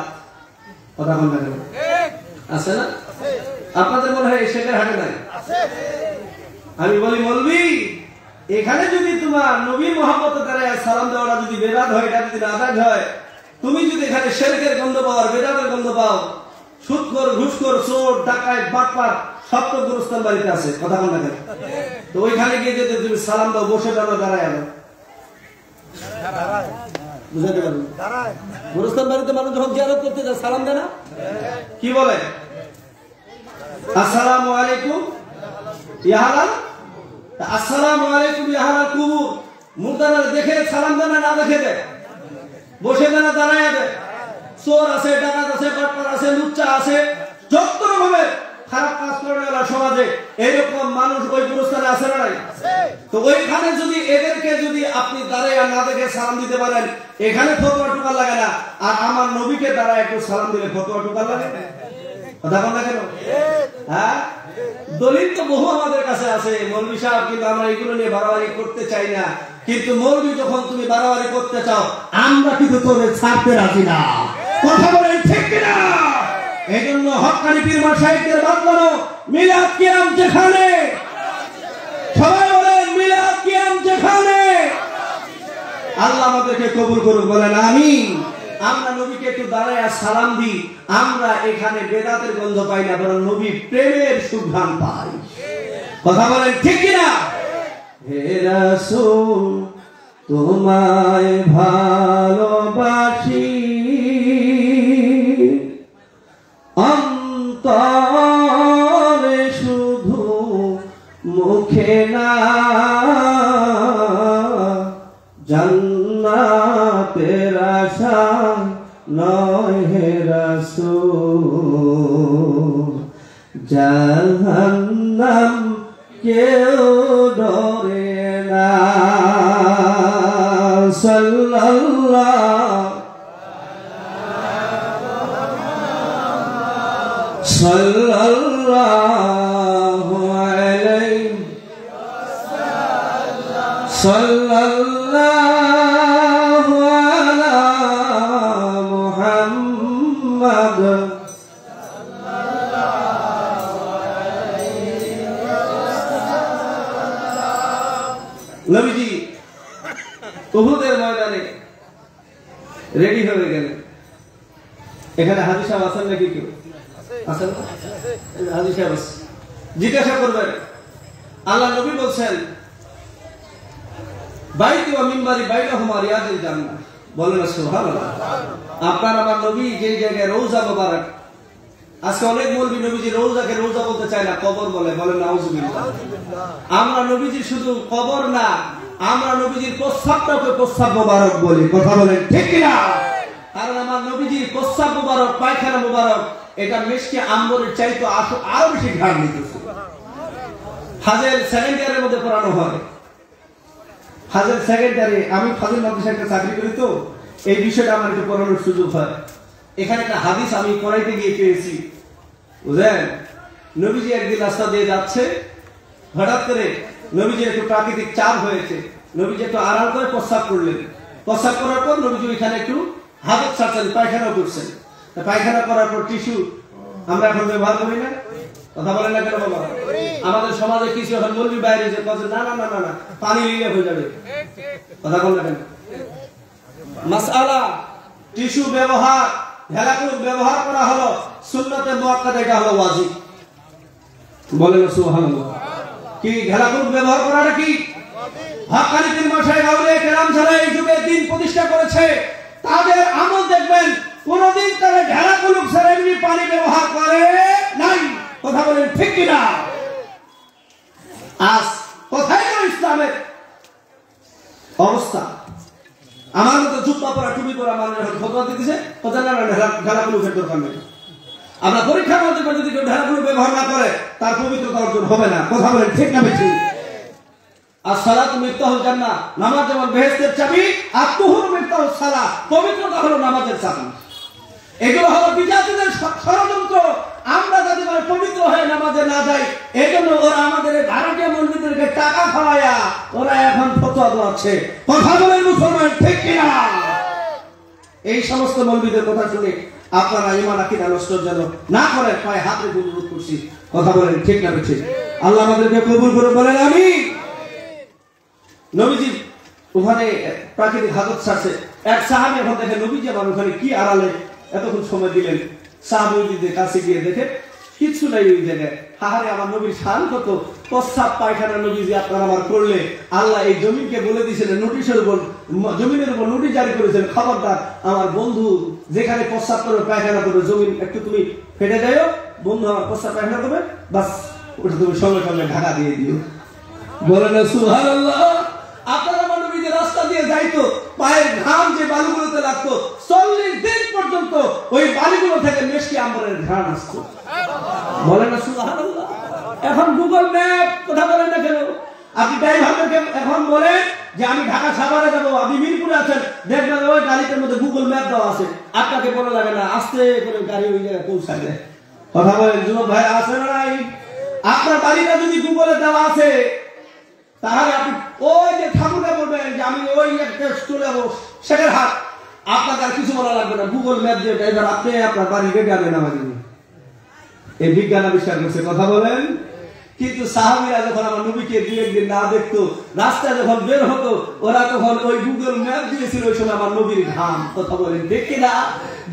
কথা কোন না আছে না? আপনাদের মনে হয় সেটার হাটে নাই? আমি বলি মৌলভী, এখানে যদি তোমার নবীর মহব্বতে দাঁড়ায় সালাম দেওয়াটা যদি বেদাত হয়, এটা যদি আদায় হয়, তুমি যদি এখানে শিরকের গন্ধ পাও আর বেদাতের গন্ধ পাও, সুদখোর, ঘুষখোর, চোর, ডাকাত, বাটপার সব তো গুরুস্থান বাড়িতে আছে। কথা কোন না? তো ওইখানে গিয়ে যদি তুমি সালাম দাও, বসে দাও, দাঁড়ায় দাও, বুঝাতে পারবে? গুরুস্থান বাড়িতে মানুষ যখন জিয়ারত করতে যায় সালাম দেয় না? কি বলে? আসসালামু আলাইকুম ইয়া হালাল, আসসালামু আলাইকুম ইয়া হালাল কুবুর। মুর্দারা দেখে সালাম দেয় না দেখে দেয়? বসে দেয় না দাঁড়ায় দেয়? চোর আছে, ডাকাত আছে, বাটপার আছে, লুচ্চা আছে, যত রকমের খারাপ কাজ করে সমাজে এইরকম মানুষ ওই গুরুস্থানে আছে না নাই? তো ওইখানে যদি এদেরকে যদি আপনি দাঁড়ায় না দেখে সালাম দিতে পারেন, এখানে ফতোয়া টুকার লাগে না। আর আমার নবীকে দাঁড়ায় একটু সালাম দিলে ফতোয়া টুকার লাগে? কথা বল না কেন? হ্যাঁ, দলিল তো বহু আমাদের কাছে আছে মৌলভী সাহেব, কিন্তু আমরা এগুলো নিয়ে বাড়াবাড়ি করতে চাই না। কিন্তু মৌলভী যখন তুমি বাড়াবাড়ি করতে চাও, আমরা কিন্তু তোদের ছাড়তে রাজি না। কথা বলেন ঠিক কিনা? এই জন্য হক্কানি পীর মাশায়েখদের বাতলানো মিলাদ কিয়াম যেখানে, সবাই বলেন মিলাদ কিয়াম যেখানে, আল্লাহ আমাদেরকে কবুল করুক। বলেন আমিন। আমরা নবীকে একটু দাঁড়ায় সালাম দিই, আমরা এখানে বেদাতের গন্ধ পাই না, বরং নবী প্রেমের সুঘ্রাণ পাই। কথা বলেন ঠিক কিনা? হে রাসূল তোমায় ভালোবাসি অন্তরে শুধু মুখে না জান্নাতের আশা নয় হে রাসূল জাহান্নাম কেউ ডরে না সাল্লাল্লাহু আলাইহি সাল্লাল্লাহু আলা মুহাম্মাদ নবীজি উহুদের ময়দানে রেডি হয়ে গেলেন। এখানে হাজী সাহেব আছেন নাকি কেউ আছেন? হাজী সাহেব জিজ্ঞাসা করবেন। আল্লাহ নবী বলছেন বাইতি ওয়া মিম্বারি বাইনাহুমা রিয়াদুল জান্নাহ। বলেন সুবহানাল্লাহ। আপনার আমার নবী যে জায়গায় রওজা মোবারক, আজকে অনেক মৌলবী নবীজি রওজাকে রওজা বলতে চায় না, কবর বলে। বলেন নাউজুবিল্লাহ। আমরা নবীজি শুধু কবর না, আমরা নবীজির প্রস্রাবটাকে প্রস্রাব মোবারক বলি। কথা বলেন ঠিক কিনা? কারণ আমার নবীজির প্রস্রাব মোবারক, পায়খানা মোবারক এটা মিষ্টি আম্বরের চাইতে আরো বেশি ঘ্রাণ নিতেছে। হাজের সেকেন্ড ইয়ারের মধ্যে পড়ানো হয়। হাজের সেকেন্ড ইয়ারে আমি ফাজিল মাদ্রাসায় একটা চাকরি করি, তো এই বিষয়টা আমার একটু পড়ানোর সুযোগ হয়। এখানে একটা হাদিস আমি পড়াইতে গিয়ে পেয়েছি, বুঝলেন? নবীজি একদিন রাস্তা দিয়ে যাচ্ছে, হঠাৎ করে নবীজির একটু প্রাকৃতিক চাপ হয়েছে, নবীজি একটু আড়াল করে প্রস্রাব করলেন। প্রস্রাব করার পর নবীজি ওইখানে একটু হাতত ছাড়ছেন, পায়খানা করছেন। পায়খানা করার পর টিস্যু আমরা এখন ব্যবহার করি না? কথা বলেন না কেন বাবা? আমাদের সমাজে কিছু এখন মৌলবী বাইরে যে না না না না না পানি নিলে হয়ে যাবে। কথা বলেন না কেন? মাসআলা টিস্যু ব্যবহার, ঢেলাকুলুক ব্যবহার করা হলো সুন্নতে মুআক্কাদা, এটা হলো ওয়াজিব। বলেন সুবহানাল্লাহ। কি ঢেলাকুলুক ব্যবহার করাটা কি হাক্কানি পীর মাশায়েখ আউলিয়া কেরাম যারা এই যুগে দ্বীন প্রতিষ্ঠা করেছে তাদের আমল দেখবেন কোনদিন তারা ঢেলাকুলুক ছাড়া এমনি পানি ব্যবহার করে নাই। কথা বলেন ঠিক কিনা? আজ কোথায় গেল ইসলামের অবস্থা? আমার মতো জুব্বা পরা টুপি পরা মানুষ ফতোয়া দিতেছে ঢেলাকুলুকের দরকার নেই। আমরা পরীক্ষার মধ্যে যদি কেউ ঢেলাকুলুক ব্যবহার না করে তার পবিত্রতা অর্জন হবে না। কথা বলেন ঠিক না বেঠিক? আর সালাত মিফতাহুল জান্নাহ, নামাজ যেমন বেহেশতের চাবি, আর তুহুর মিফতাহুস সালাহ, পবিত্রতা হলো নামাজের চাবি। এগুলো হলো বিজাতিদের ষড়যন্ত্র। আমরা যাতে পবিত্র হয়ে নামাজে না যাই, এজন্য ওরা আমাদের ভারতীয় মন্দিরদেরকে টাকা খাওয়ায়া ওরা এখন ফতোয়া দেওয়াচ্ছে। কথা বলেন মুসলমান ঠিক কিনা? এই সমস্ত মৌলবীদের কথা শুনে আপনারা ঈমান আকীদা নষ্ট যেন না করেন, পায়ে হাত রেখে অনুরোধ করছি। কথা বলেন ঠিক না ঠিক? আল্লাহ আমাদেরকে কবুল করে বলেন আমিন। নবীজি ওখানে প্রাকৃতিক হাজত ছাড়ছে। এক সাহাবী এখন দেখে নবীজি আমার ওখানে কি আড়ালে এতক্ষণ সময় দিলেন। সাহাবীদের কাছে গিয়ে দেখে কিছু নাই ওই জায়গায়। হাহারে আমার নবীর শান কত! প্রস্রাব পায়খানা নবীজি আপনার আমার করলে আল্লাহ এই জমিনকে বলে দিয়েছিলেন, নোটিশের উপর জমিনের উপর নোটিশ জারি করেছেন, খবরদার আমার বন্ধু যেখানে প্রস্রাব করবে পায়খানা করবে জমিন একটু তুমি ফেটে যাও, বন্ধু আমার প্রস্রাব পায়খানা করবে, বাস ওটা তুমি সঙ্গে সঙ্গে ঢাকা দিয়ে দিও। বলেন সুবহানাল্লাহ। আপনার আমার নবী যে রাস্তা দিয়ে যাইতো, পায়ের ঘাম যে বালুগুলোতে লাগতো 40 দিন পর্যন্ত ওই বালুগুলো থেকে মিষ্টি আম্বরের ঘ্রাণ আসতো। বলেন না সুবহানাল্লাহ। এখন গুগল ম্যাপ, কথা বলেন না কেন? আপনি ড্রাইভারকে এখন বলেন যে আমি ঢাকা সাভারে যাবো, আপনি মিরপুরে আছেন, দেখবেন ওই গাড়িটার মধ্যে গুগল ম্যাপ দেওয়া আছে। আপনাকে বলা লাগে না, আস্তে করে গাড়ি ওই জায়গায় পৌঁছায় দেয়। কথা বলেন যুবক ভাই, আছে না নাই? আপনার বাড়িটা যদি গুগলে দেওয়া আছে তাহলে আপনি ওই যে ঠাকুরটা বলবেন যে আমি ওই চলে যাবো শেখের হাট, আপনাকে আর কিছু বলা লাগবে না, গুগল ম্যাপ দিয়ে ড্রাইভার আপনি আপনার বাড়ি রেখে যাবেন আমাদের। এই বিজ্ঞান আবিষ্কার করছে। কথা বলেন। কিন্তু সাহাবীরা যখন আমার নবীকে দুই একদিন না দেখতো, রাস্তায় যখন বের হতো, ওরা তখন ওই গুগল ম্যাপ দিয়েছিল ওই সময় আমার নবীর ঘাম। কথা বলেন দেখি না?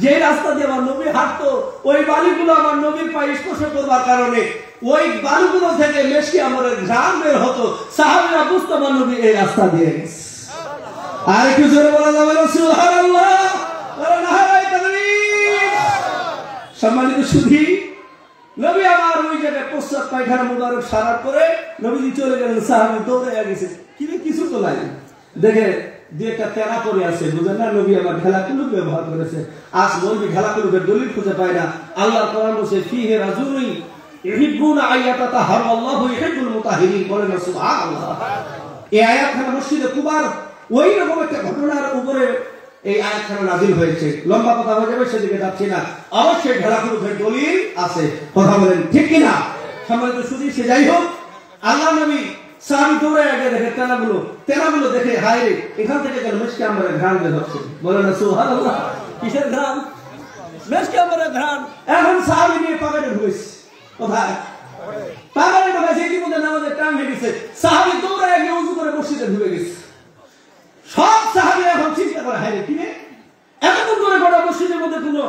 যে রাস্তা দিয়ে আমার নবী হাঁটতো ওই বালিগুলো আমার নবীর পায়ে স্পর্শ করবার কারণে ওই বালুগুলো থেকে মেশকি আমলের ঘ্রাণ বের হতো, সাহাবীরা বুঝতে পারল নবী এই রাস্তা দিয়ে গেছে। আর একটু জোরে বলা যাবে না সুবহানাল্লাহ, বলে নারায়ে তাকবীর। সম্মানিত সুধী, নবী আমার ওই জায়গায় প্রস্রাব পায়খানা মুবারক সারার পরে নবীজি চলে গেলেন, সাহাবী দৌড়ে গেছে, কিছু তো নাই, দেখে যে একটা তেরা পড়ে আছে, বুঝেন না, নবী আমার খেলাকুলুক ব্যবহার করেছে। আজ নবী খেলাকুলুকের দলিল খুঁজে পায় না। আল্লাহর কোরআন বলছে ফিহে রাজুলুন ইউহিব্বুনা আইয়াতাতাহারু আল্লাহু ইউহিব্বুল মুতাহহিরিন, বলেন সুবহানাল্লাহ। এই আয়াতখানা মসজিদে কুবার ওই রকম একটা ঘটনার উপরে এই আয়াতখানা নাযিল হয়েছে। লম্বা কথা হয়ে যাবে, সেদিকে যাচ্ছি না। অবশ্যই খেলাকুলুকের দলিল আছে, কথা বলেন ঠিক কিনা? সম্মানিত সুধী, সে যাই হোক, আল্লাহ নবী সাহাবী দৌড়ে আগে দেখে তেনাগুলো দেখে, হায় রে, এখান থেকে যেন মিষ্টি আমবারের ঘ্রাণ বের হচ্ছে, বলে না সুবহানাল্লাহ। কিসের ঘ্রাণ? মিষ্টি আমবারের ঘ্রাণ। এখন সাহাবী নিয়ে পাগড়ে ঢুকেছে, কোথায় পাগড়ে ঢুকেছে, ইতিমধ্যে নামাজের টাইম হয়ে গেছে। সাহাবী দৌড়ে আগে ওযু করে মসজিদে ঢুকে গেছে। সব সাহাবী এখন চিন্তা করে, হায় রে, কি রে, এতক্ষণ ধরে গোটা মসজিদের মধ্যে কোনো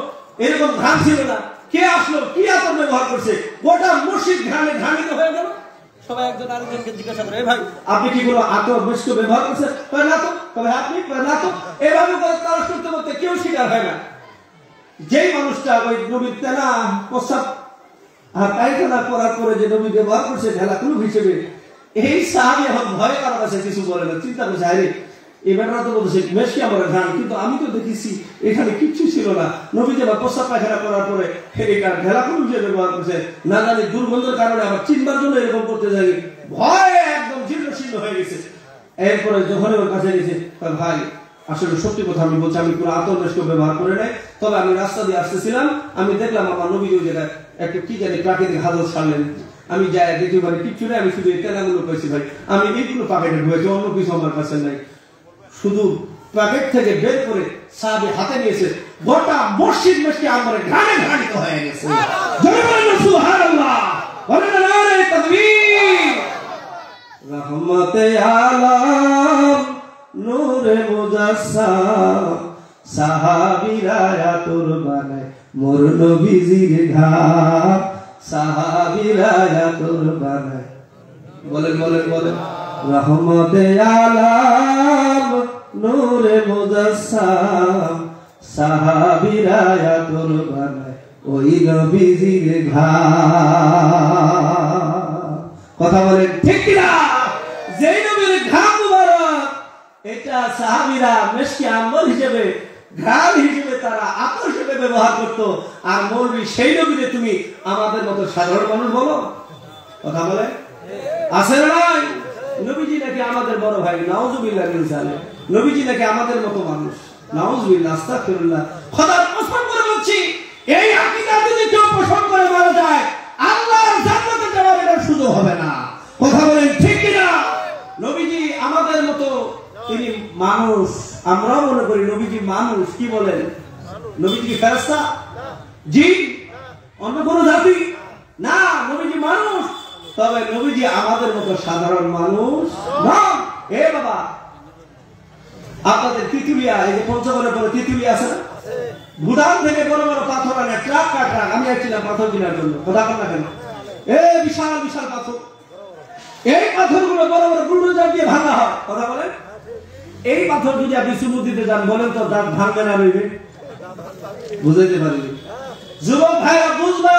এরকম ঘ্রাণ ছিল না, কে আসলো, কি আতর ব্যবহার করছে, গোটা মসজিদ ঘ্রাণে ঘ্রাণিত হয়ে গেল। সবাই একজন আরেকজনকে জিজ্ঞাসা করে, ভাই আপনি কি কোনো আতর মিষ্ট ব্যবহার করছেন? কয় না তো। তবে আপনি? কয় না তো। এভাবে করে তারা করতে করতে কেউ স্বীকার হয় না। যেই মানুষটা ওই নবীর তেনা প্রস্তাব আর পায়খানা করার পরে যে নবী ব্যবহার করছে খেলাকুলুক হিসেবে, এই সাহাবী এখন ভয় কারণ আছে, কিছু বলে না, চিন্তা করছে, আরে এই ব্যাপারটা তো বলছে মেশকি আমার ঘ্রাণ, কিন্তু আমি তো দেখেছি এখানে কিচ্ছু ছিল না। নবী যে প্রস্তাব পায়খানা করার পরে এই খেলাকুলুক যে ব্যবহার করছে, না জানি দুর্গন্ধের কারণে আবার চিনবার জন্য এরকম করতে যাই, ভয়ে একদম জীর্ণশীর্ণ হয়ে গেছে। এরপরে যখন ওর কাছে গেছে, ভাই আসলে সত্যি কথা আমি বলছি, আমি কোনো আতর মেশক ব্যবহার করে নাই, তবে আমি রাস্তা দিয়ে আসতেছিলাম, আমি দেখলাম আমার নবী ওই জায়গায় একটা কি জানি প্রাকৃতিক হাজত ছাড়লেন, আমি যাই দেখি মানে কিচ্ছু নেই, আমি শুধু এই তেনাগুলো পেয়েছি, ভাই আমি এইগুলো প্যাকেটে ঢুকেছি, অন্য কিছু আমার কাছে নাই। শুধু প্যাকেট থেকে বের করে সাহাবী হাতে নিয়েছে, গোটা মসজিদ মিষ্টি আমবারে ঘ্রাণে ঘ্রাণিত হয়ে গেছে। জোরে বলেন সুবহানাল্লাহ, বলেন নারায়ে তাকবীর। রহমতে আলম নূরে মুজাসসাম, সাহাবীরা আতর বানায় মোর নবীজির ঘাম, সাহাবীরা আতর বানায়, বলেন বলেন বলেন। রহমতে আলম নূরে মুজাসসাম, সাহাবীরা আতর বানায় ওই নবীজির ঘাম, কথা বলেন ঠিক কিনা? যেই নবীর ঘাম মুবারক, এটা সাহাবীরা মিষ্টি আম্বর হিসেবে, ঘ্রাণ হিসেবে, তারা আতর হিসেবে ব্যবহার করতো। আর মৌলবী সেই নবীরে তুমি আমাদের মতো সাধারণ মানুষ বলো, কথা বলে আছে না নাই? নবীজি নাকি আমাদের বড় ভাই, নাউজুবিল্লাহ মিন যালিক। নবীজি নাকি আমাদের মতো মানুষ, নাউজুবিল্লাহ, আস্তাগফিরুল্লাহ। খোদার কসম করে বলছি, এই আকীদা যদি কেউ পোষণ করে মারা যায়, আল্লাহর জান্নাতে যাওয়ার এটা সুযোগ হবে না, কথা বলেন ঠিক কিনা? নবীজি আমাদের মতো, তিনি মানুষ, আমরাও মনে করি নবীজি মানুষ। কি বলেন, নবীজি কি ফেরেশতা? জি, অন্য কোন জাতি না, নবীজি মানুষ। তবে নবীজি আমাদের মতো সাধারণ মানুষ নন। এ বাবা, আপনাদের তিতুলিয়া, এই যে পঞ্চগড়ের পরে তিতুলিয়া আছে না, ভুটান থেকে বড় বড় পাথর আনে, ট্রাক ট্রাক। আমি আসছিলাম পাথর কেনার জন্য, কথা বল না কেন, বিশাল বিশাল পাথর। এই পাথরগুলো বড় বড় বুলডোজার দিয়ে ভাঙা হয়, কথা বলেন। এই পাথর যদি আপনি সমুদ্রে যান, বলেন তো দাঁত ভাঙবে না, রইবে? বুঝাইতে পারিনি। যুবক ভাইরা বুঝবা,